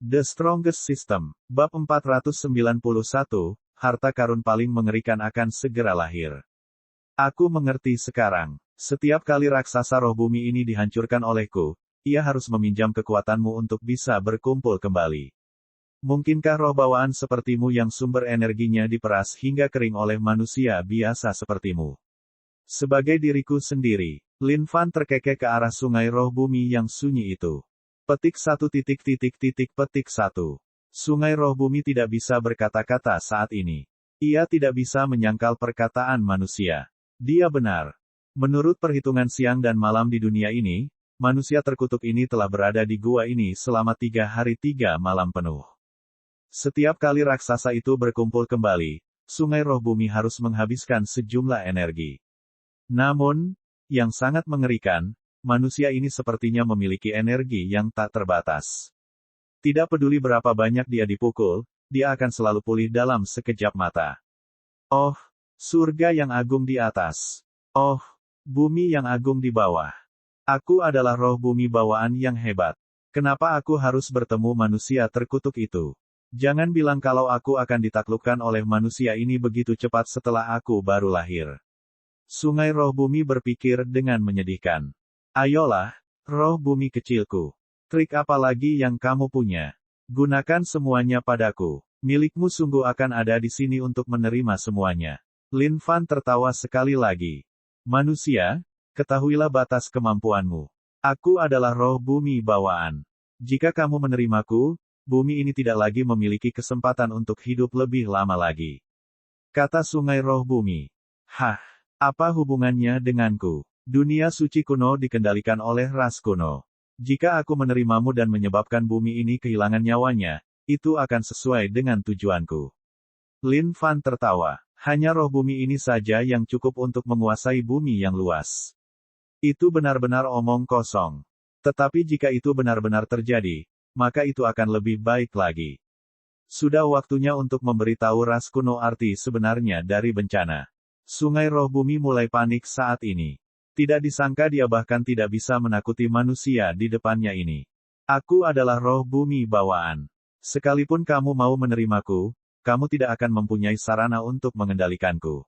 The Strongest System, Bab 491, Harta Karun Paling Mengerikan akan segera lahir. Aku mengerti sekarang. Setiap kali raksasa roh bumi ini dihancurkan olehku, ia harus meminjam kekuatanmu untuk bisa berkumpul kembali. Mungkinkah roh bawaan sepertimu yang sumber energinya diperas hingga kering oleh manusia biasa sepertimu? Sebagai diriku sendiri, Lin Fan terkekeh ke arah sungai roh bumi yang sunyi itu. Petik 1. Petik 1. Sungai roh bumi tidak bisa berkata-kata saat ini. Ia tidak bisa menyangkal perkataan manusia. Dia benar. Menurut perhitungan siang dan malam di dunia ini, manusia terkutuk ini telah berada di gua ini selama 3 hari 3 malam penuh. Setiap kali raksasa itu berkumpul kembali, sungai roh bumi harus menghabiskan sejumlah energi. Namun, yang sangat mengerikan, manusia ini sepertinya memiliki energi yang tak terbatas. Tidak peduli berapa banyak dia dipukul, dia akan selalu pulih dalam sekejap mata. Oh, surga yang agung di atas. Oh, bumi yang agung di bawah. Aku adalah roh bumi bawaan yang hebat. Kenapa aku harus bertemu manusia terkutuk itu? Jangan bilang kalau aku akan ditaklukkan oleh manusia ini begitu cepat setelah aku baru lahir. Sungai roh bumi berpikir dengan menyedihkan. Ayolah, roh bumi kecilku. Trik apa lagi yang kamu punya? Gunakan semuanya padaku. Milikmu sungguh akan ada di sini untuk menerima semuanya. Lin Fan tertawa sekali lagi. Manusia, ketahuilah batas kemampuanmu. Aku adalah roh bumi bawaan. Jika kamu menerimaku, bumi ini tidak lagi memiliki kesempatan untuk hidup lebih lama lagi. Kata sungai roh bumi. Hah, apa hubungannya denganku? Dunia suci kuno dikendalikan oleh ras kuno. Jika aku menerimamu dan menyebabkan bumi ini kehilangan nyawanya, itu akan sesuai dengan tujuanku. Lin Fan tertawa. Hanya roh bumi ini saja yang cukup untuk menguasai bumi yang luas. Itu benar-benar omong kosong. Tetapi jika itu benar-benar terjadi, maka itu akan lebih baik lagi. Sudah waktunya untuk memberitahu ras kuno arti sebenarnya dari bencana. Sungai roh bumi mulai panik saat ini. Tidak disangka dia bahkan tidak bisa menakuti manusia di depannya ini. Aku adalah roh bumi bawaan. Sekalipun kamu mau menerimaku, kamu tidak akan mempunyai sarana untuk mengendalikanku.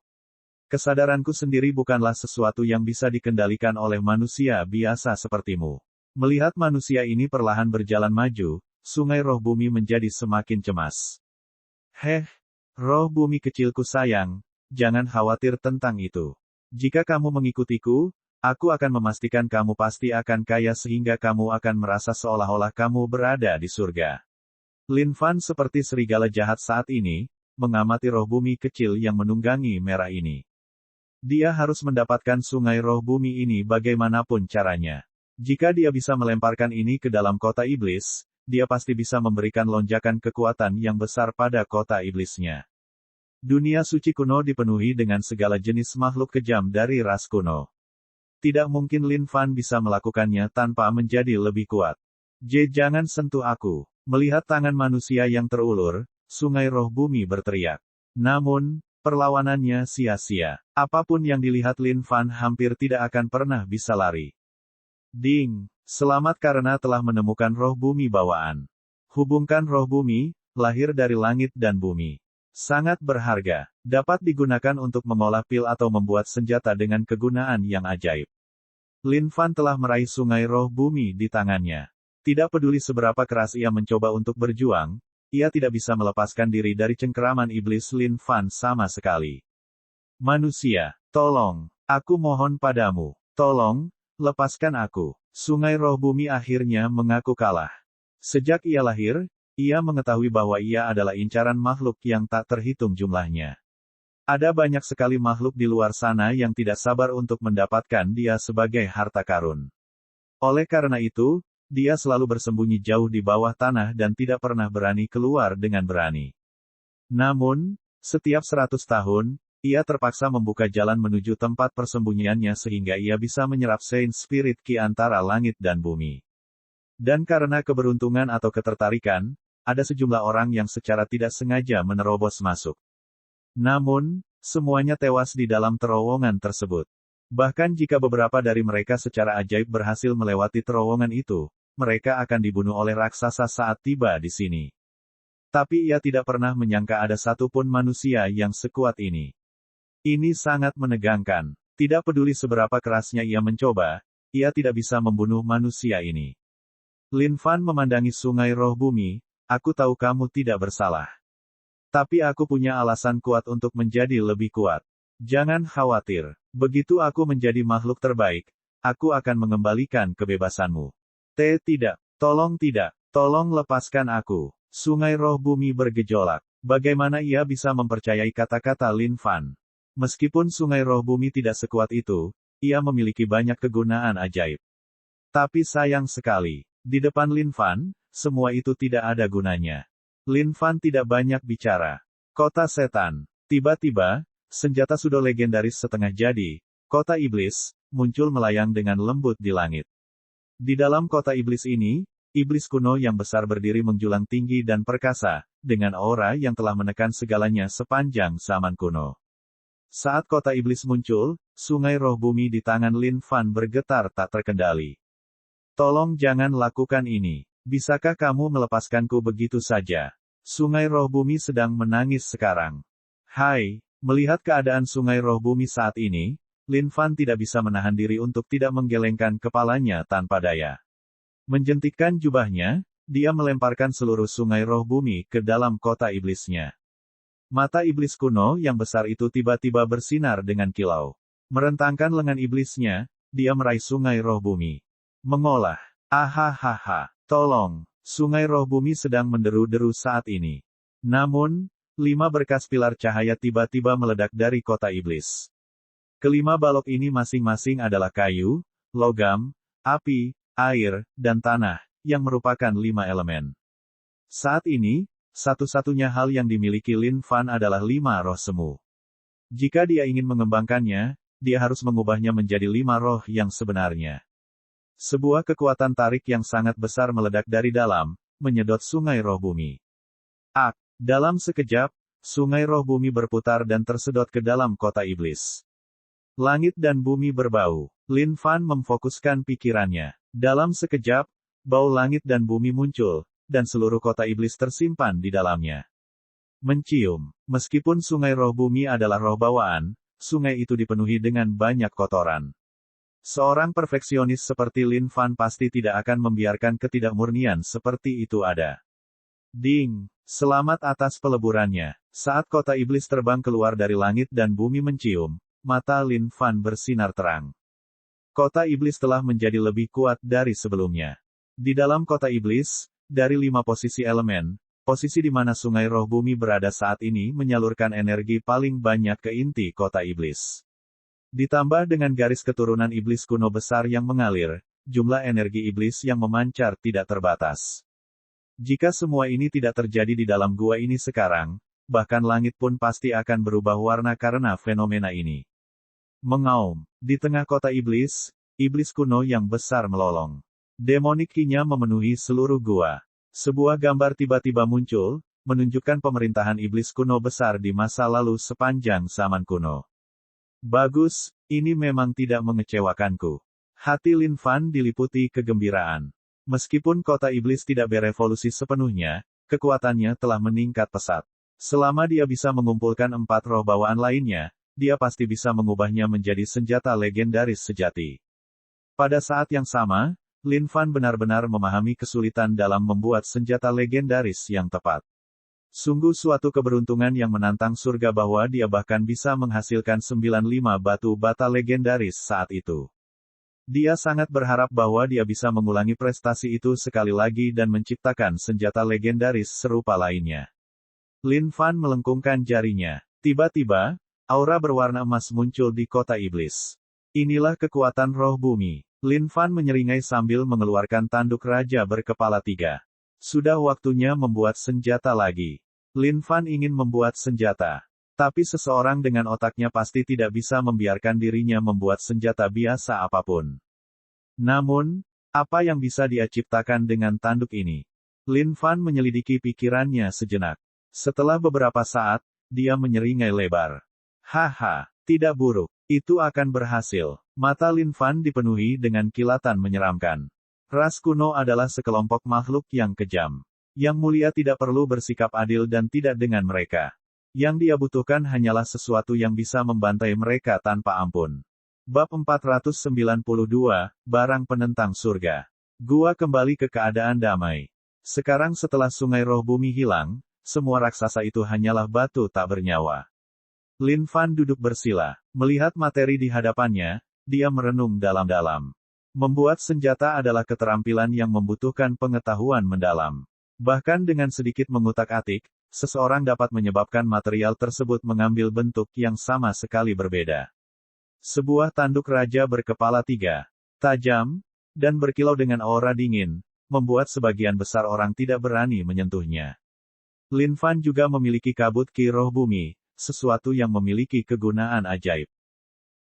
Kesadaranku sendiri bukanlah sesuatu yang bisa dikendalikan oleh manusia biasa sepertimu. Melihat manusia ini perlahan berjalan maju, sungai roh bumi menjadi semakin cemas. Heh, roh bumi kecilku sayang, jangan khawatir tentang itu. Jika kamu mengikutiku, aku akan memastikan kamu pasti akan kaya sehingga kamu akan merasa seolah-olah kamu berada di surga. Lin Fan seperti serigala jahat saat ini, mengamati roh bumi kecil yang menunggangi merah ini. Dia harus mendapatkan sungai roh bumi ini bagaimanapun caranya. Jika dia bisa melemparkan ini ke dalam kota iblis, dia pasti bisa memberikan lonjakan kekuatan yang besar pada kota iblisnya. Dunia suci kuno dipenuhi dengan segala jenis makhluk kejam dari ras kuno. Tidak mungkin Lin Fan bisa melakukannya tanpa menjadi lebih kuat. Jangan sentuh aku. Melihat tangan manusia yang terulur, sungai roh bumi berteriak. Namun, perlawanannya sia-sia. Apapun yang dilihat Lin Fan hampir tidak akan pernah bisa lari. Ding! Selamat karena telah menemukan roh bumi bawaan. Hubungkan roh bumi, lahir dari langit dan bumi. Sangat berharga, dapat digunakan untuk mengolah pil atau membuat senjata dengan kegunaan yang ajaib. Lin Fan telah meraih sungai roh bumi di tangannya. Tidak peduli seberapa keras ia mencoba untuk berjuang, ia tidak bisa melepaskan diri dari cengkeraman iblis Lin Fan sama sekali. Manusia, tolong, aku mohon padamu, tolong, lepaskan aku. Sungai roh bumi akhirnya mengaku kalah. Sejak ia lahir, ia mengetahui bahwa ia adalah incaran makhluk yang tak terhitung jumlahnya. Ada banyak sekali makhluk di luar sana yang tidak sabar untuk mendapatkan dia sebagai harta karun. Oleh karena itu, dia selalu bersembunyi jauh di bawah tanah dan tidak pernah berani keluar dengan berani. Namun, setiap 100 tahun, ia terpaksa membuka jalan menuju tempat persembunyiannya sehingga ia bisa menyerap Saint Spirit Ki antara langit dan bumi. Dan karena keberuntungan atau ketertarikan, ada sejumlah orang yang secara tidak sengaja menerobos masuk. Namun, semuanya tewas di dalam terowongan tersebut. Bahkan jika beberapa dari mereka secara ajaib berhasil melewati terowongan itu, mereka akan dibunuh oleh raksasa saat tiba di sini. Tapi ia tidak pernah menyangka ada satupun manusia yang sekuat ini. Ini sangat menegangkan. Tidak peduli seberapa kerasnya ia mencoba, ia tidak bisa membunuh manusia ini. Lin Fan memandangi sungai roh bumi, aku tahu kamu tidak bersalah. Tapi aku punya alasan kuat untuk menjadi lebih kuat. Jangan khawatir. Begitu aku menjadi makhluk terbaik, aku akan mengembalikan kebebasanmu. Tidak. Tolong tidak. Tolong lepaskan aku. Sungai roh bumi bergejolak. Bagaimana ia bisa mempercayai kata-kata Lin Fan? Meskipun sungai roh bumi tidak sekuat itu, ia memiliki banyak kegunaan ajaib. Tapi sayang sekali, di depan Lin Fan, semua itu tidak ada gunanya. Lin Fan tidak banyak bicara. Kota setan. Tiba-tiba, senjata sudo legendaris setengah jadi, kota iblis, muncul melayang dengan lembut di langit. Di dalam kota iblis ini, iblis kuno yang besar berdiri menjulang tinggi dan perkasa, dengan aura yang telah menekan segalanya sepanjang zaman kuno. Saat kota iblis muncul, sungai roh bumi di tangan Lin Fan bergetar tak terkendali. Tolong jangan lakukan ini. Bisakah kamu melepaskanku begitu saja? Sungai roh bumi sedang menangis sekarang. Hai, melihat keadaan sungai roh bumi saat ini, Lin Fan tidak bisa menahan diri untuk tidak menggelengkan kepalanya tanpa daya. Menjentikkan jubahnya, dia melemparkan seluruh sungai roh bumi ke dalam kota iblisnya. Mata iblis kuno yang besar itu tiba-tiba bersinar dengan kilau. Merentangkan lengan iblisnya, dia meraih sungai roh bumi. Mengolah. Ahahaha. Tolong. Sungai roh bumi sedang menderu-deru saat ini. Namun, 5 berkas pilar cahaya tiba-tiba meledak dari kota iblis. Kelima balok ini masing-masing adalah kayu, logam, api, air, dan tanah, yang merupakan 5 elemen. Saat ini, satu-satunya hal yang dimiliki Lin Fan adalah 5 roh semu. Jika dia ingin mengembangkannya, dia harus mengubahnya menjadi 5 roh yang sebenarnya. Sebuah kekuatan tarik yang sangat besar meledak dari dalam, menyedot sungai roh bumi. Dalam sekejap, sungai roh bumi berputar dan tersedot ke dalam kota iblis. Langit dan bumi berbau. Lin Fan memfokuskan pikirannya. Dalam sekejap, bau langit dan bumi muncul, dan seluruh kota iblis tersimpan di dalamnya. Mencium. Meskipun sungai roh bumi adalah roh bawaan, sungai itu dipenuhi dengan banyak kotoran. Seorang perfeksionis seperti Lin Fan pasti tidak akan membiarkan ketidakmurnian seperti itu ada. Ding! Selamat atas peleburannya. Saat kota iblis terbang keluar dari langit dan bumi mencium, mata Lin Fan bersinar terang. Kota iblis telah menjadi lebih kuat dari sebelumnya. Di dalam kota iblis, dari 5 posisi elemen, posisi di mana sungai roh bumi berada saat ini menyalurkan energi paling banyak ke inti kota iblis. Ditambah dengan garis keturunan iblis kuno besar yang mengalir, jumlah energi iblis yang memancar tidak terbatas. Jika semua ini tidak terjadi di dalam gua ini sekarang, bahkan langit pun pasti akan berubah warna karena fenomena ini. Mengaum. Di tengah kota iblis, iblis kuno yang besar melolong. Demonik ki-nya memenuhi seluruh gua. Sebuah gambar tiba-tiba muncul, menunjukkan pemerintahan iblis kuno besar di masa lalu sepanjang zaman kuno. Bagus, ini memang tidak mengecewakanku. Hati Lin Fan diliputi kegembiraan. Meskipun kota iblis tidak berevolusi sepenuhnya, kekuatannya telah meningkat pesat. Selama dia bisa mengumpulkan 4 roh bawaan lainnya, dia pasti bisa mengubahnya menjadi senjata legendaris sejati. Pada saat yang sama, Lin Fan benar-benar memahami kesulitan dalam membuat senjata legendaris yang tepat. Sungguh suatu keberuntungan yang menantang surga bahwa dia bahkan bisa menghasilkan 95 batu bata legendaris saat itu. Dia sangat berharap bahwa dia bisa mengulangi prestasi itu sekali lagi dan menciptakan senjata legendaris serupa lainnya. Lin Fan melengkungkan jarinya. Tiba-tiba, aura berwarna emas muncul di kota iblis. Inilah kekuatan roh bumi. Lin Fan menyeringai sambil mengeluarkan tanduk raja berkepala 3. Sudah waktunya membuat senjata lagi. Lin Fan ingin membuat senjata. Tapi seseorang dengan otaknya pasti tidak bisa membiarkan dirinya membuat senjata biasa apapun. Namun, apa yang bisa dia ciptakan dengan tanduk ini? Lin Fan menyelidiki pikirannya sejenak. Setelah beberapa saat, dia menyeringai lebar. Haha, tidak buruk. Itu akan berhasil. Mata Lin Fan dipenuhi dengan kilatan menyeramkan. Ras kuno adalah sekelompok makhluk yang kejam. Yang mulia tidak perlu bersikap adil dan tidak dengan mereka. Yang dia butuhkan hanyalah sesuatu yang bisa membantai mereka tanpa ampun. Bab 492, Barang Penentang Surga. Gua kembali ke keadaan damai. Sekarang setelah sungai roh bumi hilang, semua raksasa itu hanyalah batu tak bernyawa. Lin Fan duduk bersila. Melihat materi di hadapannya, dia merenung dalam-dalam. Membuat senjata adalah keterampilan yang membutuhkan pengetahuan mendalam. Bahkan dengan sedikit mengutak-atik, seseorang dapat menyebabkan material tersebut mengambil bentuk yang sama sekali berbeda. Sebuah tanduk raja berkepala 3, tajam, dan berkilau dengan aura dingin, membuat sebagian besar orang tidak berani menyentuhnya. Lin Fan juga memiliki kabut ki roh bumi, sesuatu yang memiliki kegunaan ajaib.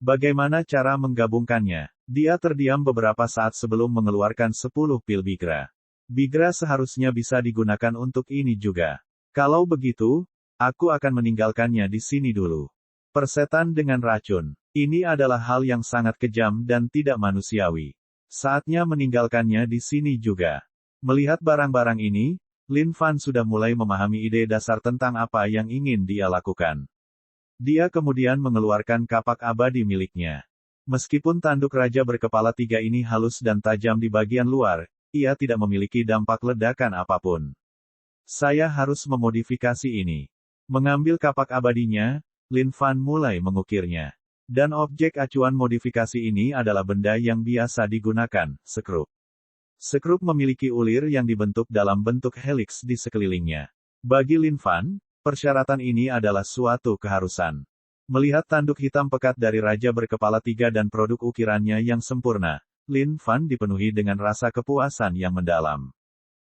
Bagaimana cara menggabungkannya? Dia terdiam beberapa saat sebelum mengeluarkan 10 pil Bigra. Bigra seharusnya bisa digunakan untuk ini juga. Kalau begitu, aku akan meninggalkannya di sini dulu. Persetan dengan racun. Ini adalah hal yang sangat kejam dan tidak manusiawi. Saatnya meninggalkannya di sini juga. Melihat barang-barang ini, Lin Fan sudah mulai memahami ide dasar tentang apa yang ingin dia lakukan. Dia kemudian mengeluarkan kapak abadi miliknya. Meskipun tanduk raja berkepala 3 ini halus dan tajam di bagian luar, ia tidak memiliki dampak ledakan apapun. Saya harus memodifikasi ini. Mengambil kapak abadinya, Lin Fan mulai mengukirnya. Dan objek acuan modifikasi ini adalah benda yang biasa digunakan, sekrup. Sekrup memiliki ulir yang dibentuk dalam bentuk heliks di sekelilingnya. Bagi Lin Fan, persyaratan ini adalah suatu keharusan. Melihat tanduk hitam pekat dari raja berkepala 3 dan produk ukirannya yang sempurna, Lin Fan dipenuhi dengan rasa kepuasan yang mendalam.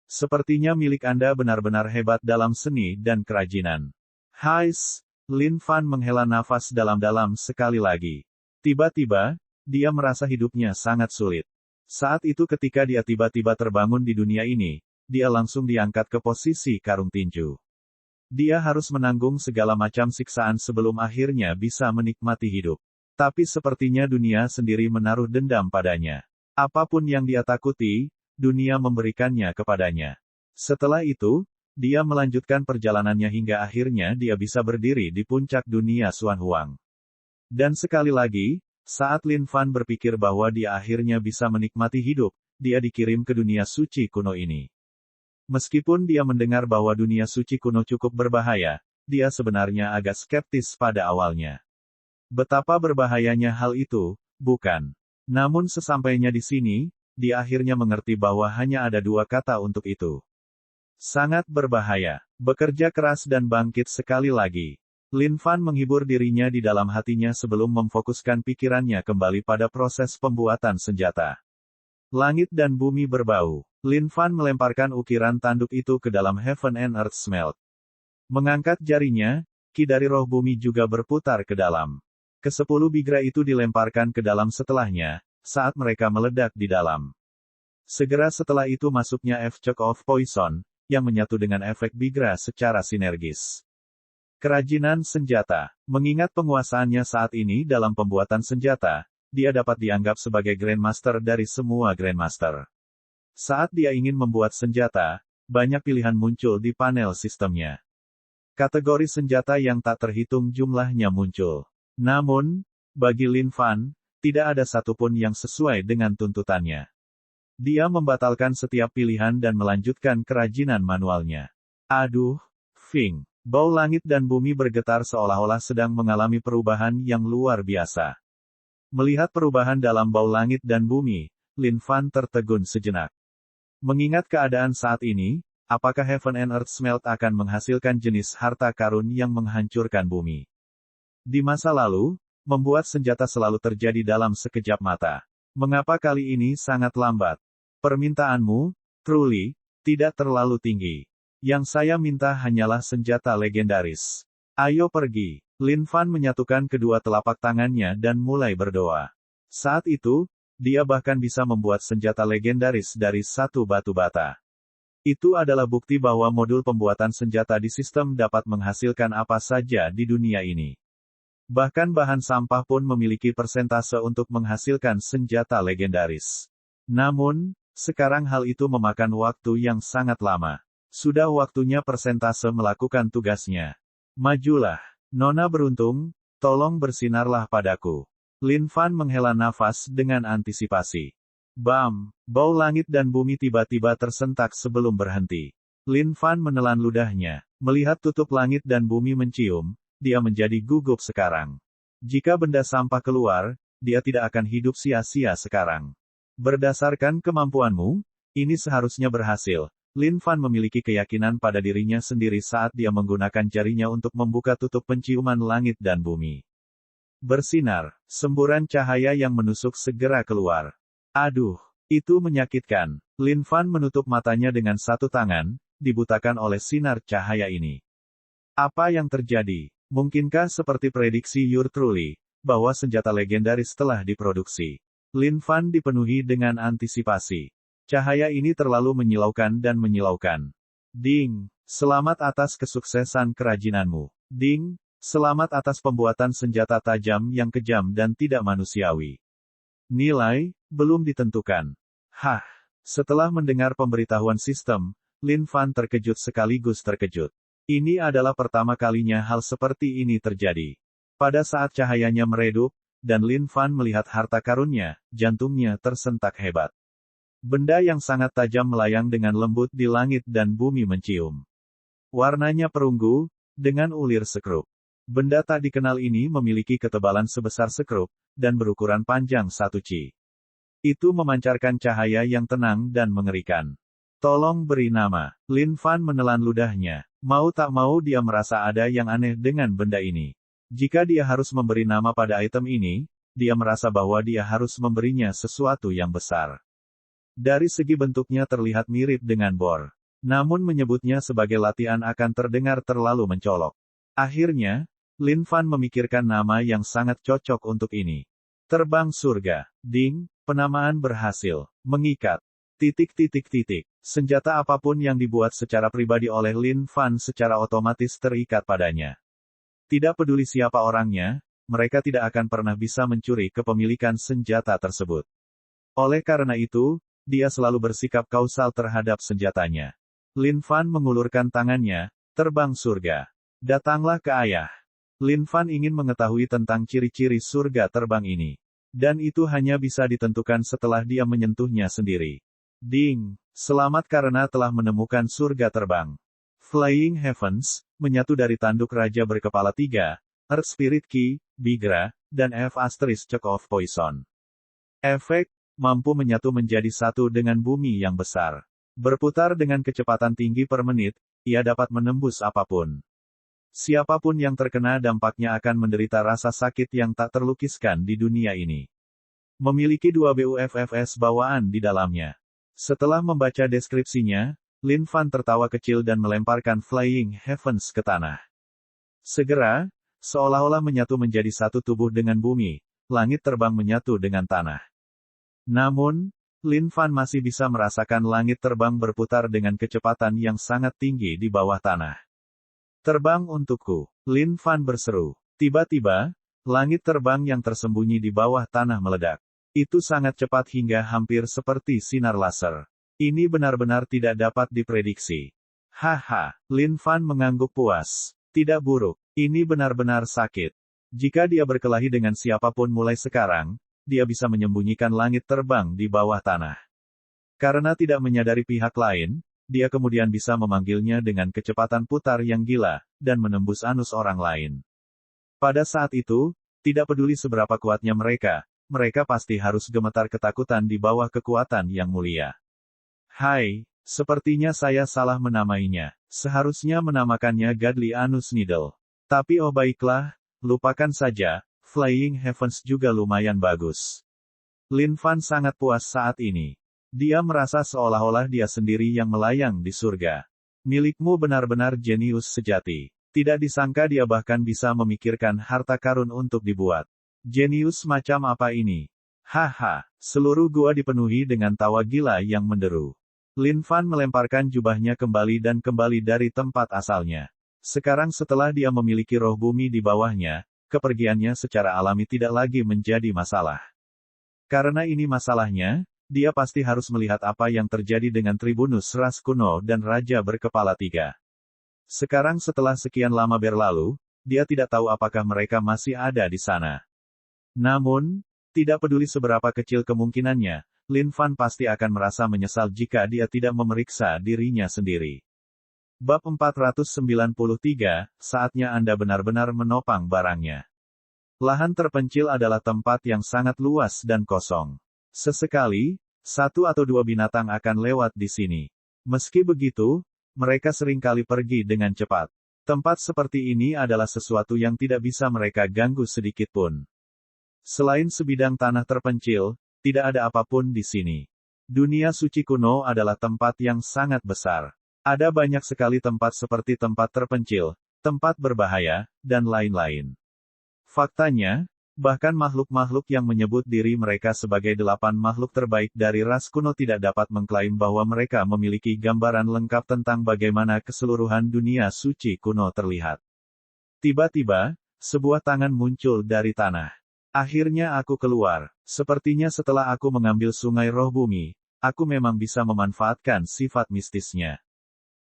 Sepertinya milik Anda benar-benar hebat dalam seni dan kerajinan. Hais! Lin Fan menghela nafas dalam-dalam sekali lagi. Tiba-tiba, dia merasa hidupnya sangat sulit. Saat itu ketika dia tiba-tiba terbangun di dunia ini, dia langsung diangkat ke posisi karung tinju. Dia harus menanggung segala macam siksaan sebelum akhirnya bisa menikmati hidup. Tapi sepertinya dunia sendiri menaruh dendam padanya. Apapun yang dia takuti, dunia memberikannya kepadanya. Setelah itu, dia melanjutkan perjalanannya hingga akhirnya dia bisa berdiri di puncak dunia Xuan Huang. Dan sekali lagi, saat Lin Fan berpikir bahwa dia akhirnya bisa menikmati hidup, dia dikirim ke dunia suci kuno ini. Meskipun dia mendengar bahwa dunia suci kuno cukup berbahaya, dia sebenarnya agak skeptis pada awalnya. Betapa berbahayanya hal itu, bukan? Namun sesampainya di sini, dia akhirnya mengerti bahwa hanya ada 2 kata untuk itu. Sangat berbahaya. Bekerja keras dan bangkit sekali lagi. Lin Fan menghibur dirinya di dalam hatinya sebelum memfokuskan pikirannya kembali pada proses pembuatan senjata. Langit dan bumi berbau. Lin Fan melemparkan ukiran tanduk itu ke dalam Heaven and Earth Smelt. Mengangkat jarinya, ki dari roh bumi juga berputar ke dalam. Ke-10 bigra itu dilemparkan ke dalam setelahnya, saat mereka meledak di dalam. Segera setelah itu masuknya F-Choke of Poison, yang menyatu dengan efek bigra secara sinergis. Kerajinan senjata. Mengingat penguasaannya saat ini dalam pembuatan senjata, dia dapat dianggap sebagai Grandmaster dari semua Grandmaster. Saat dia ingin membuat senjata, banyak pilihan muncul di panel sistemnya. Kategori senjata yang tak terhitung jumlahnya muncul. Namun, bagi Lin Fan, tidak ada satupun yang sesuai dengan tuntutannya. Dia membatalkan setiap pilihan dan melanjutkan kerajinan manualnya. Aduh, Fing. Bau langit dan bumi bergetar seolah-olah sedang mengalami perubahan yang luar biasa. Melihat perubahan dalam bau langit dan bumi, Lin Fan tertegun sejenak. Mengingat keadaan saat ini, apakah Heaven and Earth Smelt akan menghasilkan jenis harta karun yang menghancurkan bumi? Di masa lalu, membuat senjata selalu terjadi dalam sekejap mata. Mengapa kali ini sangat lambat? Permintaanmu, truly, tidak terlalu tinggi. Yang saya minta hanyalah senjata legendaris. Ayo pergi. Lin Fan menyatukan kedua telapak tangannya dan mulai berdoa. Saat itu, dia bahkan bisa membuat senjata legendaris dari satu batu bata. Itu adalah bukti bahwa modul pembuatan senjata di sistem dapat menghasilkan apa saja di dunia ini. Bahkan bahan sampah pun memiliki persentase untuk menghasilkan senjata legendaris. Namun, Sekarang hal itu memakan waktu yang sangat lama. Sudah waktunya persentase melakukan tugasnya. Majulah. Nona beruntung, tolong bersinarlah padaku. Lin Fan menghela nafas dengan antisipasi. Bam! Bau langit dan bumi tiba-tiba tersentak sebelum berhenti. Lin Fan menelan ludahnya. Melihat tutup langit dan bumi mencium, dia menjadi gugup sekarang. Jika benda sampah keluar, dia tidak akan hidup sia-sia sekarang. Berdasarkan kemampuanmu, ini seharusnya berhasil. Lin Fan memiliki keyakinan pada dirinya sendiri saat dia menggunakan jarinya untuk membuka tutup penciuman langit dan bumi. Bersinar, semburan cahaya yang menusuk segera keluar. Aduh, itu menyakitkan. Lin Fan menutup matanya dengan satu tangan, dibutakan oleh sinar cahaya ini. Apa yang terjadi? Mungkinkah seperti prediksi Your Truly, bahwa senjata legendaris telah diproduksi? Lin Fan dipenuhi dengan antisipasi. Cahaya ini terlalu menyilaukan dan menyilaukan. Ding, selamat atas kesuksesan kerajinanmu. Ding, selamat atas pembuatan senjata tajam yang kejam dan tidak manusiawi. Nilai, belum ditentukan. Hah, setelah mendengar pemberitahuan sistem, Lin Fan terkejut sekaligus terkejut. Ini adalah pertama kalinya hal seperti ini terjadi. Pada saat cahayanya meredup, dan Lin Fan melihat harta karunnya, jantungnya tersentak hebat. Benda yang sangat tajam melayang dengan lembut di langit dan bumi mencium. Warnanya perunggu, dengan ulir sekrup. Benda tak dikenal ini memiliki ketebalan sebesar sekrup, dan berukuran panjang 1 ci. Itu memancarkan cahaya yang tenang dan mengerikan. Tolong beri nama. Lin Fan menelan ludahnya. Mau tak mau dia merasa ada yang aneh dengan benda ini. Jika dia harus memberi nama pada item ini, dia merasa bahwa dia harus memberinya sesuatu yang besar. Dari segi bentuknya terlihat mirip dengan bor. Namun menyebutnya sebagai latihan akan terdengar terlalu mencolok. Akhirnya, Lin Fan memikirkan nama yang sangat cocok untuk ini. Terbang surga. Ding, penamaan berhasil. Mengikat. Senjata apapun yang dibuat secara pribadi oleh Lin Fan secara otomatis terikat padanya. Tidak peduli siapa orangnya, mereka tidak akan pernah bisa mencuri kepemilikan senjata tersebut. Oleh karena itu, dia selalu bersikap kausal terhadap senjatanya. Lin Fan mengulurkan tangannya, terbang surga. Datanglah ke ayah. Lin Fan ingin mengetahui tentang ciri-ciri surga terbang ini. Dan itu hanya bisa ditentukan setelah dia menyentuhnya sendiri. Ding, selamat karena telah menemukan surga terbang. Flying Heavens, menyatu dari tanduk raja berkepala 3, Earth Spirit Key, Bigra, dan F** Choke of Poison. Efek, mampu menyatu menjadi satu dengan bumi yang besar. Berputar dengan kecepatan tinggi per menit, ia dapat menembus apapun. Siapapun yang terkena dampaknya akan menderita rasa sakit yang tak terlukiskan di dunia ini. Memiliki 2 BUFFS bawaan di dalamnya. Setelah membaca deskripsinya, Lin Fan tertawa kecil dan melemparkan Flying Heavens ke tanah. Segera, seolah-olah menyatu menjadi satu tubuh dengan bumi, langit terbang menyatu dengan tanah. Namun, Lin Fan masih bisa merasakan langit terbang berputar dengan kecepatan yang sangat tinggi di bawah tanah. Terbang untukku, Lin Fan berseru. Tiba-tiba, langit terbang yang tersembunyi di bawah tanah meledak. Itu sangat cepat hingga hampir seperti sinar laser. Ini benar-benar tidak dapat diprediksi. Haha, Lin Fan mengangguk puas. Tidak buruk, ini benar-benar sakit. Jika dia berkelahi dengan siapapun mulai sekarang, dia bisa menyembunyikan langit terbang di bawah tanah. Karena tidak menyadari pihak lain, dia kemudian bisa memanggilnya dengan kecepatan putar yang gila, dan menembus anus orang lain. Pada saat itu, tidak peduli seberapa kuatnya mereka pasti harus gemetar ketakutan di bawah kekuatan yang mulia. Hai, sepertinya saya salah menamainya. Seharusnya menamakannya Godly Anus Needle. Tapi oh baiklah, lupakan saja, Flying Heavens juga lumayan bagus. Lin Fan sangat puas saat ini. Dia merasa seolah-olah dia sendiri yang melayang di surga. Milikmu benar-benar jenius sejati. Tidak disangka dia bahkan bisa memikirkan harta karun untuk dibuat. Jenius macam apa ini? Haha, seluruh gua dipenuhi dengan tawa gila yang menderu. Lin Fan melemparkan jubahnya kembali dan kembali dari tempat asalnya. Sekarang setelah dia memiliki roh bumi di bawahnya, kepergiannya secara alami tidak lagi menjadi masalah. Karena ini masalahnya, dia pasti harus melihat apa yang terjadi dengan Tribunus ras kuno dan Raja berkepala tiga. Sekarang setelah sekian lama berlalu, dia tidak tahu apakah mereka masih ada di sana. Namun, tidak peduli seberapa kecil kemungkinannya, Lin Fan pasti akan merasa menyesal jika dia tidak memeriksa dirinya sendiri. Bab 493, saatnya Anda benar-benar menopang barangnya. Lahan terpencil adalah tempat yang sangat luas dan kosong. Sesekali, satu atau dua binatang akan lewat di sini. Meski begitu, mereka seringkali pergi dengan cepat. Tempat seperti ini adalah sesuatu yang tidak bisa mereka ganggu sedikit pun. Selain sebidang tanah terpencil, tidak ada apapun di sini. Dunia suci kuno adalah tempat yang sangat besar. Ada banyak sekali tempat seperti tempat terpencil, tempat berbahaya, dan lain-lain. Faktanya, bahkan makhluk-makhluk yang menyebut diri mereka sebagai 8 makhluk terbaik dari ras kuno tidak dapat mengklaim bahwa mereka memiliki gambaran lengkap tentang bagaimana keseluruhan dunia suci kuno terlihat. Tiba-tiba, sebuah tangan muncul dari tanah. Akhirnya aku keluar. Sepertinya setelah aku mengambil sungai roh bumi, aku memang bisa memanfaatkan sifat mistisnya.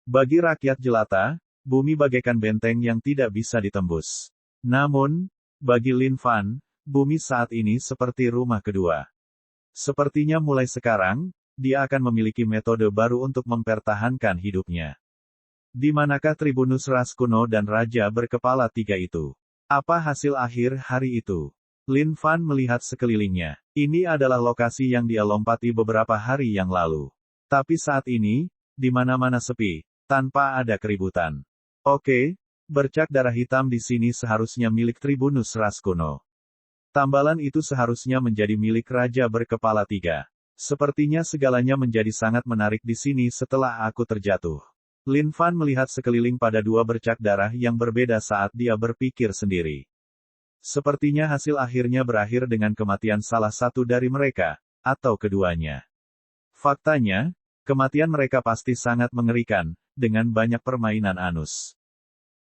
Bagi rakyat jelata, bumi bagaikan benteng yang tidak bisa ditembus. Namun, bagi Lin Fan, bumi saat ini seperti rumah kedua. Sepertinya mulai sekarang, dia akan memiliki metode baru untuk mempertahankan hidupnya. Di manakah Tribunus ras kuno dan Raja berkepala tiga itu? Apa hasil akhir hari itu? Lin Fan melihat sekelilingnya. Ini adalah lokasi yang dia lompati beberapa hari yang lalu. Tapi saat ini, di mana-mana sepi, tanpa ada keributan. Oke. Bercak darah hitam di sini seharusnya milik Tribunus ras kuno. Tambalan itu seharusnya menjadi milik Raja berkepala tiga. Sepertinya segalanya menjadi sangat menarik di sini setelah aku terjatuh. Lin Fan melihat sekeliling pada dua bercak darah yang berbeda saat dia berpikir sendiri. Sepertinya hasil akhirnya berakhir dengan kematian salah satu dari mereka, atau keduanya. Faktanya, kematian mereka pasti sangat mengerikan, dengan banyak permainan anus.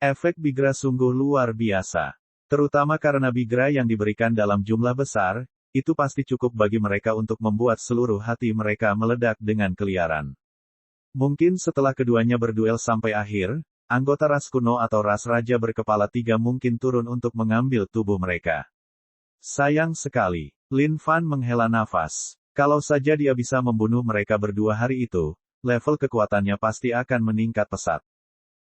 Efek Bigra sungguh luar biasa. Terutama karena Bigra yang diberikan dalam jumlah besar, itu pasti cukup bagi mereka untuk membuat seluruh hati mereka meledak dengan keliaran. Mungkin setelah keduanya berduel sampai akhir, anggota ras kuno atau ras raja berkepala tiga mungkin turun untuk mengambil tubuh mereka. Sayang sekali, Lin Fan menghela nafas. Kalau saja dia bisa membunuh mereka berdua hari itu, level kekuatannya pasti akan meningkat pesat.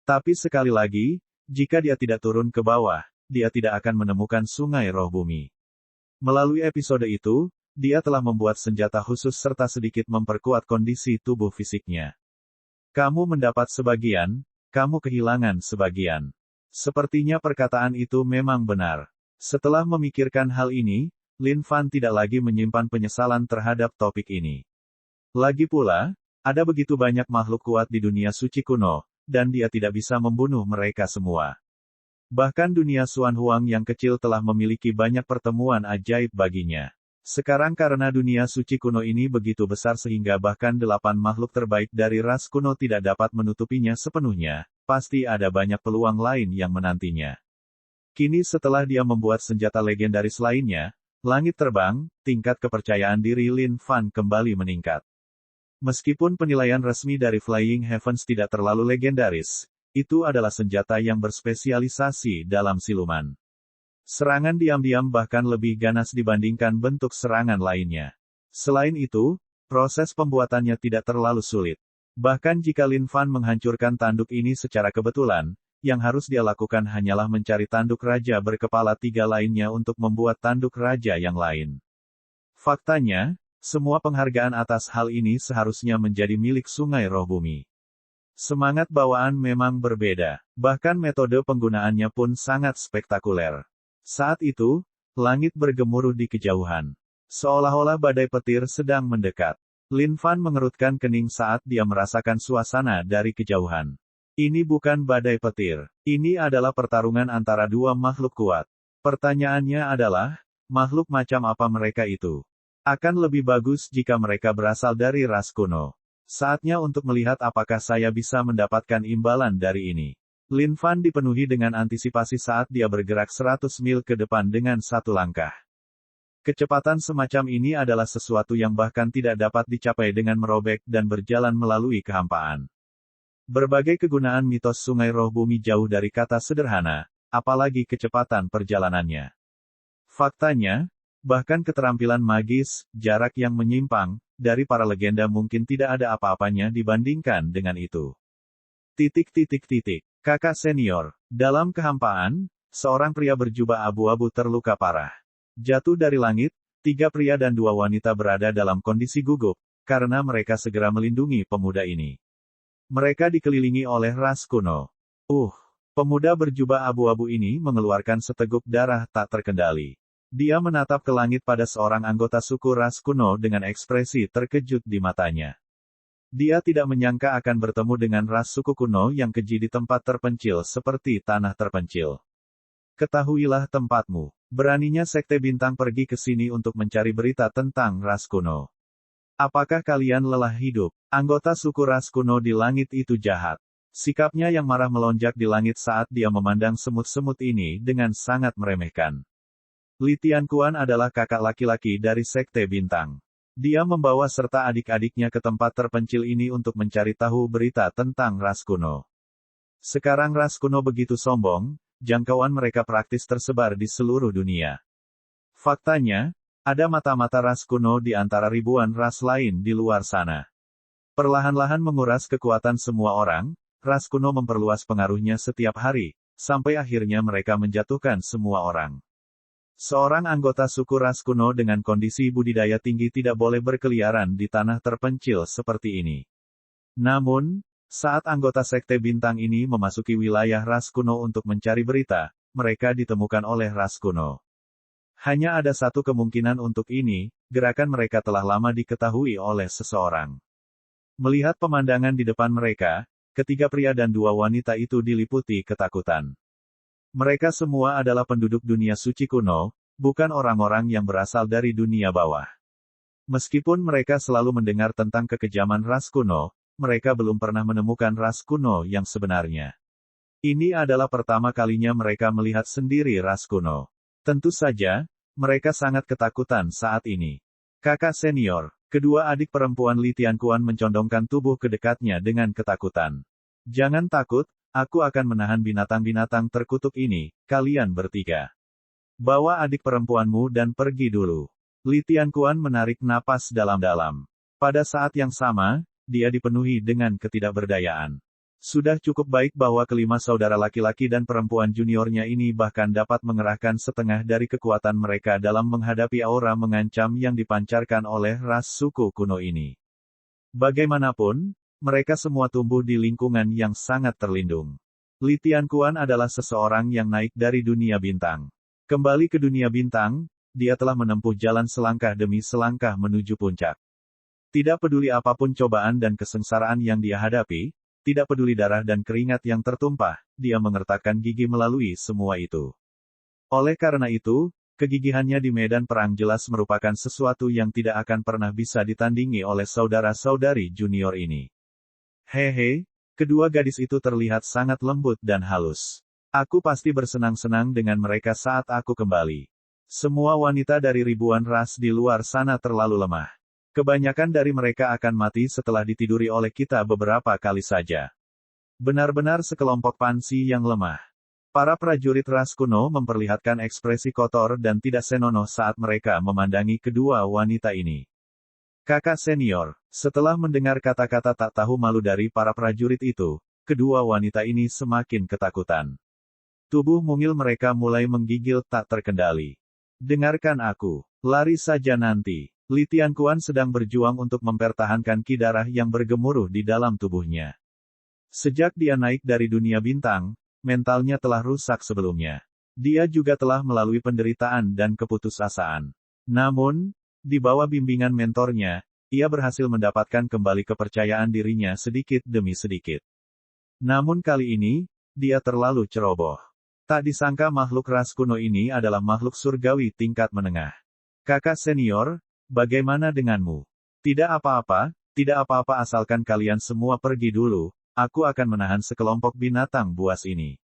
Tapi sekali lagi, jika dia tidak turun ke bawah, dia tidak akan menemukan sungai roh bumi. Melalui episode itu, dia telah membuat senjata khusus serta sedikit memperkuat kondisi tubuh fisiknya. Kamu mendapat sebagian, kamu kehilangan sebagian. Sepertinya perkataan itu memang benar. Setelah memikirkan hal ini, Lin Fan tidak lagi menyimpan penyesalan terhadap topik ini. Lagi pula, ada begitu banyak makhluk kuat di dunia suci kuno, dan dia tidak bisa membunuh mereka semua. Bahkan dunia Xuan Huang yang kecil telah memiliki banyak pertemuan ajaib baginya. Sekarang karena dunia suci kuno ini begitu besar sehingga bahkan 8 makhluk terbaik dari ras kuno tidak dapat menutupinya sepenuhnya, pasti ada banyak peluang lain yang menantinya. Kini setelah dia membuat senjata legendaris lainnya, langit terbang, tingkat kepercayaan diri Lin Fan kembali meningkat. Meskipun penilaian resmi dari Flying Heavens tidak terlalu legendaris, itu adalah senjata yang berspesialisasi dalam siluman. Serangan diam-diam bahkan lebih ganas dibandingkan bentuk serangan lainnya. Selain itu, proses pembuatannya tidak terlalu sulit. Bahkan jika Lin Fan menghancurkan tanduk ini secara kebetulan, yang harus dia lakukan hanyalah mencari tanduk raja berkepala tiga lainnya untuk membuat tanduk raja yang lain. Faktanya, semua penghargaan atas hal ini seharusnya menjadi milik sungai roh bumi. Semangat bawaan memang berbeda, bahkan metode penggunaannya pun sangat spektakuler. Saat itu, langit bergemuruh di kejauhan. Seolah-olah badai petir sedang mendekat. Lin Fan mengerutkan kening saat dia merasakan suasana dari kejauhan. Ini bukan badai petir. Ini adalah pertarungan antara dua makhluk kuat. Pertanyaannya adalah, makhluk macam apa mereka itu? Akan lebih bagus jika mereka berasal dari ras kuno. Saatnya untuk melihat apakah saya bisa mendapatkan imbalan dari ini. Lin Fan dipenuhi dengan antisipasi saat dia bergerak 100 mil ke depan dengan satu langkah. Kecepatan semacam ini adalah sesuatu yang bahkan tidak dapat dicapai dengan merobek dan berjalan melalui kehampaan. Berbagai kegunaan mitos sungai roh bumi jauh dari kata sederhana, apalagi kecepatan perjalanannya. Faktanya, bahkan keterampilan magis, jarak yang menyimpang, dari para legenda mungkin tidak ada apa-apanya dibandingkan dengan itu. Kakak senior, dalam kehampaan, seorang pria berjubah abu-abu terluka parah. Jatuh dari langit, 3 pria dan 2 wanita berada dalam kondisi gugup, karena mereka segera melindungi pemuda ini. Mereka dikelilingi oleh ras kuno. Pemuda berjubah abu-abu ini mengeluarkan seteguk darah tak terkendali. Dia menatap ke langit pada seorang anggota suku ras kuno dengan ekspresi terkejut di matanya. Dia tidak menyangka akan bertemu dengan ras suku kuno yang keji di tempat terpencil seperti tanah terpencil. Ketahuilah tempatmu. Beraninya Sekte Bintang pergi ke sini untuk mencari berita tentang ras kuno. Apakah kalian lelah hidup? Anggota suku ras kuno di langit itu jahat. Sikapnya yang marah melonjak di langit saat dia memandang semut-semut ini dengan sangat meremehkan. Li Tianquan adalah kakak laki-laki dari Sekte Bintang. Dia membawa serta adik-adiknya ke tempat terpencil ini untuk mencari tahu berita tentang ras kuno. Sekarang ras kuno begitu sombong, jangkauan mereka praktis tersebar di seluruh dunia. Faktanya, ada mata-mata ras kuno di antara ribuan ras lain di luar sana. Perlahan-lahan menguras kekuatan semua orang, ras kuno memperluas pengaruhnya setiap hari, sampai akhirnya mereka menjatuhkan semua orang. Seorang anggota suku ras kuno dengan kondisi budidaya tinggi tidak boleh berkeliaran di tanah terpencil seperti ini. Namun, saat anggota Sekte Bintang ini memasuki wilayah ras kuno untuk mencari berita, mereka ditemukan oleh ras kuno. Hanya ada satu kemungkinan untuk ini, gerakan mereka telah lama diketahui oleh seseorang. Melihat pemandangan di depan mereka, ketiga pria dan 2 wanita itu diliputi ketakutan. Mereka semua adalah penduduk dunia suci kuno, bukan orang-orang yang berasal dari dunia bawah. Meskipun mereka selalu mendengar tentang kekejaman ras kuno, mereka belum pernah menemukan ras kuno yang sebenarnya. Ini adalah pertama kalinya mereka melihat sendiri ras kuno. Tentu saja, mereka sangat ketakutan saat ini. Kakak senior, kedua adik perempuan Li Tianquan mencondongkan tubuh ke dekatnya dengan ketakutan. Jangan takut, aku akan menahan binatang-binatang terkutuk ini, kalian bertiga. Bawa adik perempuanmu dan pergi dulu. Li Tianquan menarik napas dalam-dalam. Pada saat yang sama, dia dipenuhi dengan ketidakberdayaan. Sudah cukup baik bahwa kelima saudara laki-laki dan perempuan juniornya ini bahkan dapat mengerahkan setengah dari kekuatan mereka dalam menghadapi aura mengancam yang dipancarkan oleh ras suku kuno ini. Bagaimanapun, mereka semua tumbuh di lingkungan yang sangat terlindung. Li Tianquan adalah seseorang yang naik dari dunia bintang. Kembali ke dunia bintang, dia telah menempuh jalan selangkah demi selangkah menuju puncak. Tidak peduli apapun cobaan dan kesengsaraan yang dia hadapi, tidak peduli darah dan keringat yang tertumpah, dia mengertakkan gigi melalui semua itu. Oleh karena itu, kegigihannya di medan perang jelas merupakan sesuatu yang tidak akan pernah bisa ditandingi oleh saudara-saudari junior ini. Hehe, kedua gadis itu terlihat sangat lembut dan halus. Aku pasti bersenang-senang dengan mereka saat aku kembali. Semua wanita dari ribuan ras di luar sana terlalu lemah. Kebanyakan dari mereka akan mati setelah ditiduri oleh kita beberapa kali saja. Benar-benar sekelompok pansi yang lemah. Para prajurit ras kuno memperlihatkan ekspresi kotor dan tidak senonoh saat mereka memandangi kedua wanita ini. Kakak senior, setelah mendengar kata-kata tak tahu malu dari para prajurit itu, kedua wanita ini semakin ketakutan. Tubuh mungil mereka mulai menggigil tak terkendali. Dengarkan aku, lari saja nanti. Li Tianquan sedang berjuang untuk mempertahankan ki darah yang bergemuruh di dalam tubuhnya. Sejak dia naik dari dunia bintang, mentalnya telah rusak sebelumnya. Dia juga telah melalui penderitaan dan keputusasaan. Namun, di bawah bimbingan mentornya, ia berhasil mendapatkan kembali kepercayaan dirinya sedikit demi sedikit. Namun kali ini, dia terlalu ceroboh. Tak disangka makhluk ras kuno ini adalah makhluk surgawi tingkat menengah. Kakak senior, bagaimana denganmu? Tidak apa-apa asalkan kalian semua pergi dulu, aku akan menahan sekelompok binatang buas ini.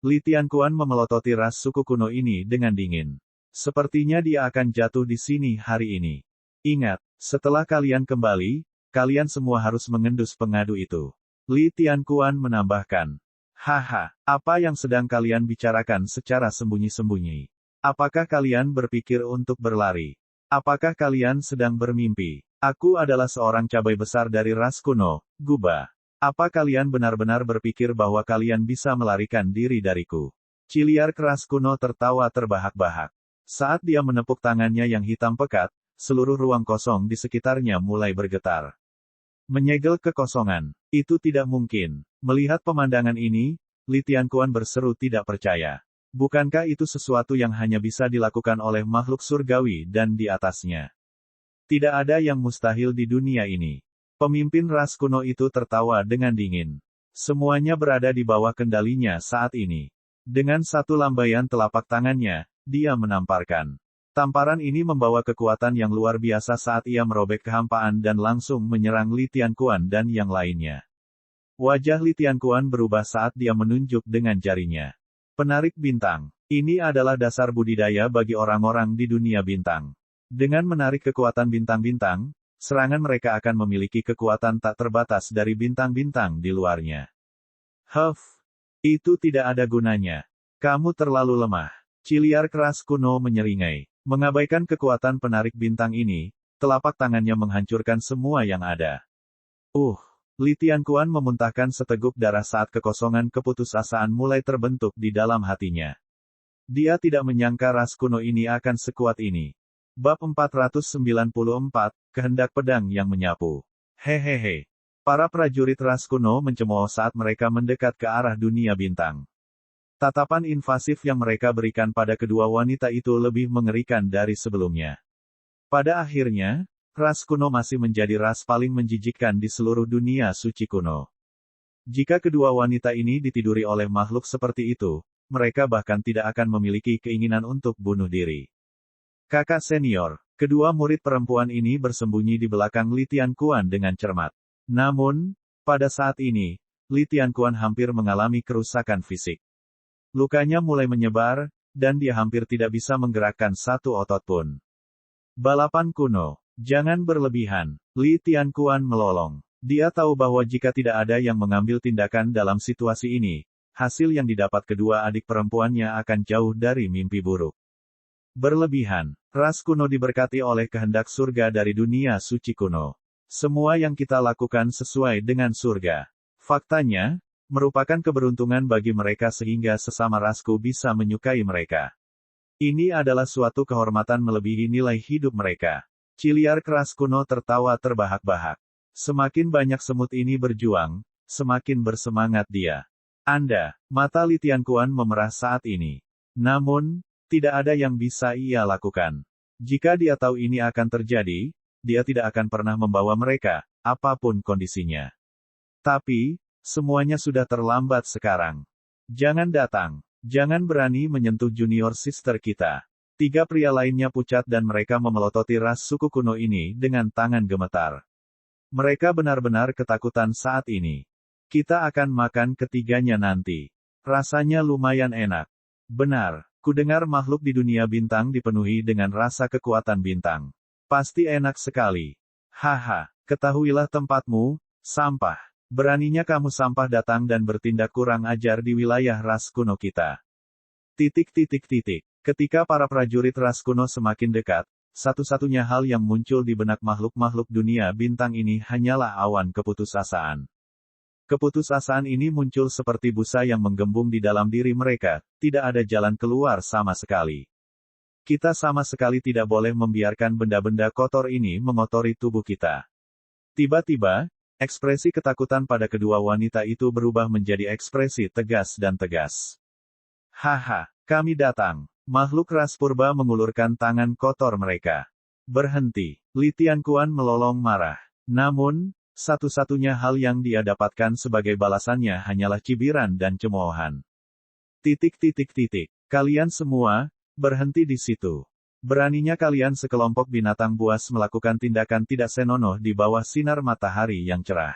Li Tianquan memelototi ras suku kuno ini dengan dingin. Sepertinya dia akan jatuh di sini hari ini. Ingat, setelah kalian kembali, kalian semua harus mengendus pengadu itu. Li Tianquan menambahkan. Haha, apa yang sedang kalian bicarakan secara sembunyi-sembunyi? Apakah kalian berpikir untuk berlari? Apakah kalian sedang bermimpi? Aku adalah seorang cabai besar dari ras kuno, Guba. Apa kalian benar-benar berpikir bahwa kalian bisa melarikan diri dariku? Ciliar keras kuno tertawa terbahak-bahak. Saat dia menepuk tangannya yang hitam pekat, seluruh ruang kosong di sekitarnya mulai bergetar. Menyegel kekosongan. Itu tidak mungkin. Melihat pemandangan ini, Li Tianquan berseru tidak percaya. Bukankah itu sesuatu yang hanya bisa dilakukan oleh makhluk surgawi dan di atasnya? Tidak ada yang mustahil di dunia ini. Pemimpin ras kuno itu tertawa dengan dingin. Semuanya berada di bawah kendalinya saat ini. Dengan satu lambaian telapak tangannya, dia menamparkan. Tamparan ini membawa kekuatan yang luar biasa saat ia merobek kehampaan dan langsung menyerang Li Tianquan dan yang lainnya. Wajah Li Tianquan berubah saat dia menunjuk dengan jarinya. Penarik bintang. Ini adalah dasar budidaya bagi orang-orang di dunia bintang. Dengan menarik kekuatan bintang-bintang, serangan mereka akan memiliki kekuatan tak terbatas dari bintang-bintang di luarnya. Itu tidak ada gunanya. Kamu terlalu lemah. Ciliar keras kuno menyeringai. Mengabaikan kekuatan penarik bintang ini, telapak tangannya menghancurkan semua yang ada. Li Tianquan memuntahkan seteguk darah saat kekosongan keputusasaan mulai terbentuk di dalam hatinya. Dia tidak menyangka ras kuno ini akan sekuat ini. Bab 494, Kehendak Pedang yang Menyapu. Hehehe. Para prajurit ras kuno mencemooh saat mereka mendekat ke arah dunia bintang. Tatapan invasif yang mereka berikan pada kedua wanita itu lebih mengerikan dari sebelumnya. Pada akhirnya, ras kuno masih menjadi ras paling menjijikkan di seluruh dunia suci kuno. Jika kedua wanita ini ditiduri oleh makhluk seperti itu, mereka bahkan tidak akan memiliki keinginan untuk bunuh diri. Kakak senior, kedua murid perempuan ini bersembunyi di belakang Li Tianquan dengan cermat. Namun, pada saat ini, Li Tianquan hampir mengalami kerusakan fisik. Lukanya mulai menyebar, dan dia hampir tidak bisa menggerakkan satu otot pun. Balapan kuno. Jangan berlebihan. Li Tianquan melolong. Dia tahu bahwa jika tidak ada yang mengambil tindakan dalam situasi ini, hasil yang didapat kedua adik perempuannya akan jauh dari mimpi buruk. Berlebihan. Ras kuno diberkati oleh kehendak surga dari dunia suci kuno. Semua yang kita lakukan sesuai dengan surga. Faktanya, merupakan keberuntungan bagi mereka sehingga sesama rasku bisa menyukai mereka. Ini adalah suatu kehormatan melebihi nilai hidup mereka. Ciliar keras kuno tertawa terbahak-bahak. Semakin banyak semut ini berjuang, semakin bersemangat dia. Mata Li Tianquan memerah saat ini. Namun, tidak ada yang bisa ia lakukan. Jika dia tahu ini akan terjadi, dia tidak akan pernah membawa mereka, apapun kondisinya. Tapi, semuanya sudah terlambat sekarang. Jangan datang. Jangan berani menyentuh junior sister kita. Tiga pria lainnya pucat dan mereka memelototi ras suku kuno ini dengan tangan gemetar. Mereka benar-benar ketakutan saat ini. Kita akan makan ketiganya nanti. Rasanya lumayan enak. Benar, kudengar makhluk di dunia bintang dipenuhi dengan rasa kekuatan bintang. Pasti enak sekali. Haha, ketahuilah tempatmu, sampah. Beraninya kamu sampah datang dan bertindak kurang ajar di wilayah ras kuno kita. Ketika para prajurit ras kuno semakin dekat, satu-satunya hal yang muncul di benak makhluk-makhluk dunia bintang ini hanyalah awan keputusasaan. Keputusasaan ini muncul seperti busa yang menggembung di dalam diri mereka, tidak ada jalan keluar sama sekali. Kita sama sekali tidak boleh membiarkan benda-benda kotor ini mengotori tubuh kita. Tiba-tiba, ekspresi ketakutan pada kedua wanita itu berubah menjadi ekspresi tegas dan tegas. Haha, kami datang. Makhluk ras purba mengulurkan tangan kotor mereka. Berhenti. Li Tianquan melolong marah. Namun, satu-satunya hal yang dia dapatkan sebagai balasannya hanyalah cibiran dan cemoohan. Kalian semua, berhenti di situ. Beraninya kalian sekelompok binatang buas melakukan tindakan tidak senonoh di bawah sinar matahari yang cerah.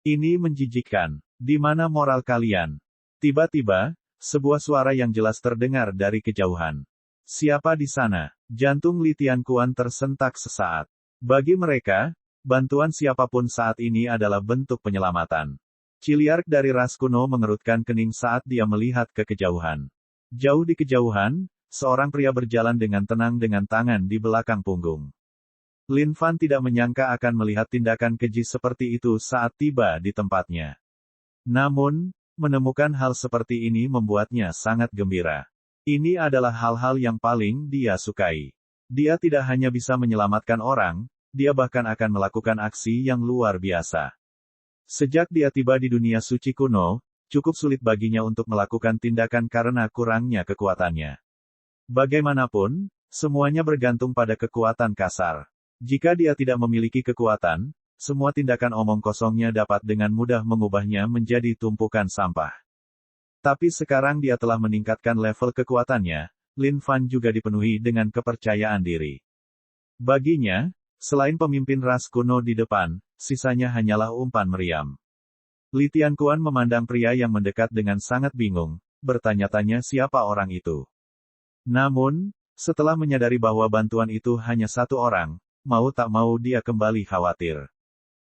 Ini menjijikkan. Di mana moral kalian? Tiba-tiba, sebuah suara yang jelas terdengar dari kejauhan. Siapa di sana? Jantung Li Tianquan tersentak sesaat. Bagi mereka, bantuan siapapun saat ini adalah bentuk penyelamatan. Ciliark dari ras kuno mengerutkan kening saat dia melihat ke kejauhan. Jauh di kejauhan, seorang pria berjalan dengan tenang dengan tangan di belakang punggung. Lin Fan tidak menyangka akan melihat tindakan keji seperti itu saat tiba di tempatnya. Namun, menemukan hal seperti ini membuatnya sangat gembira. Ini adalah hal-hal yang paling dia sukai. Dia tidak hanya bisa menyelamatkan orang, dia bahkan akan melakukan aksi yang luar biasa. Sejak dia tiba di dunia suci kuno, cukup sulit baginya untuk melakukan tindakan karena kurangnya kekuatannya. Bagaimanapun, semuanya bergantung pada kekuatan kasar. Jika dia tidak memiliki kekuatan, semua tindakan omong kosongnya dapat dengan mudah mengubahnya menjadi tumpukan sampah. Tapi sekarang dia telah meningkatkan level kekuatannya, Lin Fan juga dipenuhi dengan kepercayaan diri. Baginya, selain pemimpin ras kuno di depan, sisanya hanyalah umpan meriam. Li Tianquan memandang pria yang mendekat dengan sangat bingung, bertanya-tanya siapa orang itu. Namun, setelah menyadari bahwa bantuan itu hanya satu orang, mau tak mau dia kembali khawatir.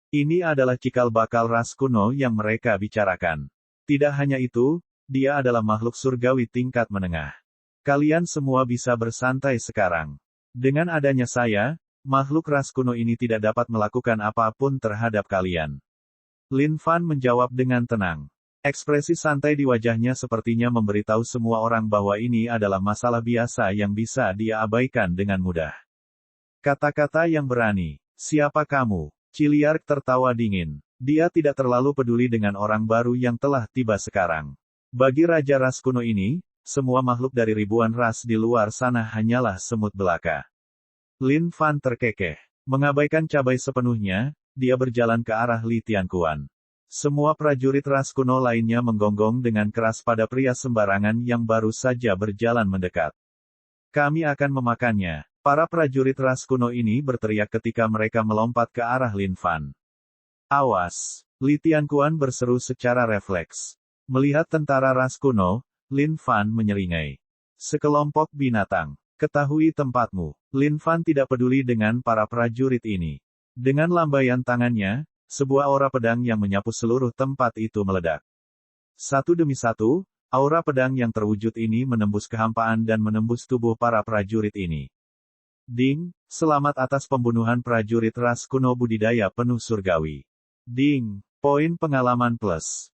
Ini adalah cikal bakal ras kuno yang mereka bicarakan. Tidak hanya itu, dia adalah makhluk surgawi tingkat menengah. Kalian semua bisa bersantai sekarang. Dengan adanya saya, makhluk ras kuno ini tidak dapat melakukan apapun terhadap kalian. Lin Fan menjawab dengan tenang. Ekspresi santai di wajahnya sepertinya memberitahu semua orang bahwa ini adalah masalah biasa yang bisa dia abaikan dengan mudah. Kata-kata yang berani. Siapa kamu? Ciliark tertawa dingin. Dia tidak terlalu peduli dengan orang baru yang telah tiba sekarang. Bagi Raja Ras kuno ini, semua makhluk dari ribuan ras di luar sana hanyalah semut belaka. Lin Fan terkekeh. Mengabaikan cabai sepenuhnya, dia berjalan ke arah Li Tianquan. Semua prajurit ras kuno lainnya menggonggong dengan keras pada pria sembarangan yang baru saja berjalan mendekat. Kami akan memakannya. Para prajurit ras kuno ini berteriak ketika mereka melompat ke arah Lin Fan. Awas! Li Tianquan berseru secara refleks. Melihat tentara ras kuno, Lin Fan menyeringai. Sekelompok binatang. Ketahui tempatmu. Lin Fan tidak peduli dengan para prajurit ini. Dengan lambaian tangannya, sebuah aura pedang yang menyapu seluruh tempat itu meledak. Satu demi satu, aura pedang yang terwujud ini menembus kehampaan dan menembus tubuh para prajurit ini. Ding, selamat atas pembunuhan prajurit ras kuno budidaya penuh surgawi. Ding, poin pengalaman plus.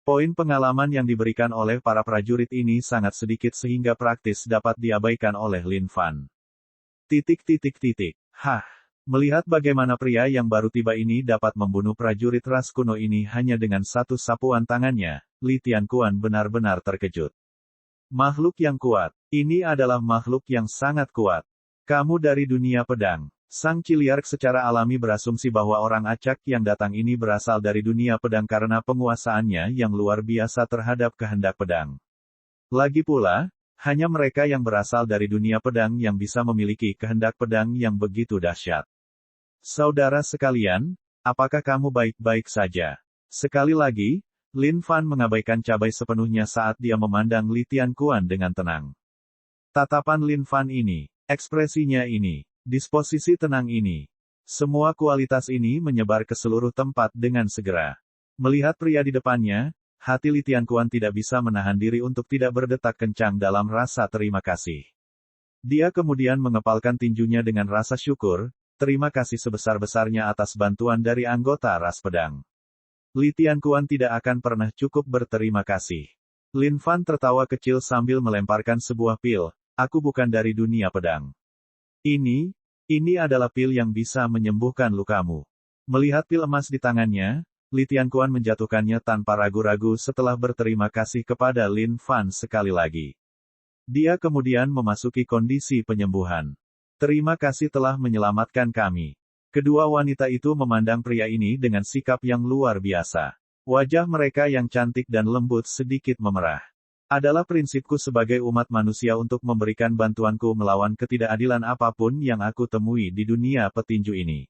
Poin pengalaman yang diberikan oleh para prajurit ini sangat sedikit sehingga praktis dapat diabaikan oleh Lin Fan. Hah. Melihat bagaimana pria yang baru tiba ini dapat membunuh prajurit ras kuno ini hanya dengan satu sapuan tangannya, Li Tianquan benar-benar terkejut. Makhluk yang kuat. Ini adalah makhluk yang sangat kuat. Kamu dari dunia pedang. Sang Ciliark secara alami berasumsi bahwa orang acak yang datang ini berasal dari dunia pedang karena penguasaannya yang luar biasa terhadap kehendak pedang. Lagi pula, hanya mereka yang berasal dari dunia pedang yang bisa memiliki kehendak pedang yang begitu dahsyat. Saudara sekalian, apakah kamu baik-baik saja? Sekali lagi, Lin Fan mengabaikan cabai sepenuhnya saat dia memandang Li Tianquan dengan tenang. Tatapan Lin Fan ini, ekspresinya ini, disposisi tenang ini. Semua kualitas ini menyebar ke seluruh tempat dengan segera. Melihat pria di depannya, hati Li Tianquan tidak bisa menahan diri untuk tidak berdetak kencang dalam rasa terima kasih. Dia kemudian mengepalkan tinjunya dengan rasa syukur, terima kasih sebesar-besarnya atas bantuan dari anggota ras pedang. Li Tianquan tidak akan pernah cukup berterima kasih. Lin Fan tertawa kecil sambil melemparkan sebuah pil, aku bukan dari dunia pedang. Ini adalah pil yang bisa menyembuhkan lukamu. Melihat pil emas di tangannya, Li Tianquan menjatuhkannya tanpa ragu-ragu setelah berterima kasih kepada Lin Fan sekali lagi. Dia kemudian memasuki kondisi penyembuhan. Terima kasih telah menyelamatkan kami. Kedua wanita itu memandang pria ini dengan sikap yang luar biasa. Wajah mereka yang cantik dan lembut sedikit memerah. Adalah prinsipku sebagai umat manusia untuk memberikan bantuanku melawan ketidakadilan apapun yang aku temui di dunia petinju ini.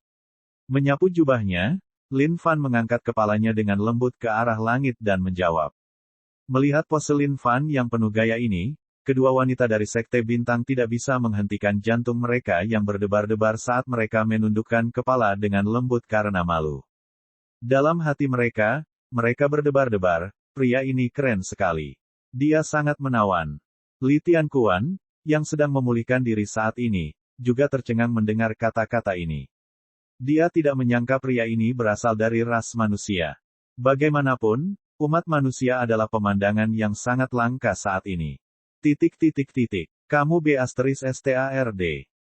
Menyapu jubahnya, Lin Fan mengangkat kepalanya dengan lembut ke arah langit dan menjawab. Melihat pose Lin Fan yang penuh gaya ini, kedua wanita dari Sekte Bintang tidak bisa menghentikan jantung mereka yang berdebar-debar saat mereka menundukkan kepala dengan lembut karena malu. Dalam hati mereka berdebar-debar, pria ini keren sekali. Dia sangat menawan. Li Tianquan, yang sedang memulihkan diri saat ini, juga tercengang mendengar kata-kata ini. Dia tidak menyangka pria ini berasal dari ras manusia. Bagaimanapun, umat manusia adalah pemandangan yang sangat langka saat ini. Kamu **********.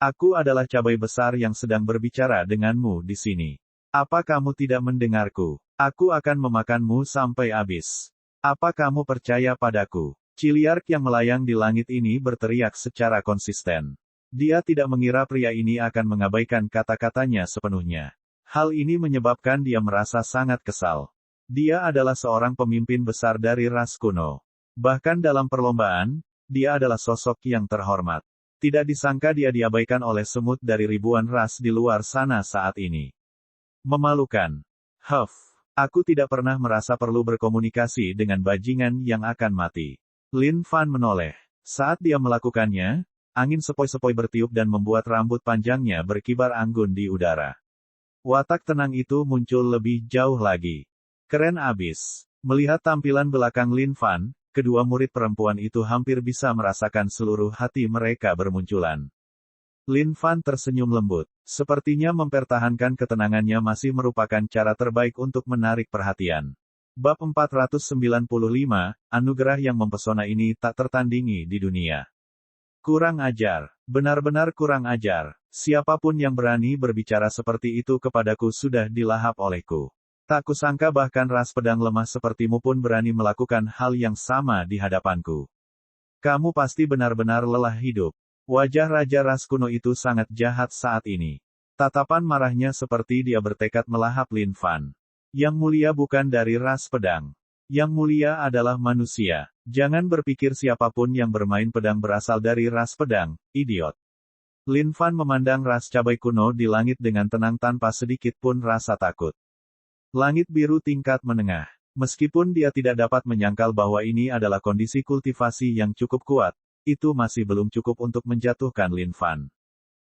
Aku adalah cabai besar yang sedang berbicara denganmu di sini. Apa kamu tidak mendengarku? Aku akan memakanmu sampai habis. Apa kamu percaya padaku? Ciliark yang melayang di langit ini berteriak secara konsisten. Dia tidak mengira pria ini akan mengabaikan kata-katanya sepenuhnya. Hal ini menyebabkan dia merasa sangat kesal. Dia adalah seorang pemimpin besar dari ras kuno. Bahkan dalam perlombaan, dia adalah sosok yang terhormat. Tidak disangka dia diabaikan oleh semut dari ribuan ras di luar sana saat ini. Memalukan. Aku tidak pernah merasa perlu berkomunikasi dengan bajingan yang akan mati. Lin Fan menoleh. Saat dia melakukannya, angin sepoi-sepoi bertiup dan membuat rambut panjangnya berkibar anggun di udara. Watak tenang itu muncul lebih jauh lagi. Keren abis. Melihat tampilan belakang Lin Fan, kedua murid perempuan itu hampir bisa merasakan seluruh hati mereka bermunculan. Lin Fan tersenyum lembut. Sepertinya mempertahankan ketenangannya masih merupakan cara terbaik untuk menarik perhatian. Bab 495, anugerah yang mempesona ini tak tertandingi di dunia. Kurang ajar. Benar-benar kurang ajar. Siapapun yang berani berbicara seperti itu kepadaku sudah dilahap olehku. Tak kusangka bahkan ras pedang lemah sepertimu pun berani melakukan hal yang sama di hadapanku. Kamu pasti benar-benar lelah hidup. Wajah Raja ras kuno itu sangat jahat saat ini. Tatapan marahnya seperti dia bertekad melahap Lin Fan. Yang mulia bukan dari ras pedang. Yang mulia adalah manusia. Jangan berpikir siapapun yang bermain pedang berasal dari ras pedang, idiot. Lin Fan memandang ras cabai kuno di langit dengan tenang tanpa sedikit pun rasa takut. Langit biru tingkat menengah. Meskipun dia tidak dapat menyangkal bahwa ini adalah kondisi kultivasi yang cukup kuat, itu masih belum cukup untuk menjatuhkan Lin Fan.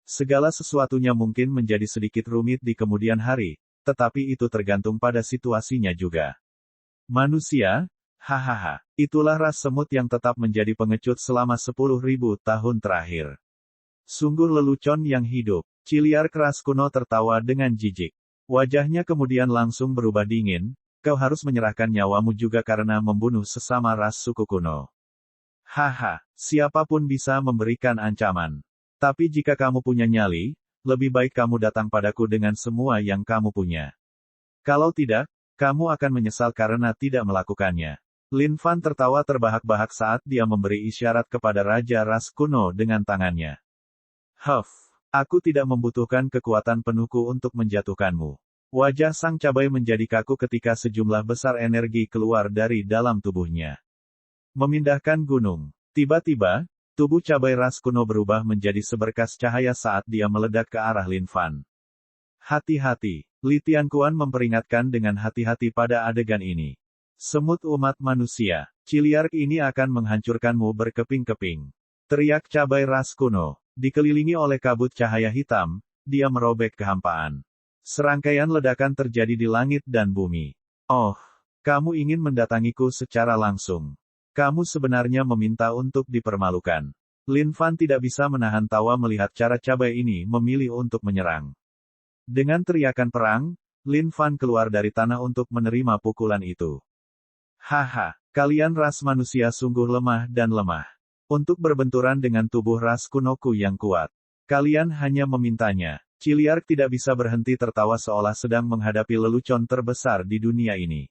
Segala sesuatunya mungkin menjadi sedikit rumit di kemudian hari, tetapi itu tergantung pada situasinya juga. Manusia? Hahaha. Itulah ras semut yang tetap menjadi pengecut selama 10.000 tahun terakhir. Sungguh lelucon yang hidup. Ciliark ras kuno tertawa dengan jijik. Wajahnya kemudian langsung berubah dingin. Kau harus menyerahkan nyawamu juga karena membunuh sesama ras suku kuno. Haha, siapapun bisa memberikan ancaman. Tapi jika kamu punya nyali, lebih baik kamu datang padaku dengan semua yang kamu punya. Kalau tidak, kamu akan menyesal karena tidak melakukannya. Lin Fan tertawa terbahak-bahak saat dia memberi isyarat kepada Raja ras kuno dengan tangannya. Aku tidak membutuhkan kekuatan penuhku untuk menjatuhkanmu. Wajah sang cabai menjadi kaku ketika sejumlah besar energi keluar dari dalam tubuhnya. Memindahkan gunung. Tiba-tiba, tubuh cabai ras kuno berubah menjadi seberkas cahaya saat dia meledak ke arah Lin Fan. Hati-hati. Li Tianquan memperingatkan dengan hati-hati pada adegan ini. Semut umat manusia, Ciliark ini akan menghancurkanmu berkeping-keping. Teriak cabai ras kuno. Dikelilingi oleh kabut cahaya hitam, dia merobek kehampaan. Serangkaian ledakan terjadi di langit dan bumi. Oh, kamu ingin mendatangiku secara langsung. Kamu sebenarnya meminta untuk dipermalukan. Lin Fan tidak bisa menahan tawa melihat cara cabai ini memilih untuk menyerang. Dengan teriakan perang, Lin Fan keluar dari tanah untuk menerima pukulan itu. Haha, kalian ras manusia sungguh lemah dan lemah. Untuk berbenturan dengan tubuh ras kunoku yang kuat. Kalian hanya memintanya. Ciliark tidak bisa berhenti tertawa seolah sedang menghadapi lelucon terbesar di dunia ini.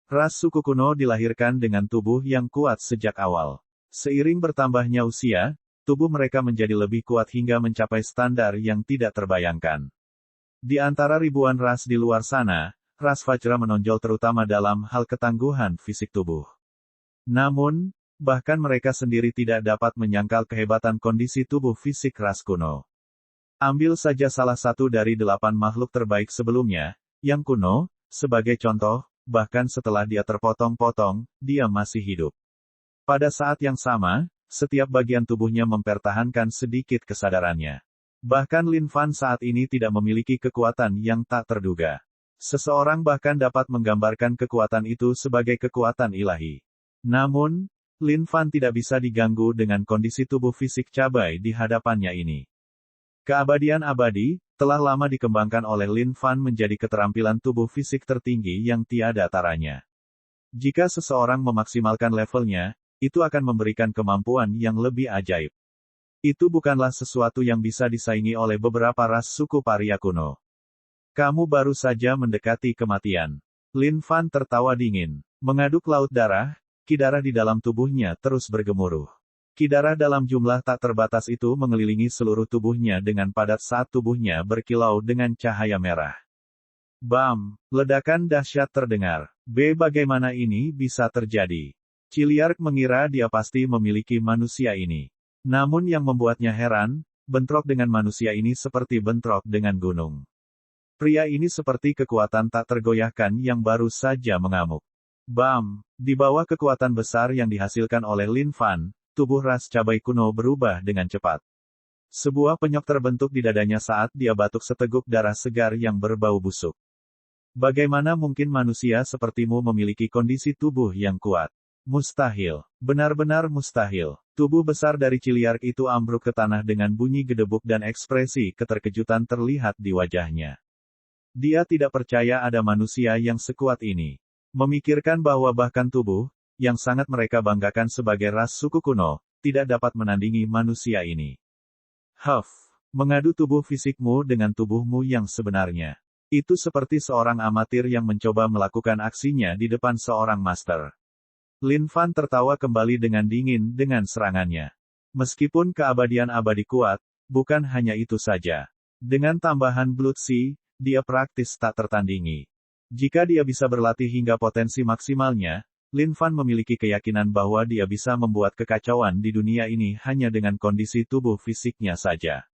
Ras suku kuno dilahirkan dengan tubuh yang kuat sejak awal. Seiring bertambahnya usia, tubuh mereka menjadi lebih kuat hingga mencapai standar yang tidak terbayangkan. Di antara ribuan ras di luar sana, ras Vajra menonjol terutama dalam hal ketangguhan fisik tubuh. Namun, bahkan mereka sendiri tidak dapat menyangkal kehebatan kondisi tubuh fisik ras kuno. Ambil saja salah satu dari 8 makhluk terbaik sebelumnya, yang kuno, sebagai contoh, bahkan setelah dia terpotong-potong, dia masih hidup. Pada saat yang sama, setiap bagian tubuhnya mempertahankan sedikit kesadarannya. Bahkan Lin Fan saat ini tidak memiliki kekuatan yang tak terduga. Seseorang bahkan dapat menggambarkan kekuatan itu sebagai kekuatan ilahi. Namun, Lin Fan tidak bisa diganggu dengan kondisi tubuh fisik cabai di hadapannya ini. Keabadian abadi, telah lama dikembangkan oleh Lin Fan menjadi keterampilan tubuh fisik tertinggi yang tiada taranya. Jika seseorang memaksimalkan levelnya, itu akan memberikan kemampuan yang lebih ajaib. Itu bukanlah sesuatu yang bisa disaingi oleh beberapa ras suku paria kuno. Kamu baru saja mendekati kematian. Lin Fan tertawa dingin. Mengaduk laut darah, ki darah di dalam tubuhnya terus bergemuruh. Ki darah dalam jumlah tak terbatas itu mengelilingi seluruh tubuhnya dengan padat saat tubuhnya berkilau dengan cahaya merah. Bam! Ledakan dahsyat terdengar. Bagaimana ini bisa terjadi? Ciliark mengira dia pasti memiliki manusia ini. Namun yang membuatnya heran, bentrok dengan manusia ini seperti bentrok dengan gunung. Pria ini seperti kekuatan tak tergoyahkan yang baru saja mengamuk. Bam! Di bawah kekuatan besar yang dihasilkan oleh Lin Fan, tubuh ras cabai kuno berubah dengan cepat. Sebuah penyok terbentuk di dadanya saat dia batuk seteguk darah segar yang berbau busuk. Bagaimana mungkin manusia sepertimu memiliki kondisi tubuh yang kuat? Mustahil. Benar-benar mustahil. Tubuh besar dari Ciliark itu ambruk ke tanah dengan bunyi gedebuk dan ekspresi keterkejutan terlihat di wajahnya. Dia tidak percaya ada manusia yang sekuat ini. Memikirkan bahwa bahkan tubuh, yang sangat mereka banggakan sebagai ras suku kuno, tidak dapat menandingi manusia ini. Huff, mengadu tubuh fisikmu dengan tubuhmu yang sebenarnya. Itu seperti seorang amatir yang mencoba melakukan aksinya di depan seorang master. Lin Fan tertawa kembali dengan dingin dengan serangannya. Meskipun keabadian abadi kuat, bukan hanya itu saja. Dengan tambahan Blood Sea, dia praktis tak tertandingi. Jika dia bisa berlatih hingga potensi maksimalnya, Lin Fan memiliki keyakinan bahwa dia bisa membuat kekacauan di dunia ini hanya dengan kondisi tubuh fisiknya saja.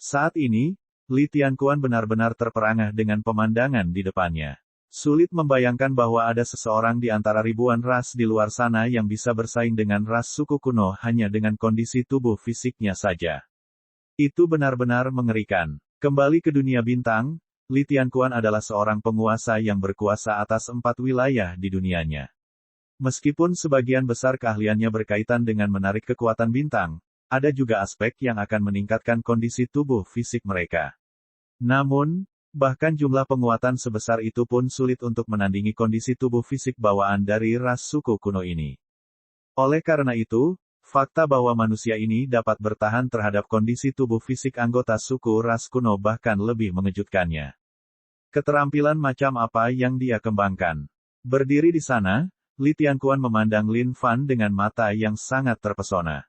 Saat ini, Li Tianquan benar-benar terperangah dengan pemandangan di depannya. Sulit membayangkan bahwa ada seseorang di antara ribuan ras di luar sana yang bisa bersaing dengan ras suku kuno hanya dengan kondisi tubuh fisiknya saja. Itu benar-benar mengerikan. Kembali ke dunia bintang, Li Tianquan adalah seorang penguasa yang berkuasa atas 4 wilayah di dunianya. Meskipun sebagian besar keahliannya berkaitan dengan menarik kekuatan bintang, ada juga aspek yang akan meningkatkan kondisi tubuh fisik mereka. Namun, bahkan jumlah penguatan sebesar itu pun sulit untuk menandingi kondisi tubuh fisik bawaan dari ras suku kuno ini. Oleh karena itu, fakta bahwa manusia ini dapat bertahan terhadap kondisi tubuh fisik anggota suku ras kuno bahkan lebih mengejutkannya. Keterampilan macam apa yang dia kembangkan? Berdiri di sana, Li Tianquan memandang Lin Fan dengan mata yang sangat terpesona.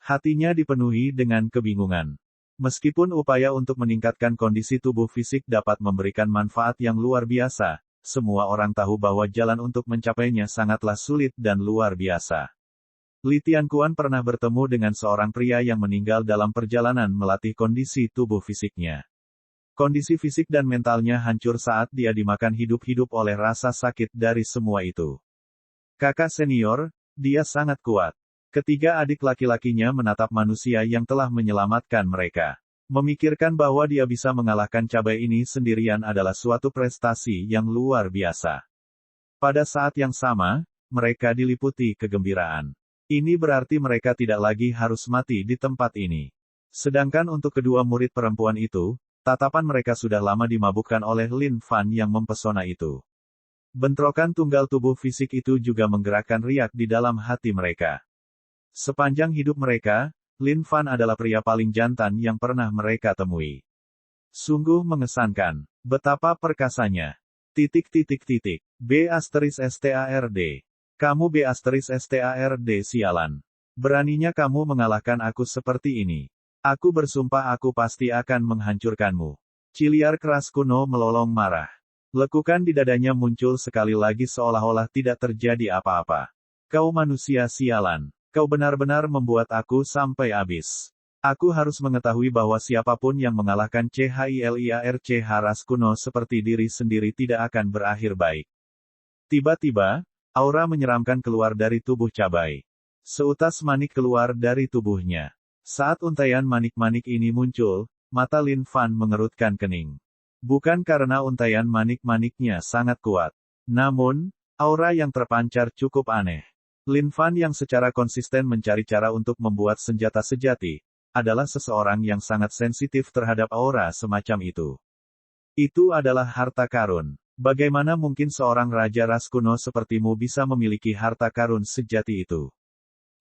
Hatinya dipenuhi dengan kebingungan. Meskipun upaya untuk meningkatkan kondisi tubuh fisik dapat memberikan manfaat yang luar biasa, semua orang tahu bahwa jalan untuk mencapainya sangatlah sulit dan luar biasa. Li Tianquan pernah bertemu dengan seorang pria yang meninggal dalam perjalanan melatih kondisi tubuh fisiknya. Kondisi fisik dan mentalnya hancur saat dia dimakan hidup-hidup oleh rasa sakit dari semua itu. Kakak senior, dia sangat kuat. Ketiga adik laki-lakinya menatap manusia yang telah menyelamatkan mereka. Memikirkan bahwa dia bisa mengalahkan cabai ini sendirian adalah suatu prestasi yang luar biasa. Pada saat yang sama, mereka diliputi kegembiraan. Ini berarti mereka tidak lagi harus mati di tempat ini. Sedangkan untuk kedua murid perempuan itu, tatapan mereka sudah lama dimabukkan oleh Lin Fan yang mempesona itu. Bentrokan tunggal tubuh fisik itu juga menggerakkan riak di dalam hati mereka. Sepanjang hidup mereka, Lin Fan adalah pria paling jantan yang pernah mereka temui. Sungguh mengesankan. Betapa perkasanya. B***STARD. Kamu B***STARD sialan. Beraninya kamu mengalahkan aku seperti ini. Aku bersumpah aku pasti akan menghancurkanmu. Ciliark ras kuno melolong marah. Lekukan di dadanya muncul sekali lagi seolah-olah tidak terjadi apa-apa. Kau manusia sialan. Kau benar-benar membuat aku sampai habis. Aku harus mengetahui bahwa siapapun yang mengalahkan CHILIARCH ras kuno seperti diri sendiri tidak akan berakhir baik. Tiba-tiba, aura menyeramkan keluar dari tubuh cabai. Seutas manik keluar dari tubuhnya. Saat untaian manik-manik ini muncul, mata Lin Fan mengerutkan kening. Bukan karena untaian manik-maniknya sangat kuat. Namun, aura yang terpancar cukup aneh. Lin Fan yang secara konsisten mencari cara untuk membuat senjata sejati, adalah seseorang yang sangat sensitif terhadap aura semacam itu. Itu adalah harta karun. Bagaimana mungkin seorang raja ras kuno sepertimu bisa memiliki harta karun sejati itu?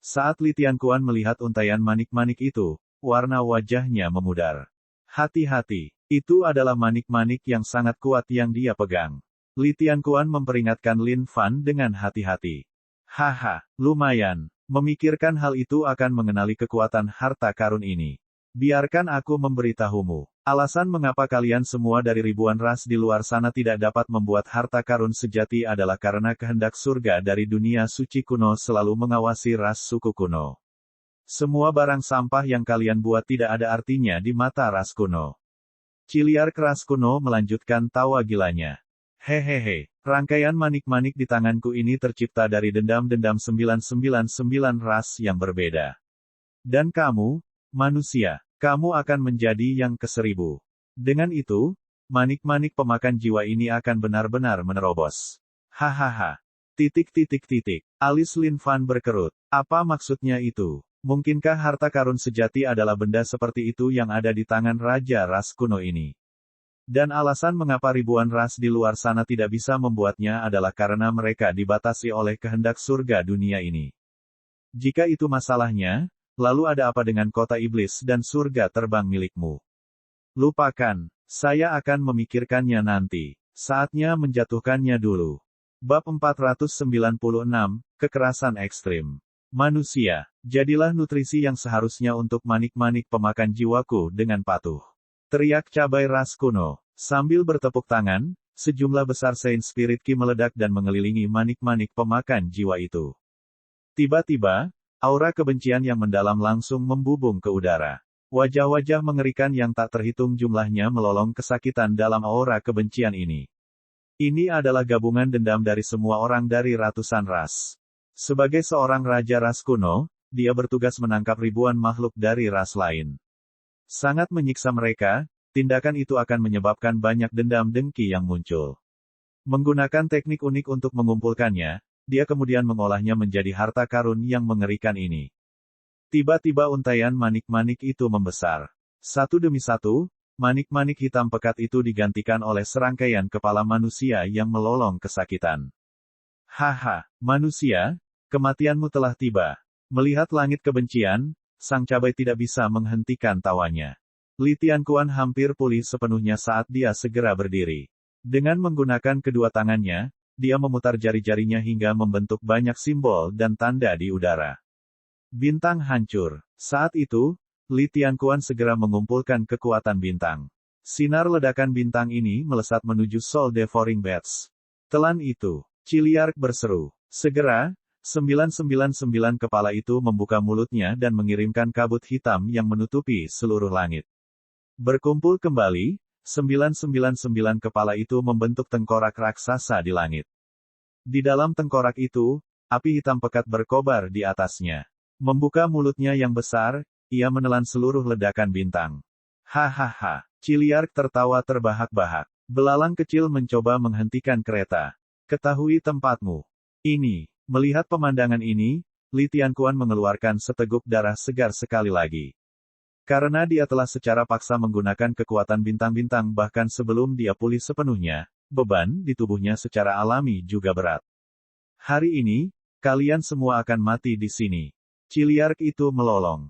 Saat Li Tianquan melihat untaian manik-manik itu, warna wajahnya memudar. Hati-hati, itu adalah manik-manik yang sangat kuat yang dia pegang. Li Tianquan memperingatkan Lin Fan dengan hati-hati. Haha, lumayan. Memikirkan hal itu akan mengenali kekuatan harta karun ini. Biarkan aku memberitahumu. Alasan mengapa kalian semua dari ribuan ras di luar sana tidak dapat membuat harta karun sejati adalah karena kehendak surga dari dunia suci kuno selalu mengawasi ras suku kuno. Semua barang sampah yang kalian buat tidak ada artinya di mata ras kuno. Ciliar keras kuno melanjutkan tawa gilanya. Hehehe, rangkaian manik-manik di tanganku ini tercipta dari dendam-dendam 999 ras yang berbeda. Dan kamu, manusia, kamu akan menjadi yang ke-1000. Dengan itu, manik-manik pemakan jiwa ini akan benar-benar menerobos. Hahaha. Alis Lin Fan berkerut. Apa maksudnya itu? Mungkinkah harta karun sejati adalah benda seperti itu yang ada di tangan Raja Ras kuno ini? Dan alasan mengapa ribuan ras di luar sana tidak bisa membuatnya adalah karena mereka dibatasi oleh kehendak surga dunia ini. Jika itu masalahnya, lalu ada apa dengan kota iblis dan surga terbang milikmu? Lupakan, saya akan memikirkannya nanti. Saatnya menjatuhkannya dulu. Bab 496, Kekerasan Ekstrim. Manusia, jadilah nutrisi yang seharusnya untuk manik-manik pemakan jiwaku dengan patuh. Teriak cabai ras kuno. Sambil bertepuk tangan, sejumlah besar Saint Spirit Ki meledak dan mengelilingi manik-manik pemakan jiwa itu. Tiba-tiba, aura kebencian yang mendalam langsung membubung ke udara. Wajah-wajah mengerikan yang tak terhitung jumlahnya melolong kesakitan dalam aura kebencian ini. Ini adalah gabungan dendam dari semua orang dari ratusan ras. Sebagai seorang raja ras kuno, dia bertugas menangkap ribuan makhluk dari ras lain. Sangat menyiksa mereka, tindakan itu akan menyebabkan banyak dendam dengki yang muncul. Menggunakan teknik unik untuk mengumpulkannya, dia kemudian mengolahnya menjadi harta karun yang mengerikan ini. Tiba-tiba untaian manik-manik itu membesar. Satu demi satu, manik-manik hitam pekat itu digantikan oleh serangkaian kepala manusia yang melolong kesakitan. Haha, manusia, kematianmu telah tiba. Melihat langit kebencian, sang cabai tidak bisa menghentikan tawanya. Li Tianquan hampir pulih sepenuhnya saat dia segera berdiri. Dengan menggunakan kedua tangannya, dia memutar jari-jarinya hingga membentuk banyak simbol dan tanda di udara. Bintang hancur. Saat itu, Li Tianquan segera mengumpulkan kekuatan bintang. Sinar ledakan bintang ini melesat menuju Soul Devouring Bats. Telan itu, Ciliark berseru. Segera, 999 kepala itu membuka mulutnya dan mengirimkan kabut hitam yang menutupi seluruh langit. Berkumpul kembali, 999 kepala itu membentuk tengkorak raksasa di langit. Di dalam tengkorak itu, api hitam pekat berkobar di atasnya. Membuka mulutnya yang besar, ia menelan seluruh ledakan bintang. Hahaha, Ciliark tertawa terbahak-bahak. Belalang kecil mencoba menghentikan kereta. Ketahui tempatmu. Ini, melihat pemandangan ini, Li Tianquan mengeluarkan seteguk darah segar sekali lagi. Karena dia telah secara paksa menggunakan kekuatan bintang-bintang bahkan sebelum dia pulih sepenuhnya, beban di tubuhnya secara alami juga berat. Hari ini, kalian semua akan mati di sini. Ciliark itu melolong.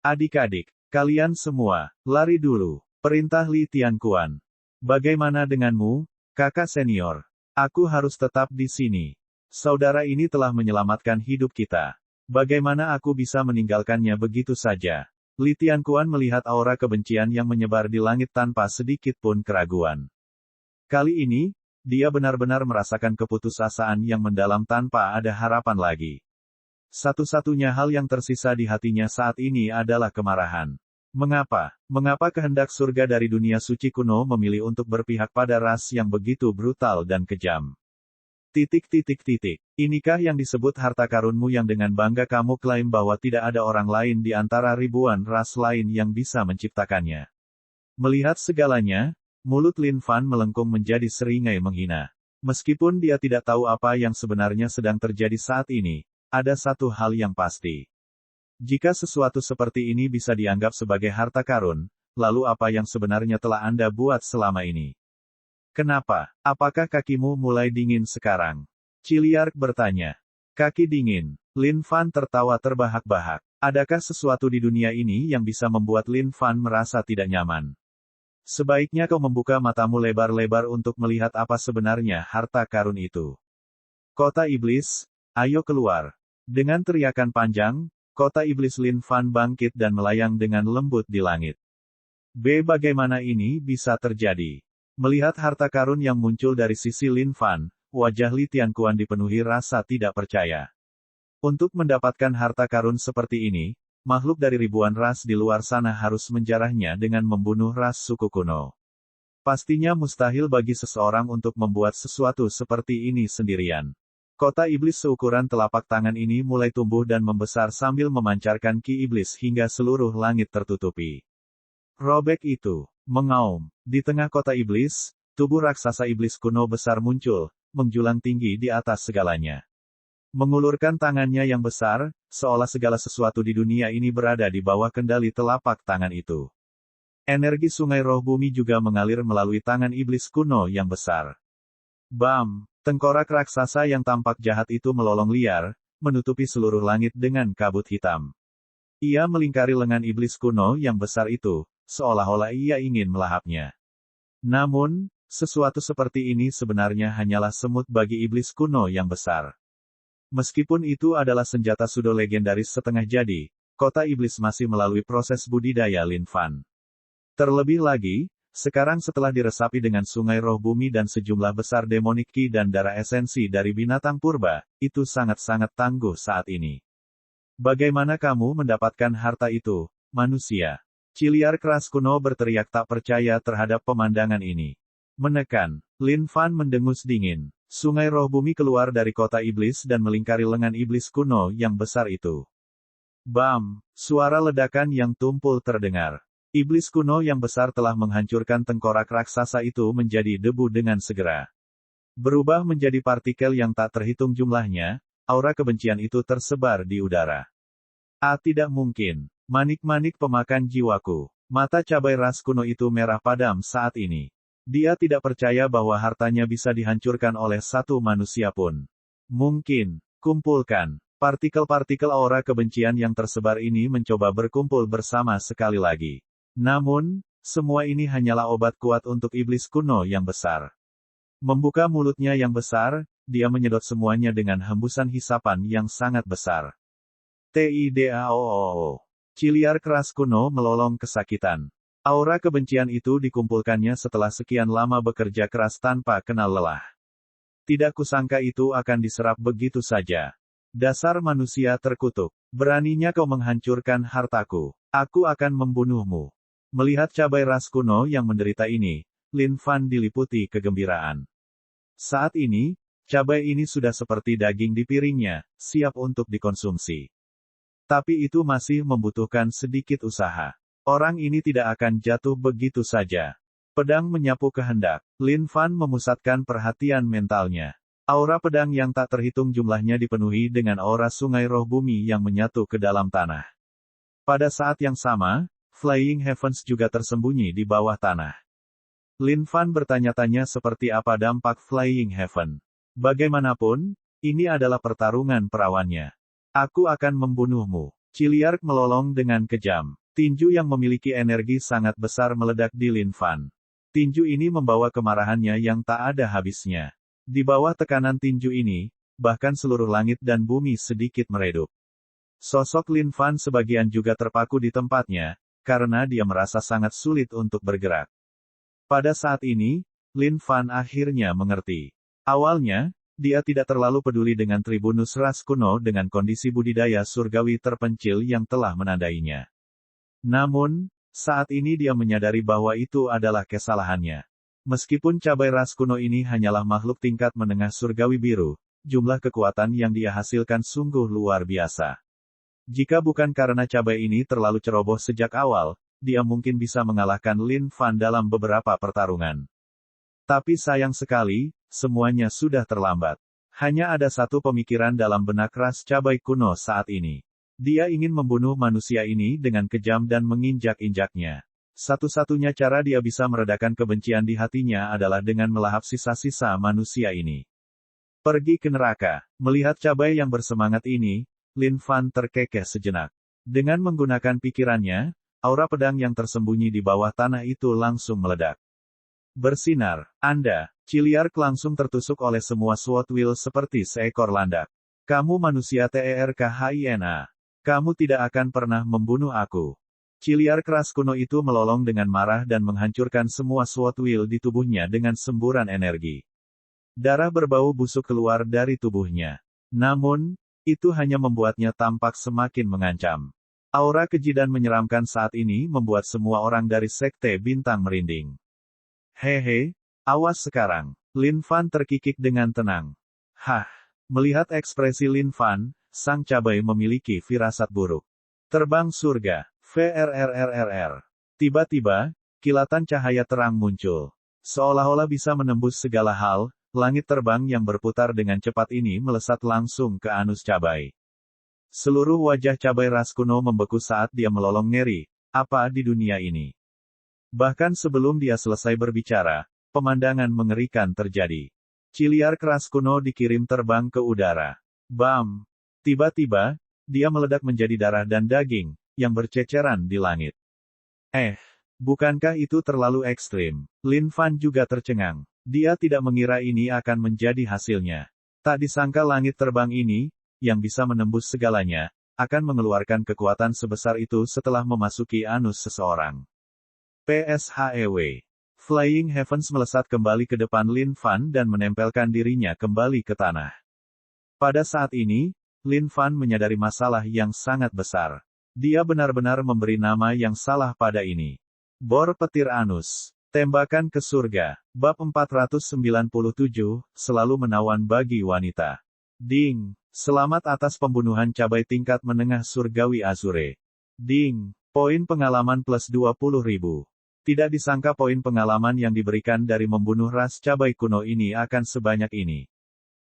Adik-adik, kalian semua, lari dulu. Perintah Li Tianquan. Bagaimana denganmu, kakak senior? Aku harus tetap di sini. Saudara ini telah menyelamatkan hidup kita. Bagaimana aku bisa meninggalkannya begitu saja? Li Tianquan melihat aura kebencian yang menyebar di langit tanpa sedikit pun keraguan. Kali ini, dia benar-benar merasakan keputusasaan yang mendalam tanpa ada harapan lagi. Satu-satunya hal yang tersisa di hatinya saat ini adalah kemarahan. Mengapa? Mengapa kehendak surga dari dunia suci kuno memilih untuk berpihak pada ras yang begitu brutal dan kejam? Inikah yang disebut harta karunmu yang dengan bangga kamu klaim bahwa tidak ada orang lain di antara ribuan ras lain yang bisa menciptakannya? Melihat segalanya, mulut Lin Fan melengkung menjadi seringai menghina. Meskipun dia tidak tahu apa yang sebenarnya sedang terjadi saat ini, ada satu hal yang pasti. Jika sesuatu seperti ini bisa dianggap sebagai harta karun, lalu apa yang sebenarnya telah Anda buat selama ini? Kenapa? Apakah kakimu mulai dingin sekarang? Chiliark bertanya. Kaki dingin. Lin Fan tertawa terbahak-bahak. Adakah sesuatu di dunia ini yang bisa membuat Lin Fan merasa tidak nyaman? Sebaiknya kau membuka matamu lebar-lebar untuk melihat apa sebenarnya harta karun itu. Kota iblis, ayo keluar. Dengan teriakan panjang, kota iblis Lin Fan bangkit dan melayang dengan lembut di langit. Bagaimana ini bisa terjadi? Melihat harta karun yang muncul dari sisi Lin Fan, wajah Li Tianquan dipenuhi rasa tidak percaya. Untuk mendapatkan harta karun seperti ini, makhluk dari ribuan ras di luar sana harus menjarahnya dengan membunuh ras suku kuno. Pastinya mustahil bagi seseorang untuk membuat sesuatu seperti ini sendirian. Kota iblis seukuran telapak tangan ini mulai tumbuh dan membesar sambil memancarkan ki iblis hingga seluruh langit tertutupi. Robek itu, mengaum. Di tengah kota iblis, tubuh raksasa iblis kuno besar muncul, menjulang tinggi di atas segalanya. Mengulurkan tangannya yang besar, seolah segala sesuatu di dunia ini berada di bawah kendali telapak tangan itu. Energi sungai roh bumi juga mengalir melalui tangan iblis kuno yang besar. Bam! Tengkorak raksasa yang tampak jahat itu melolong liar, menutupi seluruh langit dengan kabut hitam. Ia melingkari lengan iblis kuno yang besar itu, seolah-olah ia ingin melahapnya. Namun, sesuatu seperti ini sebenarnya hanyalah semut bagi iblis kuno yang besar. Meskipun itu adalah senjata pseudo legendaris setengah jadi, kota iblis masih melalui proses budidaya Lin Fan. Terlebih lagi, sekarang setelah diresapi dengan sungai roh bumi dan sejumlah besar demonik ki dan darah esensi dari binatang purba, itu sangat-sangat tangguh saat ini. Bagaimana kamu mendapatkan harta itu, manusia? Chiliark ras kuno berteriak tak percaya terhadap pemandangan ini. Menekan, Lin Fan mendengus dingin. Sungai roh bumi keluar dari kota iblis dan melingkari lengan iblis kuno yang besar itu. Bam! Suara ledakan yang tumpul terdengar. Iblis kuno yang besar telah menghancurkan tengkorak raksasa itu menjadi debu dengan segera. Berubah menjadi partikel yang tak terhitung jumlahnya, aura kebencian itu tersebar di udara. Tidak mungkin. Manik-manik pemakan jiwaku. Mata cabai ras kuno itu merah padam saat ini. Dia tidak percaya bahwa hartanya bisa dihancurkan oleh satu manusia pun. Mungkin. Kumpulkan. Partikel-partikel aura kebencian yang tersebar ini mencoba berkumpul bersama sekali lagi. Namun, semua ini hanyalah obat kuat untuk iblis kuno yang besar. Membuka mulutnya yang besar, dia menyedot semuanya dengan hembusan hisapan yang sangat besar. Tidao. Chiliark ras kuno melolong kesakitan. Aura kebencian itu dikumpulkannya setelah sekian lama bekerja keras tanpa kenal lelah. Tidak kusangka itu akan diserap begitu saja. Dasar manusia terkutuk. Beraninya kau menghancurkan hartaku. Aku akan membunuhmu. Melihat cabai ras kuno yang menderita ini, Lin Fan diliputi kegembiraan. Saat ini, cabai ini sudah seperti daging di piringnya, siap untuk dikonsumsi. Tapi itu masih membutuhkan sedikit usaha. Orang ini tidak akan jatuh begitu saja. Pedang menyapu kehendak. Lin Fan memusatkan perhatian mentalnya. Aura pedang yang tak terhitung jumlahnya dipenuhi dengan aura sungai roh bumi yang menyatu ke dalam tanah. Pada saat yang sama, Flying Heavens juga tersembunyi di bawah tanah. Lin Fan bertanya-tanya seperti apa dampak Flying Heaven. Bagaimanapun, ini adalah pertarungan perawannya. Aku akan membunuhmu. Chiliark melolong dengan kejam. Tinju yang memiliki energi sangat besar meledak di Lin Fan. Tinju ini membawa kemarahannya yang tak ada habisnya. Di bawah tekanan tinju ini, bahkan seluruh langit dan bumi sedikit meredup. Sosok Lin Fan sebagian juga terpaku di tempatnya, karena dia merasa sangat sulit untuk bergerak. Pada saat ini, Lin Fan akhirnya mengerti. Awalnya, dia tidak terlalu peduli dengan tribunus ras kuno dengan kondisi budidaya surgawi terpencil yang telah menandainya. Namun, saat ini dia menyadari bahwa itu adalah kesalahannya. Meskipun cabai ras kuno ini hanyalah makhluk tingkat menengah surgawi biru, jumlah kekuatan yang dia hasilkan sungguh luar biasa. Jika bukan karena cabai ini terlalu ceroboh sejak awal, dia mungkin bisa mengalahkan Lin Fan dalam beberapa pertarungan. Tapi sayang sekali, semuanya sudah terlambat. Hanya ada satu pemikiran dalam benak ras cabai kuno saat ini. Dia ingin membunuh manusia ini dengan kejam dan menginjak-injaknya. Satu-satunya cara dia bisa meredakan kebencian di hatinya adalah dengan melahap sisa-sisa manusia ini. Pergi ke neraka. Melihat cabai yang bersemangat ini, Lin Fan terkekeh sejenak. Dengan menggunakan pikirannya, aura pedang yang tersembunyi di bawah tanah itu langsung meledak. Bersinar. Anda, Ciliark langsung tertusuk oleh semua SWOT Will seperti seekor landak. Kamu manusia TERKHINA. Kamu tidak akan pernah membunuh aku. Ciliark ras kuno itu melolong dengan marah dan menghancurkan semua SWOT Will di tubuhnya dengan semburan energi. Darah berbau busuk keluar dari tubuhnya. Namun, itu hanya membuatnya tampak semakin mengancam. Aura keji dan menyeramkan saat ini membuat semua orang dari Sekte Bintang merinding. Hehe, awas sekarang. Lin Fan terkikik dengan tenang. Hah, melihat ekspresi Lin Fan, sang cabai memiliki firasat buruk. Terbang surga. VRRRRR. Tiba-tiba, kilatan cahaya terang muncul. Seolah-olah bisa menembus segala hal, langit terbang yang berputar dengan cepat ini melesat langsung ke anus cabai. Seluruh wajah cabai ras kuno membeku saat dia melolong ngeri. Apa di dunia ini? Bahkan sebelum dia selesai berbicara, pemandangan mengerikan terjadi. Ciliark ras kuno dikirim terbang ke udara. Bam! Tiba-tiba, dia meledak menjadi darah dan daging yang berceceran di langit. Bukankah itu terlalu ekstrim? Lin Fan juga tercengang. Dia tidak mengira ini akan menjadi hasilnya. Tak disangka langit terbang ini, yang bisa menembus segalanya, akan mengeluarkan kekuatan sebesar itu setelah memasuki anus seseorang. PSHEW. Flying Heavens melesat kembali ke depan Lin Fan dan menempelkan dirinya kembali ke tanah. Pada saat ini, Lin Fan menyadari masalah yang sangat besar. Dia benar-benar memberi nama yang salah pada ini. Bor petir anus. Tembakan ke surga. Bab 497, selalu menawan bagi wanita. Ding. Selamat atas pembunuhan cabai tingkat menengah surgawi Azure. Ding. Poin pengalaman plus 20.000. Tidak disangka poin pengalaman yang diberikan dari membunuh ras cabai kuno ini akan sebanyak ini.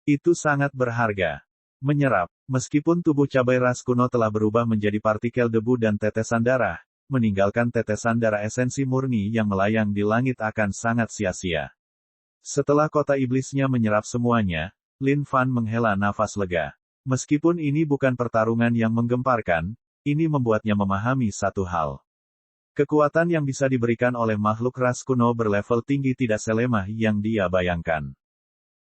Itu sangat berharga. Menyerap. Meskipun tubuh cabai ras kuno telah berubah menjadi partikel debu dan tetesan darah, meninggalkan tetesan darah esensi murni yang melayang di langit akan sangat sia-sia. Setelah kota iblisnya menyerap semuanya, Lin Fan menghela nafas lega. Meskipun ini bukan pertarungan yang menggemparkan, ini membuatnya memahami satu hal. Kekuatan yang bisa diberikan oleh makhluk ras kuno berlevel tinggi tidak selemah yang dia bayangkan.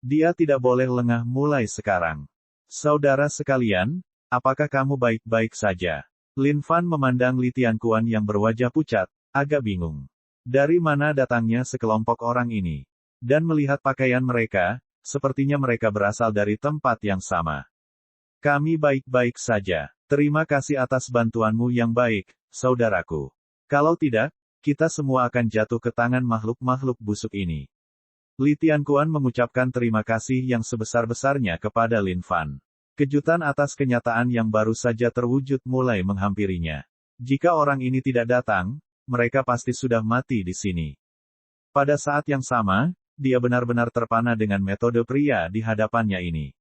Dia tidak boleh lengah mulai sekarang. Saudara sekalian, apakah kamu baik-baik saja? Lin Fan memandang Li Tianquan yang berwajah pucat, agak bingung. Dari mana datangnya sekelompok orang ini? Dan melihat pakaian mereka, sepertinya mereka berasal dari tempat yang sama. Kami baik-baik saja. Terima kasih atas bantuanmu yang baik, saudaraku. Kalau tidak, kita semua akan jatuh ke tangan makhluk-makhluk busuk ini. Li Tianquan mengucapkan terima kasih yang sebesar-besarnya kepada Lin Fan. Kejutan atas kenyataan yang baru saja terwujud mulai menghampirinya. Jika orang ini tidak datang, mereka pasti sudah mati di sini. Pada saat yang sama, dia benar-benar terpana dengan metode pria di hadapannya ini.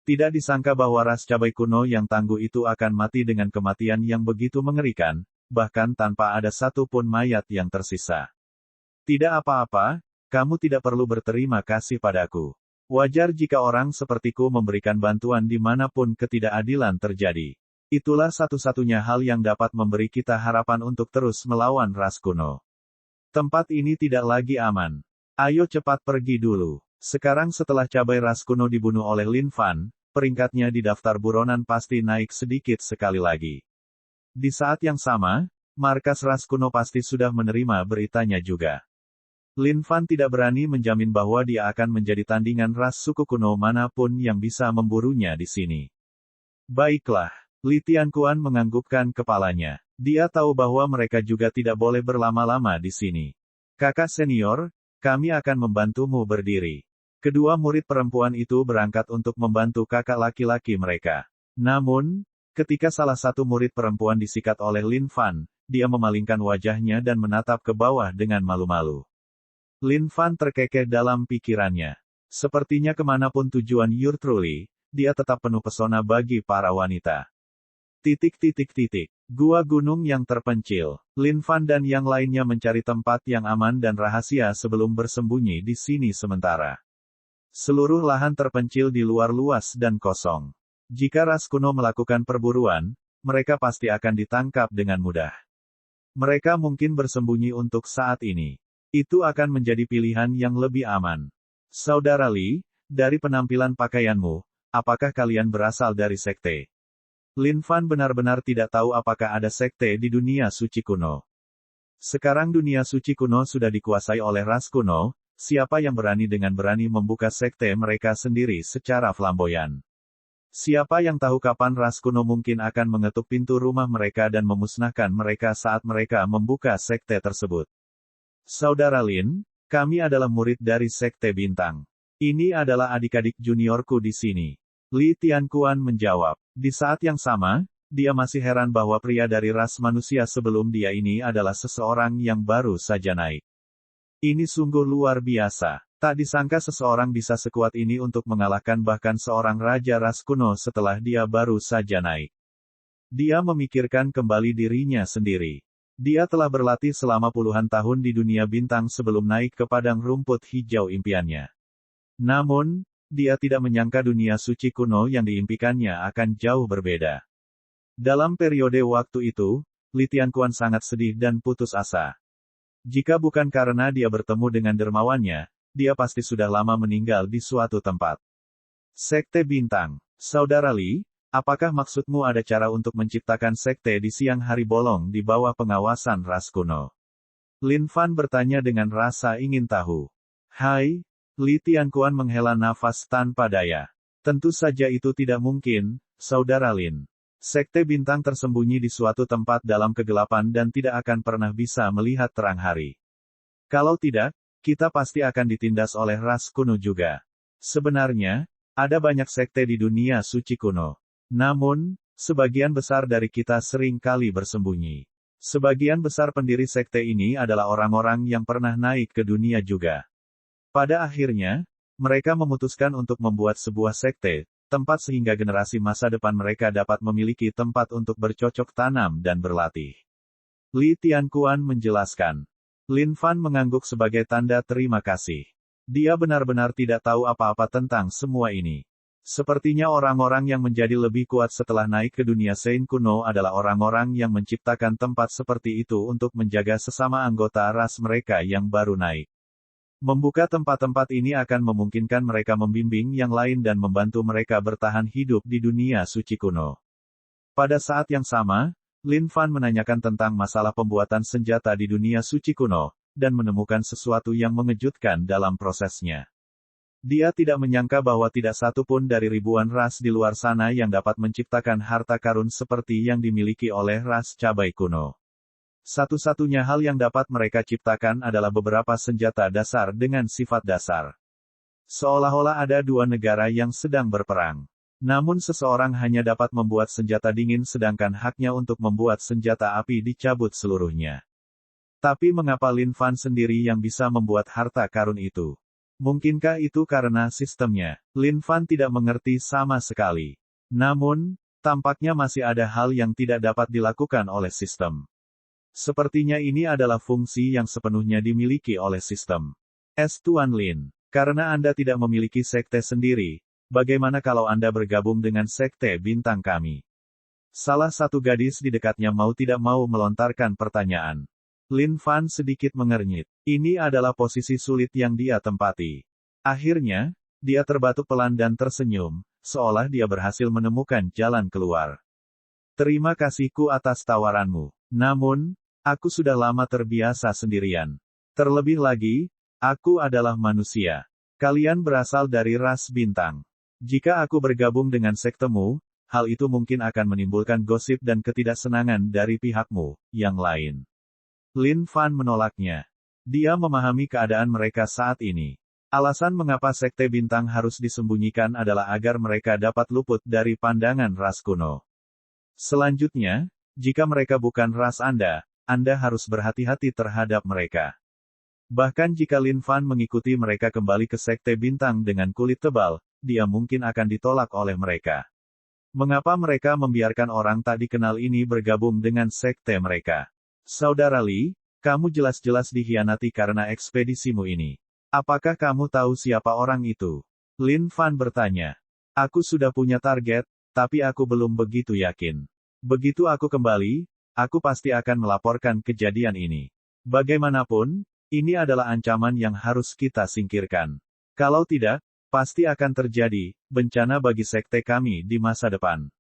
Tidak disangka bahwa ras cabai kuno yang tangguh itu akan mati dengan kematian yang begitu mengerikan, bahkan tanpa ada satu pun mayat yang tersisa. Tidak apa-apa, kamu tidak perlu berterima kasih padaku. Wajar jika orang sepertiku memberikan bantuan dimanapun ketidakadilan terjadi. Itulah satu-satunya hal yang dapat memberi kita harapan untuk terus melawan ras kuno. Tempat ini tidak lagi aman. Ayo cepat pergi dulu. Sekarang setelah cabai ras kuno dibunuh oleh Lin Fan, peringkatnya di daftar buronan pasti naik sedikit sekali lagi. Di saat yang sama, markas ras kuno pasti sudah menerima beritanya juga. Lin Fan tidak berani menjamin bahwa dia akan menjadi tandingan ras suku kuno manapun yang bisa memburunya di sini. Baiklah, Li Tianquan menganggukkan kepalanya. Dia tahu bahwa mereka juga tidak boleh berlama-lama di sini. Kakak senior, kami akan membantumu berdiri. Kedua murid perempuan itu berangkat untuk membantu kakak laki-laki mereka. Namun, ketika salah satu murid perempuan disikat oleh Lin Fan, dia memalingkan wajahnya dan menatap ke bawah dengan malu-malu. Lin Fan terkekeh dalam pikirannya. Sepertinya kemanapun tujuan Yurtruli, dia tetap penuh pesona bagi para wanita. Gua gunung yang terpencil. Lin Fan dan yang lainnya mencari tempat yang aman dan rahasia sebelum bersembunyi di sini sementara. Seluruh lahan terpencil di luar luas dan kosong. Jika ras kuno melakukan perburuan, mereka pasti akan ditangkap dengan mudah. Mereka mungkin bersembunyi untuk saat ini. Itu akan menjadi pilihan yang lebih aman. Saudara Li, dari penampilan pakaianmu, apakah kalian berasal dari sekte? Lin Fan benar-benar tidak tahu apakah ada sekte di dunia suci kuno. Sekarang dunia suci kuno sudah dikuasai oleh ras kuno. Siapa yang berani dengan berani membuka sekte mereka sendiri secara flamboyan? Siapa yang tahu kapan ras kuno mungkin akan mengetuk pintu rumah mereka dan memusnahkan mereka saat mereka membuka sekte tersebut? Saudara Lin, kami adalah murid dari sekte bintang. Ini adalah adik-adik juniorku di sini. Li Tianquan menjawab. Di saat yang sama, dia masih heran bahwa pria dari ras manusia sebelum dia ini adalah seseorang yang baru saja naik. Ini sungguh luar biasa. Tak disangka seseorang bisa sekuat ini untuk mengalahkan bahkan seorang raja ras kuno setelah dia baru saja naik. Dia memikirkan kembali dirinya sendiri. Dia telah berlatih selama puluhan tahun di dunia bintang sebelum naik ke padang rumput hijau impiannya. Namun, dia tidak menyangka dunia suci kuno yang diimpikannya akan jauh berbeda. Dalam periode waktu itu, Li Tianquan sangat sedih dan putus asa. Jika bukan karena dia bertemu dengan dermawannya, dia pasti sudah lama meninggal di suatu tempat. Sekte bintang. Saudara Li, apakah maksudmu ada cara untuk menciptakan sekte di siang hari bolong di bawah pengawasan ras kuno? Lin Fan bertanya dengan rasa ingin tahu. Hai, Li Tianquan menghela nafas tanpa daya. Tentu saja itu tidak mungkin, Saudara Lin. Sekte bintang tersembunyi di suatu tempat dalam kegelapan dan tidak akan pernah bisa melihat terang hari. Kalau tidak, kita pasti akan ditindas oleh ras kuno juga. Sebenarnya, ada banyak sekte di dunia suci kuno. Namun, sebagian besar dari kita sering kali bersembunyi. Sebagian besar pendiri sekte ini adalah orang-orang yang pernah naik ke dunia juga. Pada akhirnya, mereka memutuskan untuk membuat sebuah sekte, tempat sehingga generasi masa depan mereka dapat memiliki tempat untuk bercocok tanam dan berlatih. Li Tianquan menjelaskan. Lin Fan mengangguk sebagai tanda terima kasih. Dia benar-benar tidak tahu apa-apa tentang semua ini. Sepertinya orang-orang yang menjadi lebih kuat setelah naik ke dunia Sein kuno adalah orang-orang yang menciptakan tempat seperti itu untuk menjaga sesama anggota ras mereka yang baru naik. Membuka tempat-tempat ini akan memungkinkan mereka membimbing yang lain dan membantu mereka bertahan hidup di dunia suci kuno. Pada saat yang sama, Lin Fan menanyakan tentang masalah pembuatan senjata di dunia suci kuno, dan menemukan sesuatu yang mengejutkan dalam prosesnya. Dia tidak menyangka bahwa tidak satu pun dari ribuan ras di luar sana yang dapat menciptakan harta karun seperti yang dimiliki oleh ras cabai kuno. Satu-satunya hal yang dapat mereka ciptakan adalah beberapa senjata dasar dengan sifat dasar. Seolah-olah ada dua negara yang sedang berperang. Namun seseorang hanya dapat membuat senjata dingin sedangkan haknya untuk membuat senjata api dicabut seluruhnya. Tapi mengapa Lin Fan sendiri yang bisa membuat harta karun itu? Mungkinkah itu karena sistemnya? Lin Fan tidak mengerti sama sekali. Namun, tampaknya masih ada hal yang tidak dapat dilakukan oleh sistem. Sepertinya ini adalah fungsi yang sepenuhnya dimiliki oleh sistem. Tuan Lin, karena Anda tidak memiliki sekte sendiri, bagaimana kalau Anda bergabung dengan sekte bintang kami? Salah satu gadis di dekatnya mau tidak mau melontarkan pertanyaan. Lin Fan sedikit mengernyit. Ini adalah posisi sulit yang dia tempati. Akhirnya, dia terbatuk pelan dan tersenyum, seolah dia berhasil menemukan jalan keluar. Terima kasihku atas tawaranmu. Namun, aku sudah lama terbiasa sendirian. Terlebih lagi, aku adalah manusia. Kalian berasal dari ras bintang. Jika aku bergabung dengan sektemu, hal itu mungkin akan menimbulkan gosip dan ketidaksenangan dari pihakmu, yang lain. Lin Fan menolaknya. Dia memahami keadaan mereka saat ini. Alasan mengapa Sekte Bintang harus disembunyikan adalah agar mereka dapat luput dari pandangan ras kuno. Selanjutnya, jika mereka bukan ras Anda harus berhati-hati terhadap mereka. Bahkan jika Lin Fan mengikuti mereka kembali ke Sekte Bintang dengan kulit tebal, dia mungkin akan ditolak oleh mereka. Mengapa mereka membiarkan orang tak dikenal ini bergabung dengan sekte mereka? Saudara Li, kamu jelas-jelas dikhianati karena ekspedisimu ini. Apakah kamu tahu siapa orang itu? Lin Fan bertanya. Aku sudah punya target, tapi aku belum begitu yakin. Begitu aku kembali, aku pasti akan melaporkan kejadian ini. Bagaimanapun, ini adalah ancaman yang harus kita singkirkan. Kalau tidak, pasti akan terjadi bencana bagi sekte kami di masa depan.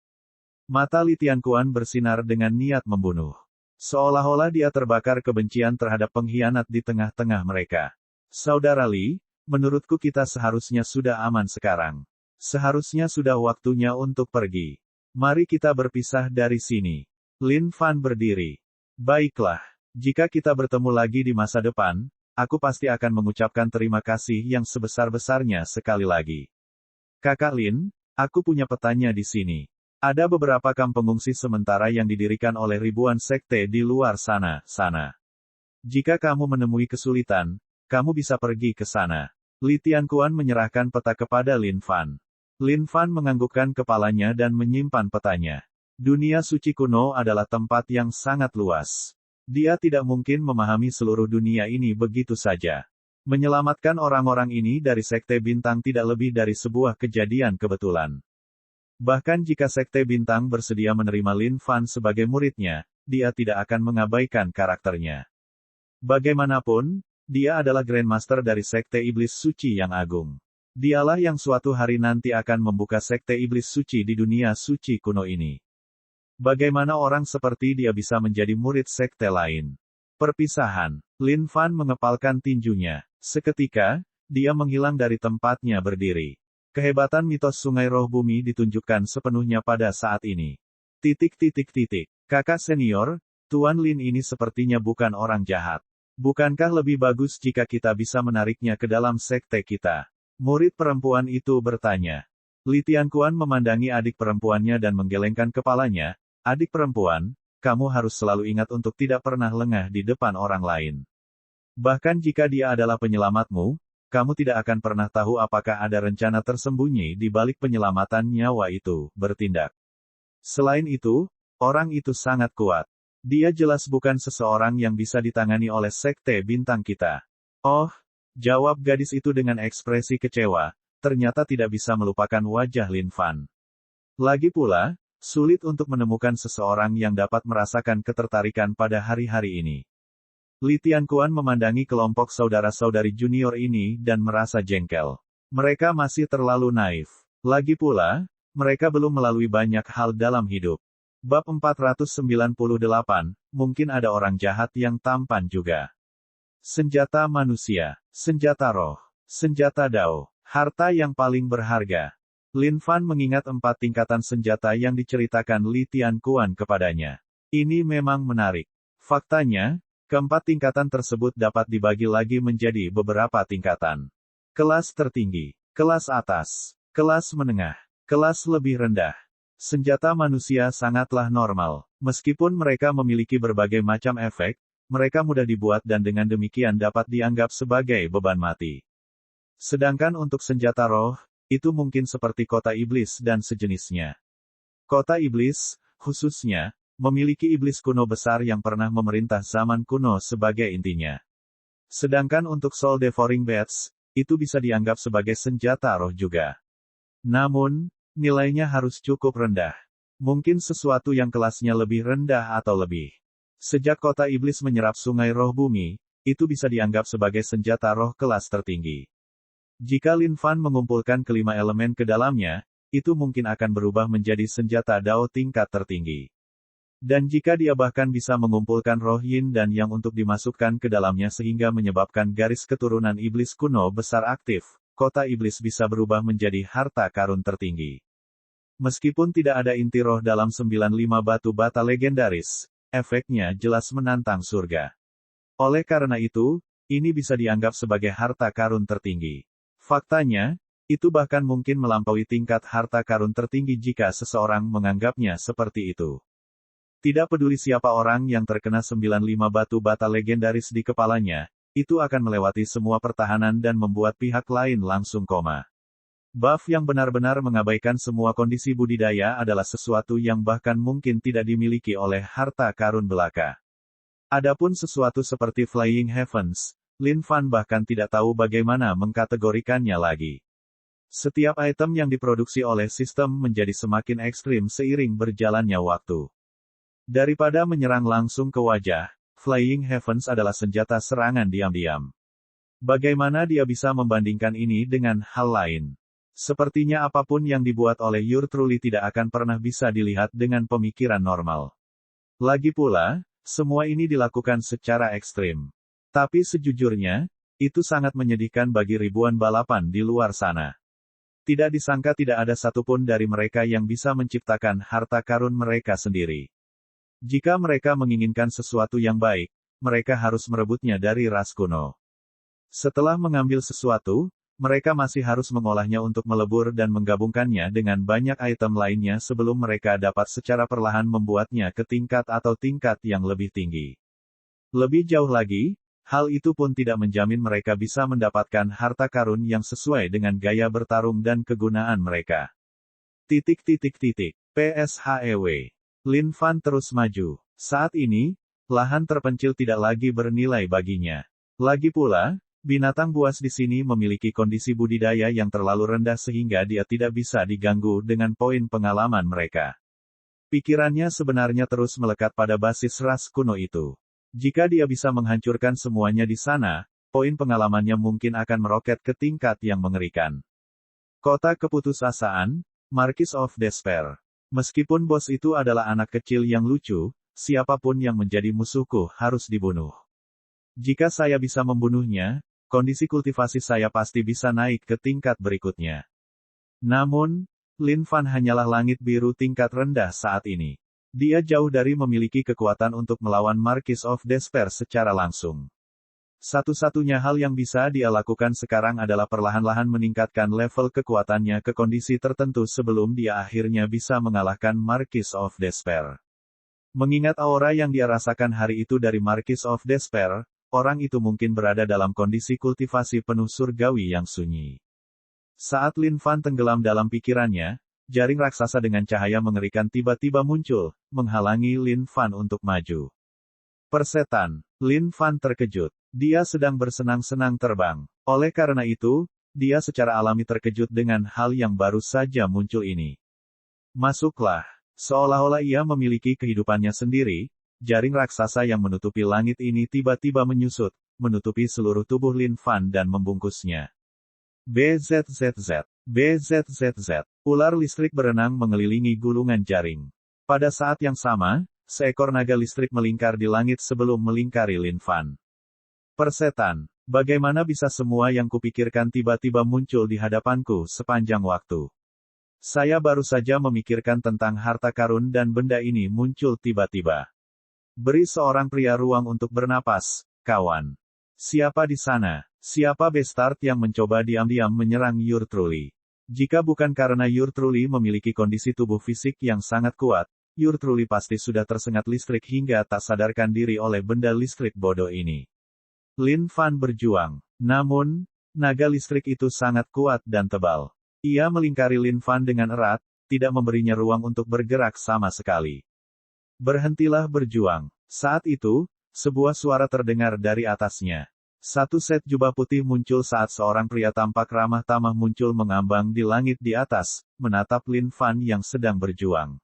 Mata Li Tianquan bersinar dengan niat membunuh. Seolah-olah dia terbakar kebencian terhadap pengkhianat di tengah-tengah mereka. Saudara Li, menurutku kita seharusnya sudah aman sekarang. Seharusnya sudah waktunya untuk pergi. Mari kita berpisah dari sini. Lin Fan berdiri. Baiklah, jika kita bertemu lagi di masa depan, aku pasti akan mengucapkan terima kasih yang sebesar-besarnya sekali lagi. Kakak Lin, aku punya petanya di sini. Ada beberapa kamp pengungsi sementara yang didirikan oleh ribuan sekte di luar sana. Jika kamu menemui kesulitan, kamu bisa pergi ke sana. Li Tianquan menyerahkan peta kepada Lin Fan. Lin Fan menganggukkan kepalanya dan menyimpan petanya. Dunia suci kuno adalah tempat yang sangat luas. Dia tidak mungkin memahami seluruh dunia ini begitu saja. Menyelamatkan orang-orang ini dari Sekte Bintang tidak lebih dari sebuah kejadian kebetulan. Bahkan jika Sekte Bintang bersedia menerima Lin Fan sebagai muridnya, dia tidak akan mengabaikan karakternya. Bagaimanapun, dia adalah Grandmaster dari Sekte Iblis Suci yang agung. Dialah yang suatu hari nanti akan membuka Sekte Iblis Suci di dunia suci kuno ini. Bagaimana orang seperti dia bisa menjadi murid sekte lain? Perpisahan. Lin Fan mengepalkan tinjunya. Seketika, dia menghilang dari tempatnya berdiri. Kehebatan mitos Sungai Roh Bumi ditunjukkan sepenuhnya pada saat ini. Kakak senior, Tuan Lin ini sepertinya bukan orang jahat. Bukankah lebih bagus jika kita bisa menariknya ke dalam sekte kita? Murid perempuan itu bertanya. Li Tianquan memandangi adik perempuannya dan menggelengkan kepalanya. Adik perempuan, kamu harus selalu ingat untuk tidak pernah lengah di depan orang lain. Bahkan jika dia adalah penyelamatmu, kamu tidak akan pernah tahu apakah ada rencana tersembunyi di balik penyelamatan nyawa itu, bertindak. Selain itu, orang itu sangat kuat. Dia jelas bukan seseorang yang bisa ditangani oleh sekte bintang kita. Oh, jawab gadis itu dengan ekspresi kecewa, ternyata tidak bisa melupakan wajah Lin Fan. Lagi pula, sulit untuk menemukan seseorang yang dapat merasakan ketertarikan pada hari-hari ini. Li Tianquan memandangi kelompok saudara-saudari junior ini dan merasa jengkel. Mereka masih terlalu naif. Lagi pula, mereka belum melalui banyak hal dalam hidup. Bab 498, mungkin ada orang jahat yang tampan juga. Senjata manusia, senjata roh, senjata dao, harta yang paling berharga. Lin Fan mengingat 4 tingkatan senjata yang diceritakan Li Tianquan kepadanya. Ini memang menarik. Faktanya, keempat tingkatan tersebut dapat dibagi lagi menjadi beberapa tingkatan. Kelas tertinggi, kelas atas, kelas menengah, kelas lebih rendah. Senjata manusia sangatlah normal. Meskipun mereka memiliki berbagai macam efek, mereka mudah dibuat dan dengan demikian dapat dianggap sebagai beban mati. Sedangkan untuk senjata roh, itu mungkin seperti kota iblis dan sejenisnya. Kota iblis, khususnya, memiliki iblis kuno besar yang pernah memerintah zaman kuno sebagai intinya. Sedangkan untuk Soul Devouring Bats, itu bisa dianggap sebagai senjata roh juga. Namun, nilainya harus cukup rendah. Mungkin sesuatu yang kelasnya lebih rendah atau lebih. Sejak kota iblis menyerap sungai roh bumi, itu bisa dianggap sebagai senjata roh kelas tertinggi. Jika Lin Fan mengumpulkan kelima elemen ke dalamnya, itu mungkin akan berubah menjadi senjata dao tingkat tertinggi. Dan jika dia bahkan bisa mengumpulkan roh yin dan yang untuk dimasukkan ke dalamnya sehingga menyebabkan garis keturunan iblis kuno besar aktif, kota iblis bisa berubah menjadi harta karun tertinggi. Meskipun tidak ada inti roh dalam 95 batu bata legendaris, efeknya jelas menantang surga. Oleh karena itu, ini bisa dianggap sebagai harta karun tertinggi. Faktanya, itu bahkan mungkin melampaui tingkat harta karun tertinggi jika seseorang menganggapnya seperti itu. Tidak peduli siapa orang yang terkena 95 batu bata legendaris di kepalanya, itu akan melewati semua pertahanan dan membuat pihak lain langsung koma. Buff yang benar-benar mengabaikan semua kondisi budidaya adalah sesuatu yang bahkan mungkin tidak dimiliki oleh harta karun belaka. Adapun sesuatu seperti Flying Heavens, Lin Fan bahkan tidak tahu bagaimana mengkategorikannya lagi. Setiap item yang diproduksi oleh sistem menjadi semakin ekstrim seiring berjalannya waktu. Daripada menyerang langsung ke wajah, Flying Heavens adalah senjata serangan diam-diam. Bagaimana dia bisa membandingkan ini dengan hal lain? Sepertinya apapun yang dibuat oleh Your Truly tidak akan pernah bisa dilihat dengan pemikiran normal. Lagi pula, semua ini dilakukan secara ekstrim. Tapi sejujurnya, itu sangat menyedihkan bagi ribuan balapan di luar sana. Tidak disangka tidak ada satupun dari mereka yang bisa menciptakan harta karun mereka sendiri. Jika mereka menginginkan sesuatu yang baik, mereka harus merebutnya dari ras kuno. Setelah mengambil sesuatu, mereka masih harus mengolahnya untuk melebur dan menggabungkannya dengan banyak item lainnya sebelum mereka dapat secara perlahan membuatnya ke tingkat atau tingkat yang lebih tinggi. Lebih jauh lagi, hal itu pun tidak menjamin mereka bisa mendapatkan harta karun yang sesuai dengan gaya bertarung dan kegunaan mereka. PSHEW. Lin Fan terus maju. Saat ini, lahan terpencil tidak lagi bernilai baginya. Lagi pula, binatang buas di sini memiliki kondisi budidaya yang terlalu rendah sehingga dia tidak bisa diganggu dengan poin pengalaman mereka. Pikirannya sebenarnya terus melekat pada basis ras kuno itu. Jika dia bisa menghancurkan semuanya di sana, poin pengalamannya mungkin akan meroket ke tingkat yang mengerikan. Kota Keputusasaan, Marquis of Despair. Meskipun bos itu adalah anak kecil yang lucu, siapapun yang menjadi musuhku harus dibunuh. Jika saya bisa membunuhnya, kondisi kultivasi saya pasti bisa naik ke tingkat berikutnya. Namun, Lin Fan hanyalah langit biru tingkat rendah saat ini. Dia jauh dari memiliki kekuatan untuk melawan Marquis of Despair secara langsung. Satu-satunya hal yang bisa dia lakukan sekarang adalah perlahan-lahan meningkatkan level kekuatannya ke kondisi tertentu sebelum dia akhirnya bisa mengalahkan Marquis of Despair. Mengingat aura yang dia rasakan hari itu dari Marquis of Despair, orang itu mungkin berada dalam kondisi kultivasi penuh surgawi yang sunyi. Saat Lin Fan tenggelam dalam pikirannya, jaring raksasa dengan cahaya mengerikan tiba-tiba muncul, menghalangi Lin Fan untuk maju. Persetan, Lin Fan terkejut. Dia sedang bersenang-senang terbang. Oleh karena itu, dia secara alami terkejut dengan hal yang baru saja muncul ini. Masuklah. Seolah-olah ia memiliki kehidupannya sendiri, jaring raksasa yang menutupi langit ini tiba-tiba menyusut, menutupi seluruh tubuh Lin Fan dan membungkusnya. BZZZ. BZZZ. Ular listrik berenang mengelilingi gulungan jaring. Pada saat yang sama, seekor naga listrik melingkar di langit sebelum melingkari Lin Fan. Persetan. Bagaimana bisa semua yang kupikirkan tiba-tiba muncul di hadapanku sepanjang waktu? Saya baru saja memikirkan tentang harta karun dan benda ini muncul tiba-tiba. Beri seorang pria ruang untuk bernapas, kawan. Siapa di sana? Siapa bastard yang mencoba diam-diam menyerang Your Truly? Jika bukan karena Your Truly memiliki kondisi tubuh fisik yang sangat kuat, Your Truly pasti sudah tersengat listrik hingga tak sadarkan diri oleh benda listrik bodoh ini. Lin Fan berjuang. Namun, naga listrik itu sangat kuat dan tebal. Ia melingkari Lin Fan dengan erat, tidak memberinya ruang untuk bergerak sama sekali. Berhentilah berjuang. Saat itu, sebuah suara terdengar dari atasnya. Satu set jubah putih muncul saat seorang pria tampak ramah tamah muncul mengambang di langit di atas, menatap Lin Fan yang sedang berjuang.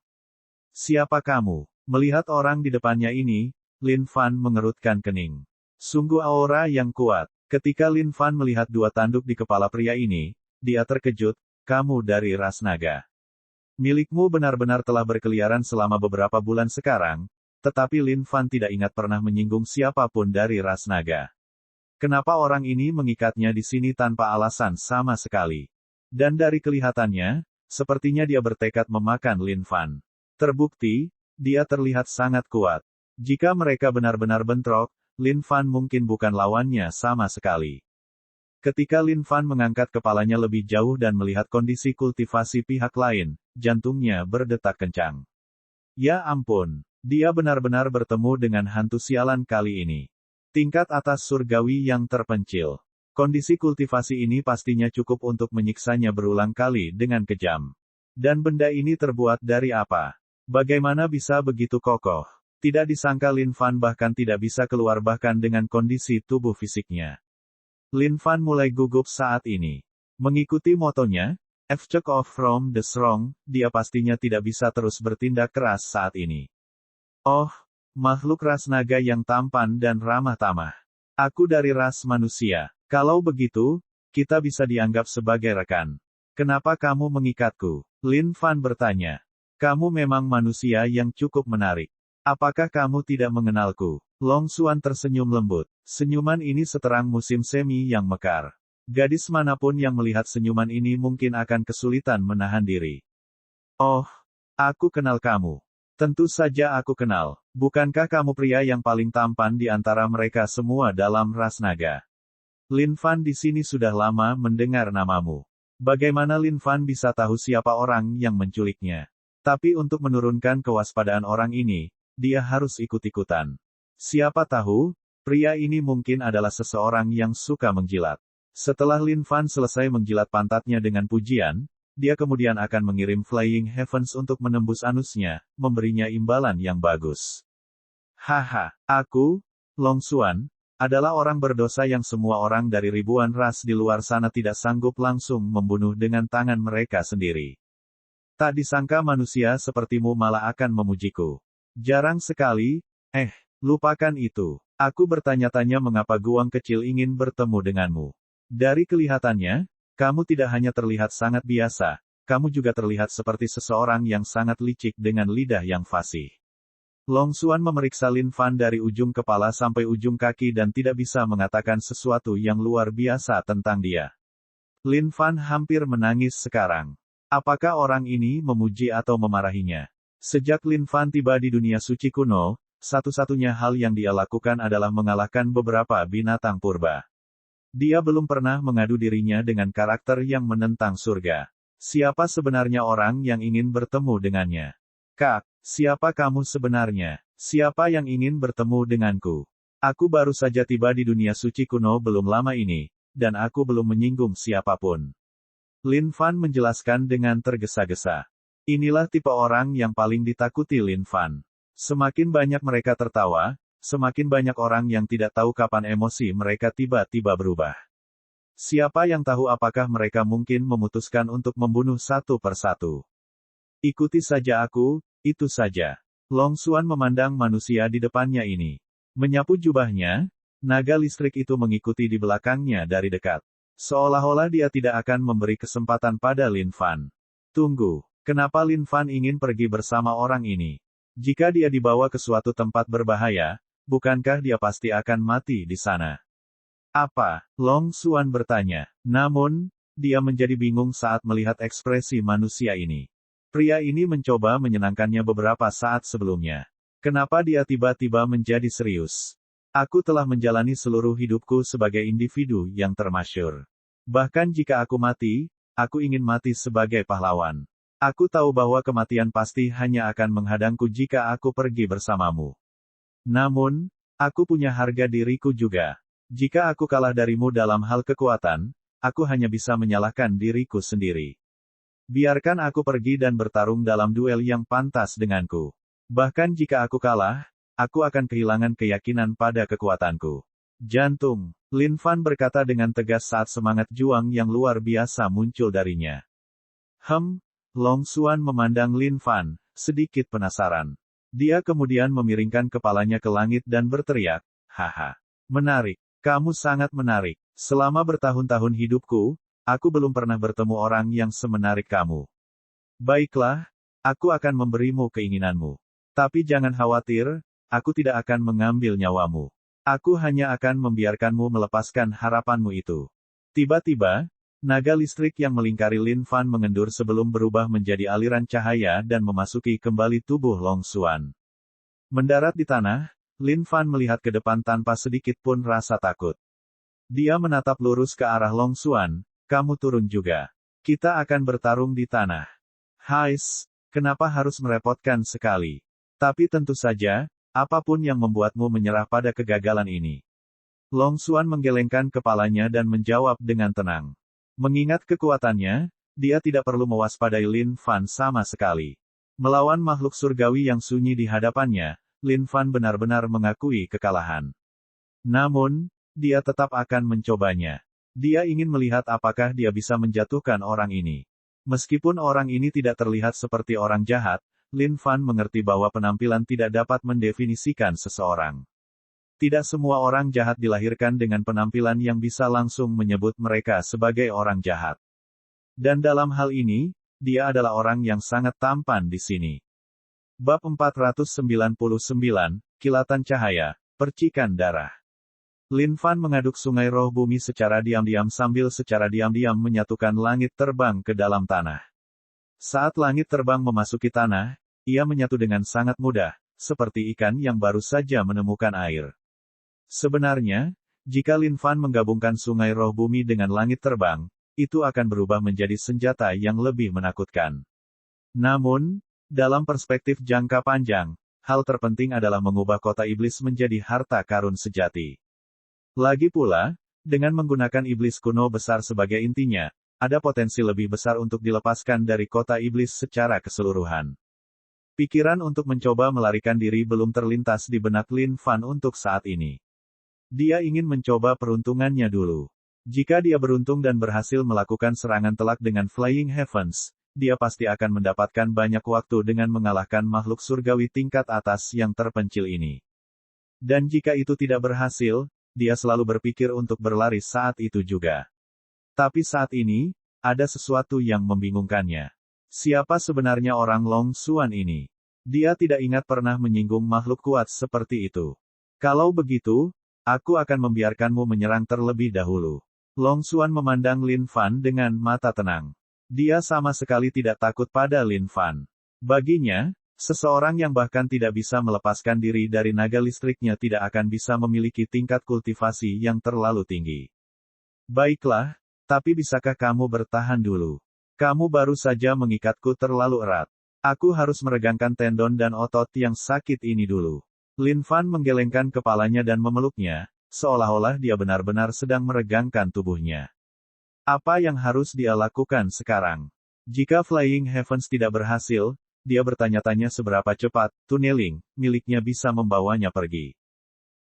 Siapa kamu? Melihat orang di depannya ini, Lin Fan mengerutkan kening. Sungguh aura yang kuat. Ketika Lin Fan melihat dua tanduk di kepala pria ini, dia terkejut. Kamu dari ras naga. Milikmu benar-benar telah berkeliaran selama beberapa bulan sekarang, tetapi Lin Fan tidak ingat pernah menyinggung siapapun dari ras naga. Kenapa orang ini mengikatnya di sini tanpa alasan sama sekali? Dan dari kelihatannya, sepertinya dia bertekad memakan Lin Fan. Terbukti, dia terlihat sangat kuat. Jika mereka benar-benar bentrok, Lin Fan mungkin bukan lawannya sama sekali. Ketika Lin Fan mengangkat kepalanya lebih jauh dan melihat kondisi kultivasi pihak lain, jantungnya berdetak kencang. Ya ampun, dia benar-benar bertemu dengan hantu sialan kali ini. Tingkat atas surgawi yang terpencil. Kondisi kultivasi ini pastinya cukup untuk menyiksanya berulang kali dengan kejam. Dan benda ini terbuat dari apa? Bagaimana bisa begitu kokoh? Tidak disangka Lin Fan bahkan tidak bisa keluar bahkan dengan kondisi tubuh fisiknya. Lin Fan mulai gugup saat ini. Mengikuti motonya, "Check off from the strong," dia pastinya tidak bisa terus bertindak keras saat ini. Oh, makhluk ras naga yang tampan dan ramah tamah. Aku dari ras manusia. Kalau begitu, kita bisa dianggap sebagai rekan. Kenapa kamu mengikatku? Lin Fan bertanya. Kamu memang manusia yang cukup menarik. Apakah kamu tidak mengenalku? Long Xuan tersenyum lembut. Senyuman ini seterang musim semi yang mekar. Gadis manapun yang melihat senyuman ini mungkin akan kesulitan menahan diri. Oh, aku kenal kamu. Tentu saja aku kenal. Bukankah kamu pria yang paling tampan di antara mereka semua dalam ras naga? Lin Fan di sini sudah lama mendengar namamu. Bagaimana Lin Fan bisa tahu siapa orang yang menculiknya? Tapi untuk menurunkan kewaspadaan orang ini, dia harus ikut-ikutan. Siapa tahu, pria ini mungkin adalah seseorang yang suka menjilat. Setelah Lin Fan selesai menjilat pantatnya dengan pujian, dia kemudian akan mengirim Flying Heavens untuk menembus anusnya, memberinya imbalan yang bagus. Haha, aku, Long Xuan, adalah orang berdosa yang semua orang dari ribuan ras di luar sana tidak sanggup langsung membunuh dengan tangan mereka sendiri. Tak disangka manusia sepertimu malah akan memujiku. Jarang sekali, lupakan itu. Aku bertanya-tanya mengapa guang kecil ingin bertemu denganmu. Dari kelihatannya, kamu tidak hanya terlihat sangat biasa, kamu juga terlihat seperti seseorang yang sangat licik dengan lidah yang fasih. Long Xuan memeriksa Lin Fan dari ujung kepala sampai ujung kaki dan tidak bisa mengatakan sesuatu yang luar biasa tentang dia. Lin Fan hampir menangis sekarang. Apakah orang ini memuji atau memarahinya? Sejak Lin Fan tiba di dunia suci kuno, satu-satunya hal yang dia lakukan adalah mengalahkan beberapa binatang purba. Dia belum pernah mengadu dirinya dengan karakter yang menentang surga. Siapa sebenarnya orang yang ingin bertemu dengannya? Kak, siapa kamu sebenarnya? Siapa yang ingin bertemu denganku? Aku baru saja tiba di dunia suci kuno belum lama ini, dan aku belum menyinggung siapapun. Lin Fan menjelaskan dengan tergesa-gesa. Inilah tipe orang yang paling ditakuti Lin Fan. Semakin banyak mereka tertawa, semakin banyak orang yang tidak tahu kapan emosi mereka tiba-tiba berubah. Siapa yang tahu apakah mereka mungkin memutuskan untuk membunuh satu persatu. Ikuti saja aku, itu saja. Long Xuan memandang manusia di depannya ini. Menyapu jubahnya, naga listrik itu mengikuti di belakangnya dari dekat. Seolah-olah dia tidak akan memberi kesempatan pada Lin Fan. Tunggu, kenapa Lin Fan ingin pergi bersama orang ini? Jika dia dibawa ke suatu tempat berbahaya, bukankah dia pasti akan mati di sana? Apa? Long Xuan bertanya. Namun, dia menjadi bingung saat melihat ekspresi manusia ini. Pria ini mencoba menyenangkannya beberapa saat sebelumnya. Kenapa dia tiba-tiba menjadi serius? Aku telah menjalani seluruh hidupku sebagai individu yang termasyhur. Bahkan jika aku mati, aku ingin mati sebagai pahlawan. Aku tahu bahwa kematian pasti hanya akan menghadangku jika aku pergi bersamamu. Namun, aku punya harga diriku juga. Jika aku kalah darimu dalam hal kekuatan, aku hanya bisa menyalahkan diriku sendiri. Biarkan aku pergi dan bertarung dalam duel yang pantas denganku. Bahkan jika aku kalah, aku akan kehilangan keyakinan pada kekuatanku. Jantung, Lin Fan berkata dengan tegas saat semangat juang yang luar biasa muncul darinya. Long Xuan memandang Lin Fan, sedikit penasaran. Dia kemudian memiringkan kepalanya ke langit dan berteriak, haha. Menarik, kamu sangat menarik. Selama bertahun-tahun hidupku, aku belum pernah bertemu orang yang semenarik kamu. Baiklah, aku akan memberimu keinginanmu. Tapi jangan khawatir, aku tidak akan mengambil nyawamu. Aku hanya akan membiarkanmu melepaskan harapanmu itu. Tiba-tiba, naga listrik yang melingkari Lin Fan mengendur sebelum berubah menjadi aliran cahaya dan memasuki kembali tubuh Long Xuan. Mendarat di tanah, Lin Fan melihat ke depan tanpa sedikit pun rasa takut. Dia menatap lurus ke arah Long Xuan, kamu turun juga. Kita akan bertarung di tanah. Hais, kenapa harus merepotkan sekali? Tapi tentu saja, apapun yang membuatmu menyerah pada kegagalan ini. Long Xuan menggelengkan kepalanya dan menjawab dengan tenang. Mengingat kekuatannya, dia tidak perlu mewaspadai Lin Fan sama sekali. Melawan makhluk surgawi yang sunyi di hadapannya, Lin Fan benar-benar mengakui kekalahan. Namun, dia tetap akan mencobanya. Dia ingin melihat apakah dia bisa menjatuhkan orang ini. Meskipun orang ini tidak terlihat seperti orang jahat, Lin Fan mengerti bahwa penampilan tidak dapat mendefinisikan seseorang. Tidak semua orang jahat dilahirkan dengan penampilan yang bisa langsung menyebut mereka sebagai orang jahat. Dan dalam hal ini, dia adalah orang yang sangat tampan di sini. Bab 499, Kilatan Cahaya, Percikan Darah. Lin Fan mengaduk sungai roh bumi secara diam-diam sambil secara diam-diam menyatukan langit terbang ke dalam tanah. Saat langit terbang memasuki tanah, ia menyatu dengan sangat mudah, seperti ikan yang baru saja menemukan air. Sebenarnya, jika Lin Fan menggabungkan sungai roh bumi dengan langit terbang, itu akan berubah menjadi senjata yang lebih menakutkan. Namun, dalam perspektif jangka panjang, hal terpenting adalah mengubah kota iblis menjadi harta karun sejati. Lagi pula, dengan menggunakan iblis kuno besar sebagai intinya, ada potensi lebih besar untuk dilepaskan dari kota iblis secara keseluruhan. Pikiran untuk mencoba melarikan diri belum terlintas di benak Lin Fan untuk saat ini. Dia ingin mencoba peruntungannya dulu. Jika dia beruntung dan berhasil melakukan serangan telak dengan Flying Heavens, dia pasti akan mendapatkan banyak waktu dengan mengalahkan makhluk surgawi tingkat atas yang terpencil ini. Dan jika itu tidak berhasil, dia selalu berpikir untuk berlari saat itu juga. Tapi saat ini, ada sesuatu yang membingungkannya. Siapa sebenarnya orang Long Xuan ini? Dia tidak ingat pernah menyinggung makhluk kuat seperti itu. Kalau begitu, aku akan membiarkanmu menyerang terlebih dahulu. Long Xuan memandang Lin Fan dengan mata tenang. Dia sama sekali tidak takut pada Lin Fan. Baginya, seseorang yang bahkan tidak bisa melepaskan diri dari naga listriknya tidak akan bisa memiliki tingkat kultivasi yang terlalu tinggi. Baiklah, tapi bisakah kamu bertahan dulu? Kamu baru saja mengikatku terlalu erat. Aku harus meregangkan tendon dan otot yang sakit ini dulu. Lin Fan menggelengkan kepalanya dan memeluknya, seolah-olah dia benar-benar sedang meregangkan tubuhnya. Apa yang harus dia lakukan sekarang? Jika Flying Heavens tidak berhasil, dia bertanya-tanya seberapa cepat tunneling miliknya bisa membawanya pergi.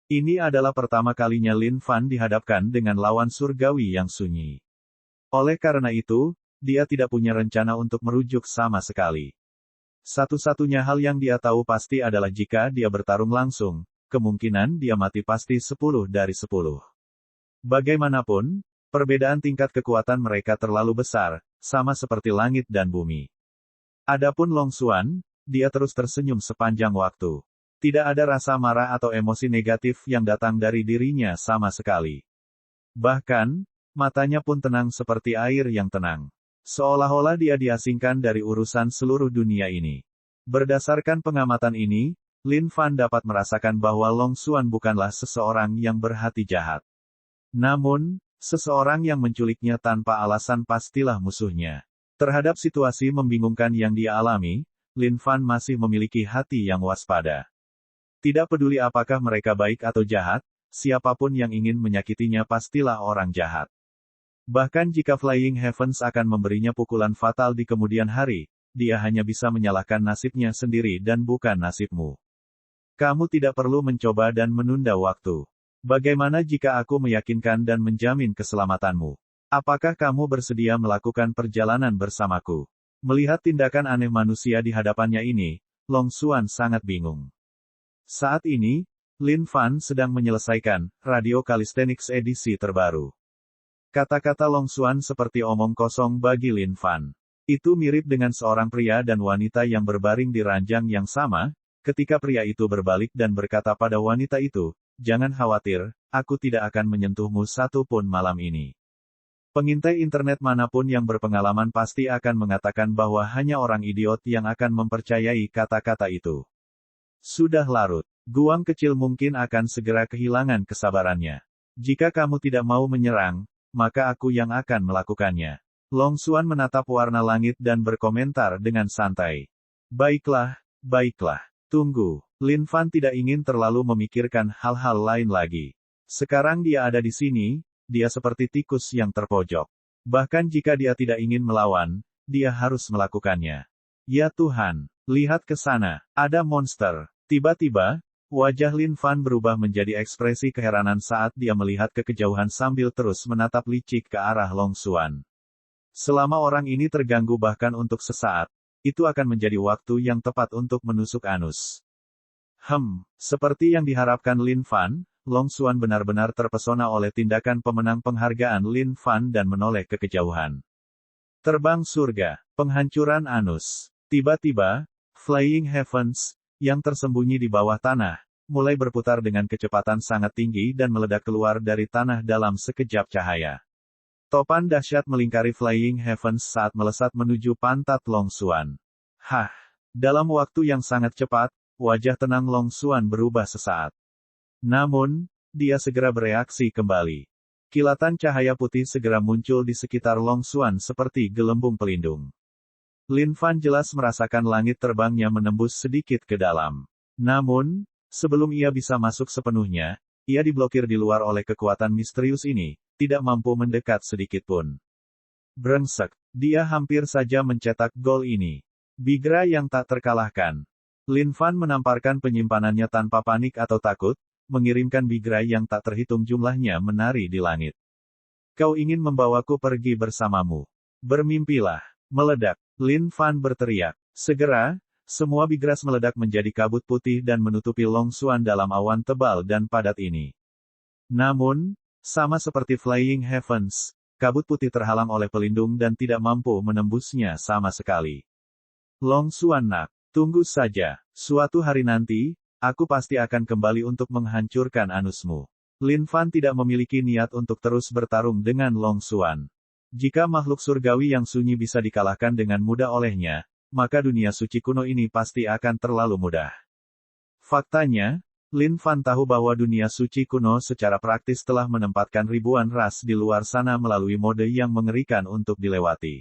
Ini adalah pertama kalinya Lin Fan dihadapkan dengan lawan surgawi yang sunyi. Oleh karena itu, dia tidak punya rencana untuk merujuk sama sekali. Satu-satunya hal yang dia tahu pasti adalah jika dia bertarung langsung, kemungkinan dia mati pasti 10 dari 10. Bagaimanapun, perbedaan tingkat kekuatan mereka terlalu besar, sama seperti langit dan bumi. Adapun Long Xuan, dia terus tersenyum sepanjang waktu. Tidak ada rasa marah atau emosi negatif yang datang dari dirinya sama sekali. Bahkan, matanya pun tenang seperti air yang tenang. Seolah-olah dia diasingkan dari urusan seluruh dunia ini. Berdasarkan pengamatan ini, Lin Fan dapat merasakan bahwa Long Xuan bukanlah seseorang yang berhati jahat. Namun, seseorang yang menculiknya tanpa alasan pastilah musuhnya. Terhadap situasi membingungkan yang dia alami, Lin Fan masih memiliki hati yang waspada. Tidak peduli apakah mereka baik atau jahat, siapapun yang ingin menyakitinya pastilah orang jahat. Bahkan jika Flying Heavens akan memberinya pukulan fatal di kemudian hari, dia hanya bisa menyalahkan nasibnya sendiri dan bukan nasibmu. Kamu tidak perlu mencoba dan menunda waktu. Bagaimana jika aku meyakinkan dan menjamin keselamatanmu? Apakah kamu bersedia melakukan perjalanan bersamaku? Melihat tindakan aneh manusia di hadapannya ini, Long Xuan sangat bingung. Saat ini, Lin Fan sedang menyelesaikan Radio Calisthenics edisi terbaru. Kata-kata Long Xuan seperti omong kosong bagi Lin Fan. Itu mirip dengan seorang pria dan wanita yang berbaring di ranjang yang sama, ketika pria itu berbalik dan berkata pada wanita itu, "Jangan khawatir, aku tidak akan menyentuhmu satupun malam ini." Pengintai internet manapun yang berpengalaman pasti akan mengatakan bahwa hanya orang idiot yang akan mempercayai kata-kata itu. Sudah larut. Guang kecil mungkin akan segera kehilangan kesabarannya. Jika kamu tidak mau menyerang, maka aku yang akan melakukannya. Long Xuan menatap warna langit dan berkomentar dengan santai. Baiklah, baiklah. Tunggu. Lin Fan tidak ingin terlalu memikirkan hal-hal lain lagi. Sekarang dia ada di sini, dia seperti tikus yang terpojok. Bahkan jika dia tidak ingin melawan, dia harus melakukannya. Ya Tuhan, lihat ke sana, ada monster. Tiba-tiba, wajah Lin Fan berubah menjadi ekspresi keheranan saat dia melihat ke kejauhan sambil terus menatap licik ke arah Long Xuan. Selama orang ini terganggu bahkan untuk sesaat, itu akan menjadi waktu yang tepat untuk menusuk anus. Seperti yang diharapkan Lin Fan, Long Xuan benar-benar terpesona oleh tindakan pemenang penghargaan Lin Fan dan menoleh ke kejauhan. Terbang surga, penghancuran anus. Tiba-tiba, Flying Heavens, yang tersembunyi di bawah tanah, mulai berputar dengan kecepatan sangat tinggi dan meledak keluar dari tanah dalam sekejap cahaya. Topan dahsyat melingkari Flying Heavens saat melesat menuju pantat Long Xuan. Dalam waktu yang sangat cepat, wajah tenang Long Xuan berubah sesaat. Namun, dia segera bereaksi kembali. Kilatan cahaya putih segera muncul di sekitar Long Xuan seperti gelembung pelindung. Lin Fan jelas merasakan langit terbangnya menembus sedikit ke dalam. Namun, sebelum ia bisa masuk sepenuhnya, ia diblokir di luar oleh kekuatan misterius ini, tidak mampu mendekat sedikitpun. Brengsek, dia hampir saja mencetak gol ini. Bigra yang tak terkalahkan. Lin Fan menamparkan penyimpanannya tanpa panik atau takut, mengirimkan bigra yang tak terhitung jumlahnya menari di langit. Kau ingin membawaku pergi bersamamu. Bermimpilah. Meledak. Lin Fan berteriak. Segera, semua bigras meledak menjadi kabut putih dan menutupi Long Xuan dalam awan tebal dan padat ini. Namun, sama seperti Flying Heavens, kabut putih terhalang oleh pelindung dan tidak mampu menembusnya sama sekali. Long Xuan nak, tunggu saja, suatu hari nanti, aku pasti akan kembali untuk menghancurkan anusmu. Lin Fan tidak memiliki niat untuk terus bertarung dengan Long Xuan. Jika makhluk surgawi yang sunyi bisa dikalahkan dengan mudah olehnya, maka dunia suci kuno ini pasti akan terlalu mudah. Faktanya, Lin Fan tahu bahwa dunia suci kuno secara praktis telah menempatkan ribuan ras di luar sana melalui mode yang mengerikan untuk dilewati.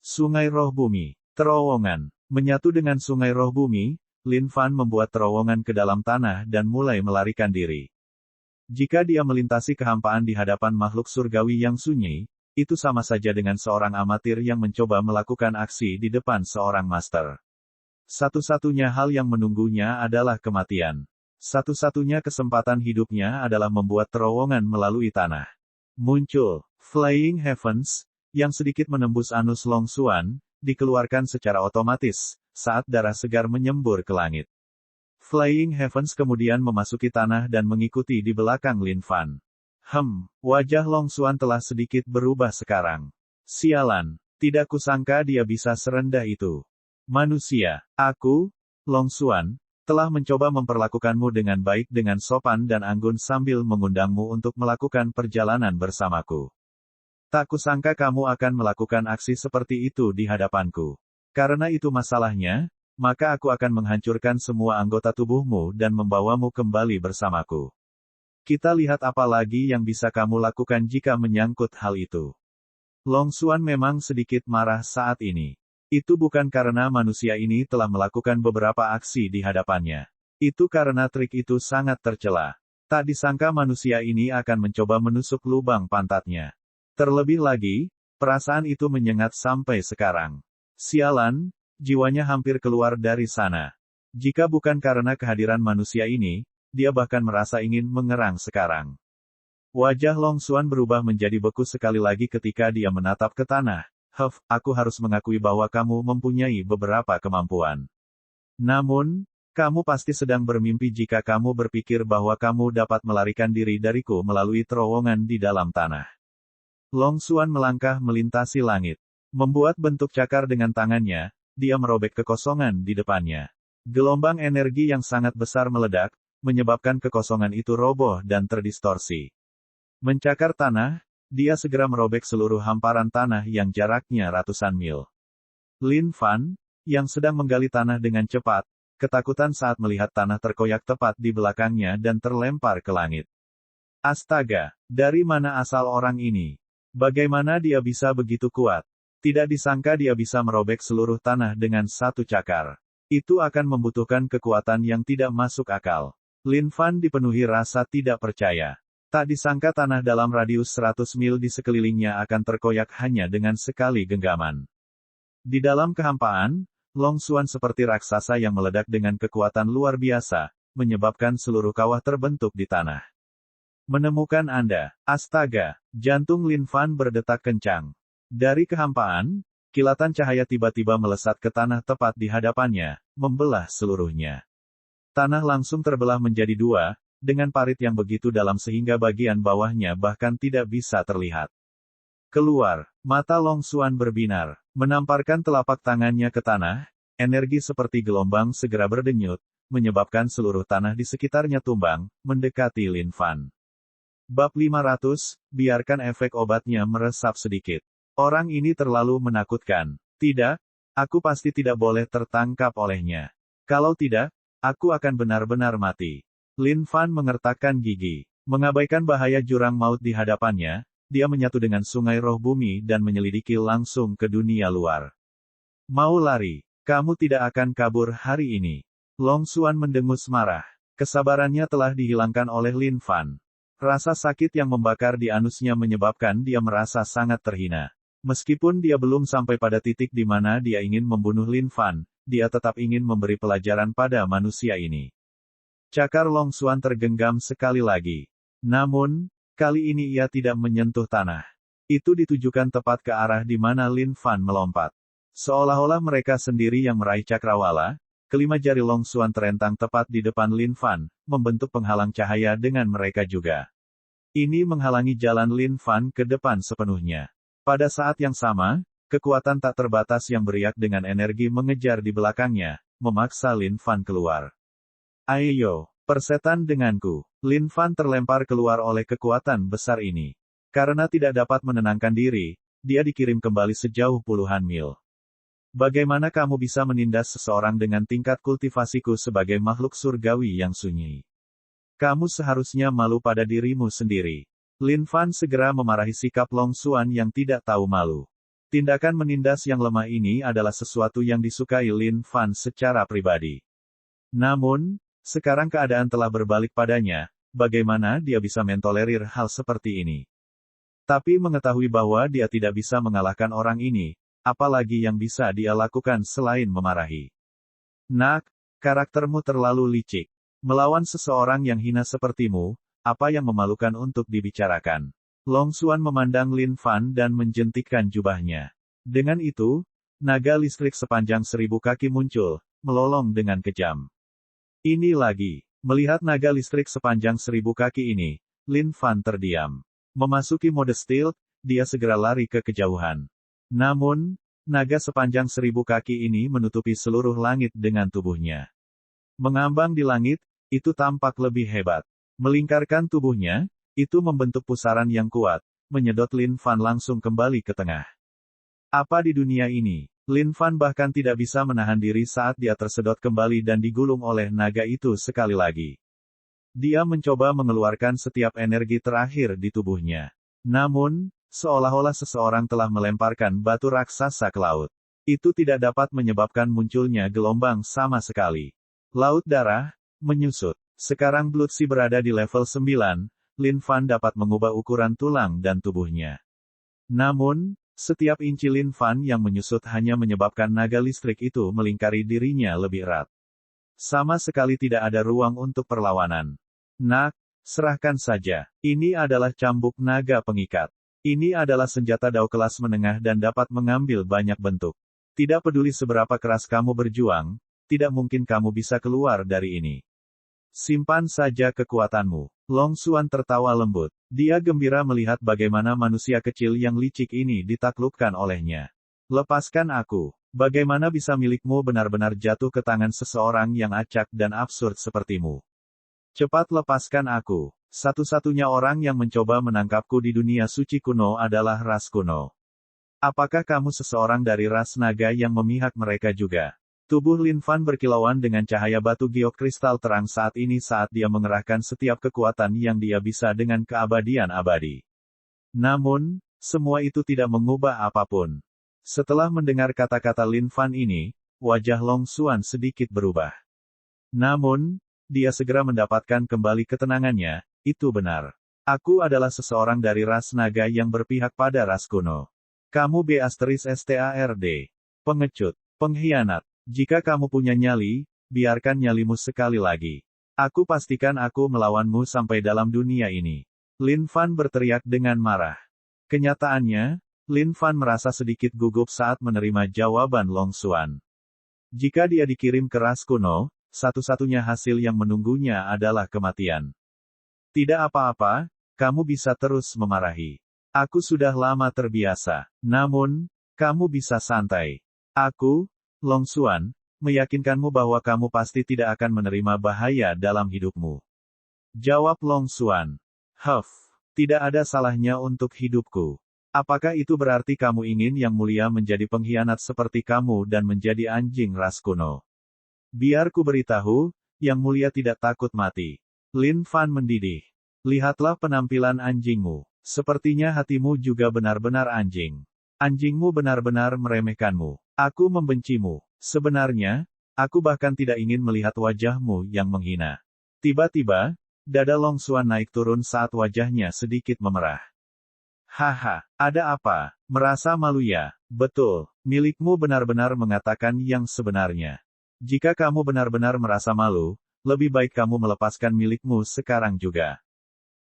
Sungai Roh Bumi, terowongan. Menyatu dengan Sungai Roh Bumi, Lin Fan membuat terowongan ke dalam tanah dan mulai melarikan diri. Jika dia melintasi kehampaan di hadapan makhluk surgawi yang sunyi, itu sama saja dengan seorang amatir yang mencoba melakukan aksi di depan seorang master. Satu-satunya hal yang menunggunya adalah kematian. Satu-satunya kesempatan hidupnya adalah membuat terowongan melalui tanah. Muncul, Flying Heavens, yang sedikit menembus anus Long Xuan, dikeluarkan secara otomatis, saat darah segar menyembur ke langit. Flying Heavens kemudian memasuki tanah dan mengikuti di belakang Lin Fan. Wajah Long Xuan telah sedikit berubah sekarang. Sialan, tidak kusangka dia bisa serendah itu. Manusia, aku, Long Xuan, telah mencoba memperlakukanmu dengan baik dengan sopan dan anggun sambil mengundangmu untuk melakukan perjalanan bersamaku. Tak kusangka kamu akan melakukan aksi seperti itu di hadapanku. Karena itu masalahnya, maka aku akan menghancurkan semua anggota tubuhmu dan membawamu kembali bersamaku. Kita lihat apa lagi yang bisa kamu lakukan jika menyangkut hal itu. Long Xuan memang sedikit marah saat ini. Itu bukan karena manusia ini telah melakukan beberapa aksi di hadapannya. Itu karena trik itu sangat tercela. Tak disangka manusia ini akan mencoba menusuk lubang pantatnya. Terlebih lagi, perasaan itu menyengat sampai sekarang. Sialan, jiwanya hampir keluar dari sana. Jika bukan karena kehadiran manusia ini, dia bahkan merasa ingin mengerang sekarang. Wajah Long Xuan berubah menjadi beku sekali lagi ketika dia menatap ke tanah. Aku harus mengakui bahwa kamu mempunyai beberapa kemampuan. Namun, kamu pasti sedang bermimpi jika kamu berpikir bahwa kamu dapat melarikan diri dariku melalui terowongan di dalam tanah. Long Xuan melangkah melintasi langit. Membuat bentuk cakar dengan tangannya, dia merobek kekosongan di depannya. Gelombang energi yang sangat besar meledak, menyebabkan kekosongan itu roboh dan terdistorsi. Mencakar tanah, dia segera merobek seluruh hamparan tanah yang jaraknya ratusan mil. Lin Fan, yang sedang menggali tanah dengan cepat, ketakutan saat melihat tanah terkoyak tepat di belakangnya dan terlempar ke langit. Astaga, dari mana asal orang ini? Bagaimana dia bisa begitu kuat? Tidak disangka dia bisa merobek seluruh tanah dengan satu cakar. Itu akan membutuhkan kekuatan yang tidak masuk akal. Lin Fan dipenuhi rasa tidak percaya. Tak disangka tanah dalam radius 100 mil di sekelilingnya akan terkoyak hanya dengan sekali genggaman. Di dalam kehampaan, Long Xuan seperti raksasa yang meledak dengan kekuatan luar biasa, menyebabkan seluruh kawah terbentuk di tanah. Menemukan Anda, astaga, jantung Lin Fan berdetak kencang. Dari kehampaan, kilatan cahaya tiba-tiba melesat ke tanah tepat di hadapannya, membelah seluruhnya. Tanah langsung terbelah menjadi dua, dengan parit yang begitu dalam sehingga bagian bawahnya bahkan tidak bisa terlihat. Keluar, mata Long Xuan berbinar, menamparkan telapak tangannya ke tanah, energi seperti gelombang segera berdenyut, menyebabkan seluruh tanah di sekitarnya tumbang, mendekati Lin Fan. Bab 500, biarkan efek obatnya meresap sedikit. Orang ini terlalu menakutkan. Tidak, aku pasti tidak boleh tertangkap olehnya. Kalau tidak, aku akan benar-benar mati. Lin Fan mengertakkan gigi. Mengabaikan bahaya jurang maut di hadapannya, dia menyatu dengan sungai roh bumi dan menyelidiki langsung ke dunia luar. Mau lari? Kamu tidak akan kabur hari ini. Long Xuan mendengus marah. Kesabarannya telah dihilangkan oleh Lin Fan. Rasa sakit yang membakar di anusnya menyebabkan dia merasa sangat terhina. Meskipun dia belum sampai pada titik di mana dia ingin membunuh Lin Fan, dia tetap ingin memberi pelajaran pada manusia ini. Cakar Long Xuan tergenggam sekali lagi. Namun, kali ini ia tidak menyentuh tanah. Itu ditujukan tepat ke arah di mana Lin Fan melompat. Seolah-olah mereka sendiri yang meraih cakrawala, kelima jari Long Xuan terentang tepat di depan Lin Fan, membentuk penghalang cahaya dengan mereka juga. Ini menghalangi jalan Lin Fan ke depan sepenuhnya. Pada saat yang sama, kekuatan tak terbatas yang beriak dengan energi mengejar di belakangnya, memaksa Lin Fan keluar. Ayo, persetan denganku. Lin Fan terlempar keluar oleh kekuatan besar ini. Karena tidak dapat menenangkan diri, dia dikirim kembali sejauh puluhan mil. Bagaimana kamu bisa menindas seseorang dengan tingkat kultivasiku sebagai makhluk surgawi yang sunyi? Kamu seharusnya malu pada dirimu sendiri. Lin Fan segera memarahi sikap Long Xuan yang tidak tahu malu. Tindakan menindas yang lemah ini adalah sesuatu yang disukai Lin Fan secara pribadi. Namun, sekarang keadaan telah berbalik padanya, bagaimana dia bisa mentolerir hal seperti ini? Tapi mengetahui bahwa dia tidak bisa mengalahkan orang ini, apalagi yang bisa dia lakukan selain memarahi. Nak, karaktermu terlalu licik. Melawan seseorang yang hina sepertimu, apa yang memalukan untuk dibicarakan? Long Xuan memandang Lin Fan dan menjentikkan jubahnya. Dengan itu, naga listrik sepanjang 1000 kaki muncul, melolong dengan kejam. Ini lagi, melihat naga listrik sepanjang 1000 kaki ini, Lin Fan terdiam. Memasuki mode stealth, dia segera lari ke kejauhan. Namun, naga sepanjang 1000 kaki ini menutupi seluruh langit dengan tubuhnya. Mengambang di langit, itu tampak lebih hebat. Melingkarkan tubuhnya, itu membentuk pusaran yang kuat, menyedot Lin Fan langsung kembali ke tengah. Apa di dunia ini? Lin Fan bahkan tidak bisa menahan diri saat dia tersedot kembali dan digulung oleh naga itu sekali lagi. Dia mencoba mengeluarkan setiap energi terakhir di tubuhnya. Namun, seolah-olah seseorang telah melemparkan batu raksasa ke laut. Itu tidak dapat menyebabkan munculnya gelombang sama sekali. Laut darah, menyusut. Sekarang Blood Sea berada di level 9, Lin Fan dapat mengubah ukuran tulang dan tubuhnya. Namun, setiap inci Lin Fan yang menyusut hanya menyebabkan naga listrik itu melingkari dirinya lebih erat. Sama sekali tidak ada ruang untuk perlawanan. Nak, serahkan saja. Ini adalah cambuk naga pengikat. Ini adalah senjata dao kelas menengah dan dapat mengambil banyak bentuk. Tidak peduli seberapa keras kamu berjuang, tidak mungkin kamu bisa keluar dari ini. Simpan saja kekuatanmu. Long Xuan tertawa lembut. Dia gembira melihat bagaimana manusia kecil yang licik ini ditaklukkan olehnya. Lepaskan aku. Bagaimana bisa milikmu benar-benar jatuh ke tangan seseorang yang acak dan absurd sepertimu? Cepat lepaskan aku. Satu-satunya orang yang mencoba menangkapku di dunia suci kuno adalah ras kuno. Apakah kamu seseorang dari ras naga yang memihak mereka juga? Tubuh Lin Fan berkilauan dengan cahaya batu giok kristal terang saat dia mengerahkan setiap kekuatan yang dia bisa dengan keabadian abadi. Namun, semua itu tidak mengubah apapun. Setelah mendengar kata-kata Lin Fan ini, wajah Long Xuan sedikit berubah. Namun, dia segera mendapatkan kembali ketenangannya, itu benar. Aku adalah seseorang dari ras naga yang berpihak pada ras kuno. Kamu ***STARD. Pengecut, pengkhianat. Jika kamu punya nyali, biarkan nyalimu sekali lagi. Aku pastikan aku melawanmu sampai dalam dunia ini. Lin Fan berteriak dengan marah. Kenyataannya, Lin Fan merasa sedikit gugup saat menerima jawaban Long Xuan. Jika dia dikirim ke ras kuno, satu-satunya hasil yang menunggunya adalah kematian. Tidak apa-apa, kamu bisa terus memarahi. Aku sudah lama terbiasa. Namun, kamu bisa santai. Aku, Long Xuan, meyakinkanmu bahwa kamu pasti tidak akan menerima bahaya dalam hidupmu. Jawab Long Xuan. Tidak ada salahnya untuk hidupku. Apakah itu berarti kamu ingin yang mulia menjadi pengkhianat seperti kamu dan menjadi anjing ras kuno? Biar ku beritahu, yang mulia tidak takut mati. Lin Fan mendidih. Lihatlah penampilan anjingmu. Sepertinya hatimu juga benar-benar anjing. Anjingmu benar-benar meremehkanmu. Aku membencimu. Sebenarnya, aku bahkan tidak ingin melihat wajahmu yang menghina. Tiba-tiba, dada Long Xuan naik turun saat wajahnya sedikit memerah. Haha, ada apa? Merasa malu ya? Betul, milikmu benar-benar mengatakan yang sebenarnya. Jika kamu benar-benar merasa malu, lebih baik kamu melepaskan milikmu sekarang juga.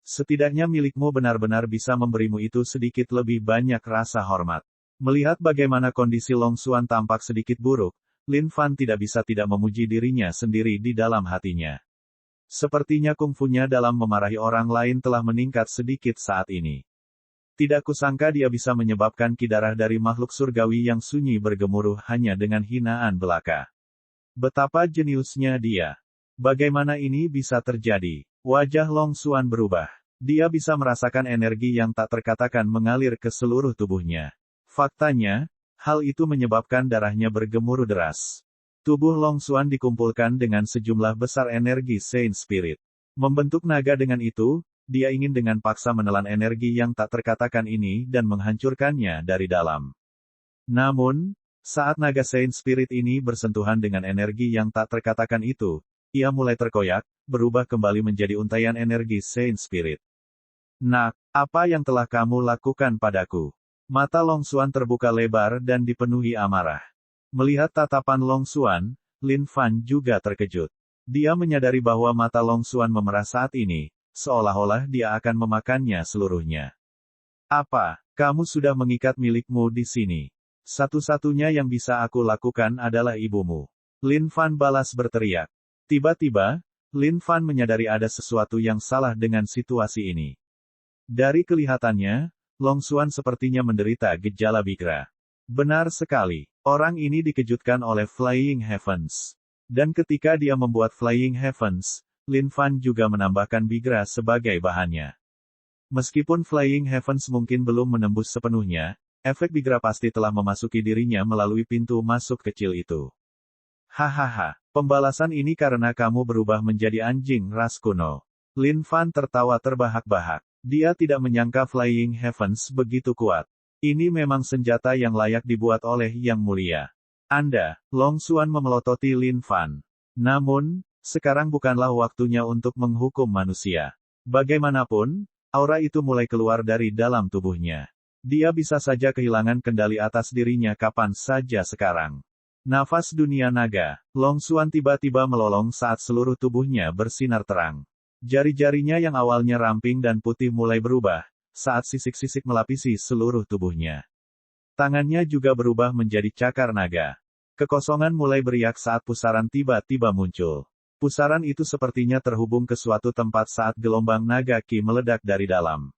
Setidaknya milikmu benar-benar bisa memberimu itu sedikit lebih banyak rasa hormat. Melihat bagaimana kondisi Long Xuan tampak sedikit buruk, Lin Fan tidak bisa tidak memuji dirinya sendiri di dalam hatinya. Sepertinya kungfunya dalam memarahi orang lain telah meningkat sedikit saat ini. Tidak kusangka dia bisa menyebabkan ki darah dari makhluk surgawi yang sunyi bergemuruh hanya dengan hinaan belaka. Betapa jeniusnya dia. Bagaimana ini bisa terjadi? Wajah Long Xuan berubah. Dia bisa merasakan energi yang tak terkatakan mengalir ke seluruh tubuhnya. Faktanya, hal itu menyebabkan darahnya bergemuruh deras. Tubuh Long Xuan dikumpulkan dengan sejumlah besar energi Saint Spirit. Membentuk naga dengan itu, dia ingin dengan paksa menelan energi yang tak terkatakan ini dan menghancurkannya dari dalam. Namun, saat naga Saint Spirit ini bersentuhan dengan energi yang tak terkatakan itu, ia mulai terkoyak, berubah kembali menjadi untaian energi Saint Spirit. Nak, apa yang telah kamu lakukan padaku? Mata Long Xuan terbuka lebar dan dipenuhi amarah. Melihat tatapan Long Xuan, Lin Fan juga terkejut. Dia menyadari bahwa mata Long Xuan memerah saat ini, seolah-olah dia akan memakannya seluruhnya. Apa, kamu sudah mengikat milikmu di sini? Satu-satunya yang bisa aku lakukan adalah ibumu. Lin Fan balas berteriak. Tiba-tiba, Lin Fan menyadari ada sesuatu yang salah dengan situasi ini. Dari kelihatannya, Long Xuan sepertinya menderita gejala bigra. Benar sekali, orang ini dikejutkan oleh Flying Heavens. Dan ketika dia membuat Flying Heavens, Lin Fan juga menambahkan bigra sebagai bahannya. Meskipun Flying Heavens mungkin belum menembus sepenuhnya, efek bigra pasti telah memasuki dirinya melalui pintu masuk kecil itu. Hahaha, pembalasan ini karena kamu berubah menjadi anjing ras kuno. Lin Fan tertawa terbahak-bahak. Dia tidak menyangka Flying Heavens begitu kuat. Ini memang senjata yang layak dibuat oleh Yang Mulia. Anda, Long Xuan memelototi Lin Fan. Namun, sekarang bukanlah waktunya untuk menghukum manusia. Bagaimanapun, aura itu mulai keluar dari dalam tubuhnya. Dia bisa saja kehilangan kendali atas dirinya kapan saja sekarang. Nafas dunia naga, Long Xuan tiba-tiba melolong saat seluruh tubuhnya bersinar terang. Jari-jarinya yang awalnya ramping dan putih mulai berubah, saat sisik-sisik melapisi seluruh tubuhnya. Tangannya juga berubah menjadi cakar naga. Kekosongan mulai beriak saat pusaran tiba-tiba muncul. Pusaran itu sepertinya terhubung ke suatu tempat saat gelombang naga ki meledak dari dalam.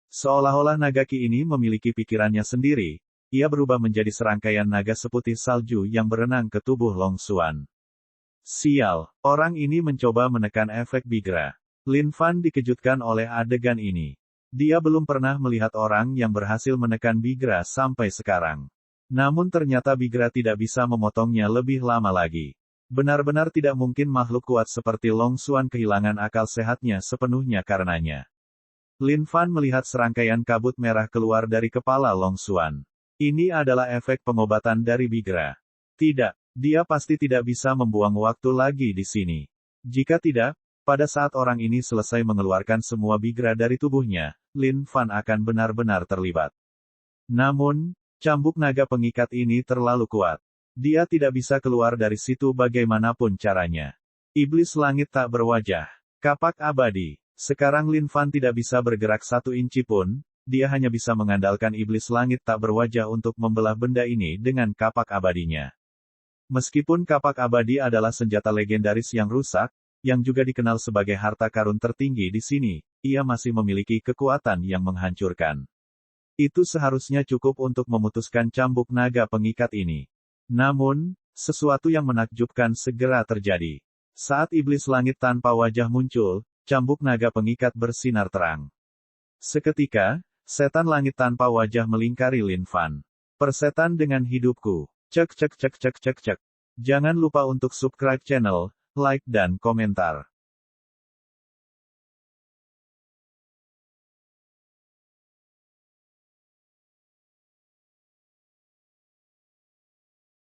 Seolah-olah naga ki ini memiliki pikirannya sendiri, ia berubah menjadi serangkaian naga seputih salju yang berenang ke tubuh Long Xuan. Sial, orang ini mencoba menekan efek bigra. Lin Fan dikejutkan oleh adegan ini. Dia belum pernah melihat orang yang berhasil menekan bigra sampai sekarang. Namun ternyata Bigra tidak bisa memotongnya lebih lama lagi. Benar-benar tidak mungkin makhluk kuat seperti Long Xuan kehilangan akal sehatnya sepenuhnya karenanya. Lin Fan melihat serangkaian kabut merah keluar dari kepala Long Xuan. Ini adalah efek pengobatan dari Bigra. Tidak, dia pasti tidak bisa membuang waktu lagi di sini. Jika tidak, pada saat orang ini selesai mengeluarkan semua Bigra dari tubuhnya, Lin Fan akan benar-benar terlibat. Namun, cambuk naga pengikat ini terlalu kuat. Dia tidak bisa keluar dari situ bagaimanapun caranya. Iblis langit tak berwajah. Kapak abadi. Sekarang Lin Fan tidak bisa bergerak 1 inci pun, dia hanya bisa mengandalkan iblis langit tak berwajah untuk membelah benda ini dengan kapak abadinya. Meskipun kapak abadi adalah senjata legendaris yang rusak, yang juga dikenal sebagai harta karun tertinggi di sini, ia masih memiliki kekuatan yang menghancurkan. Itu seharusnya cukup untuk memutuskan cambuk naga pengikat ini. Namun, sesuatu yang menakjubkan segera terjadi. Saat iblis langit tanpa wajah muncul, cambuk naga pengikat bersinar terang. Seketika, setan langit tanpa wajah melingkari Lin Fan. Persetan dengan hidupku. Cek cek cek cek cek cek. Jangan lupa untuk subscribe channel, like dan komentar.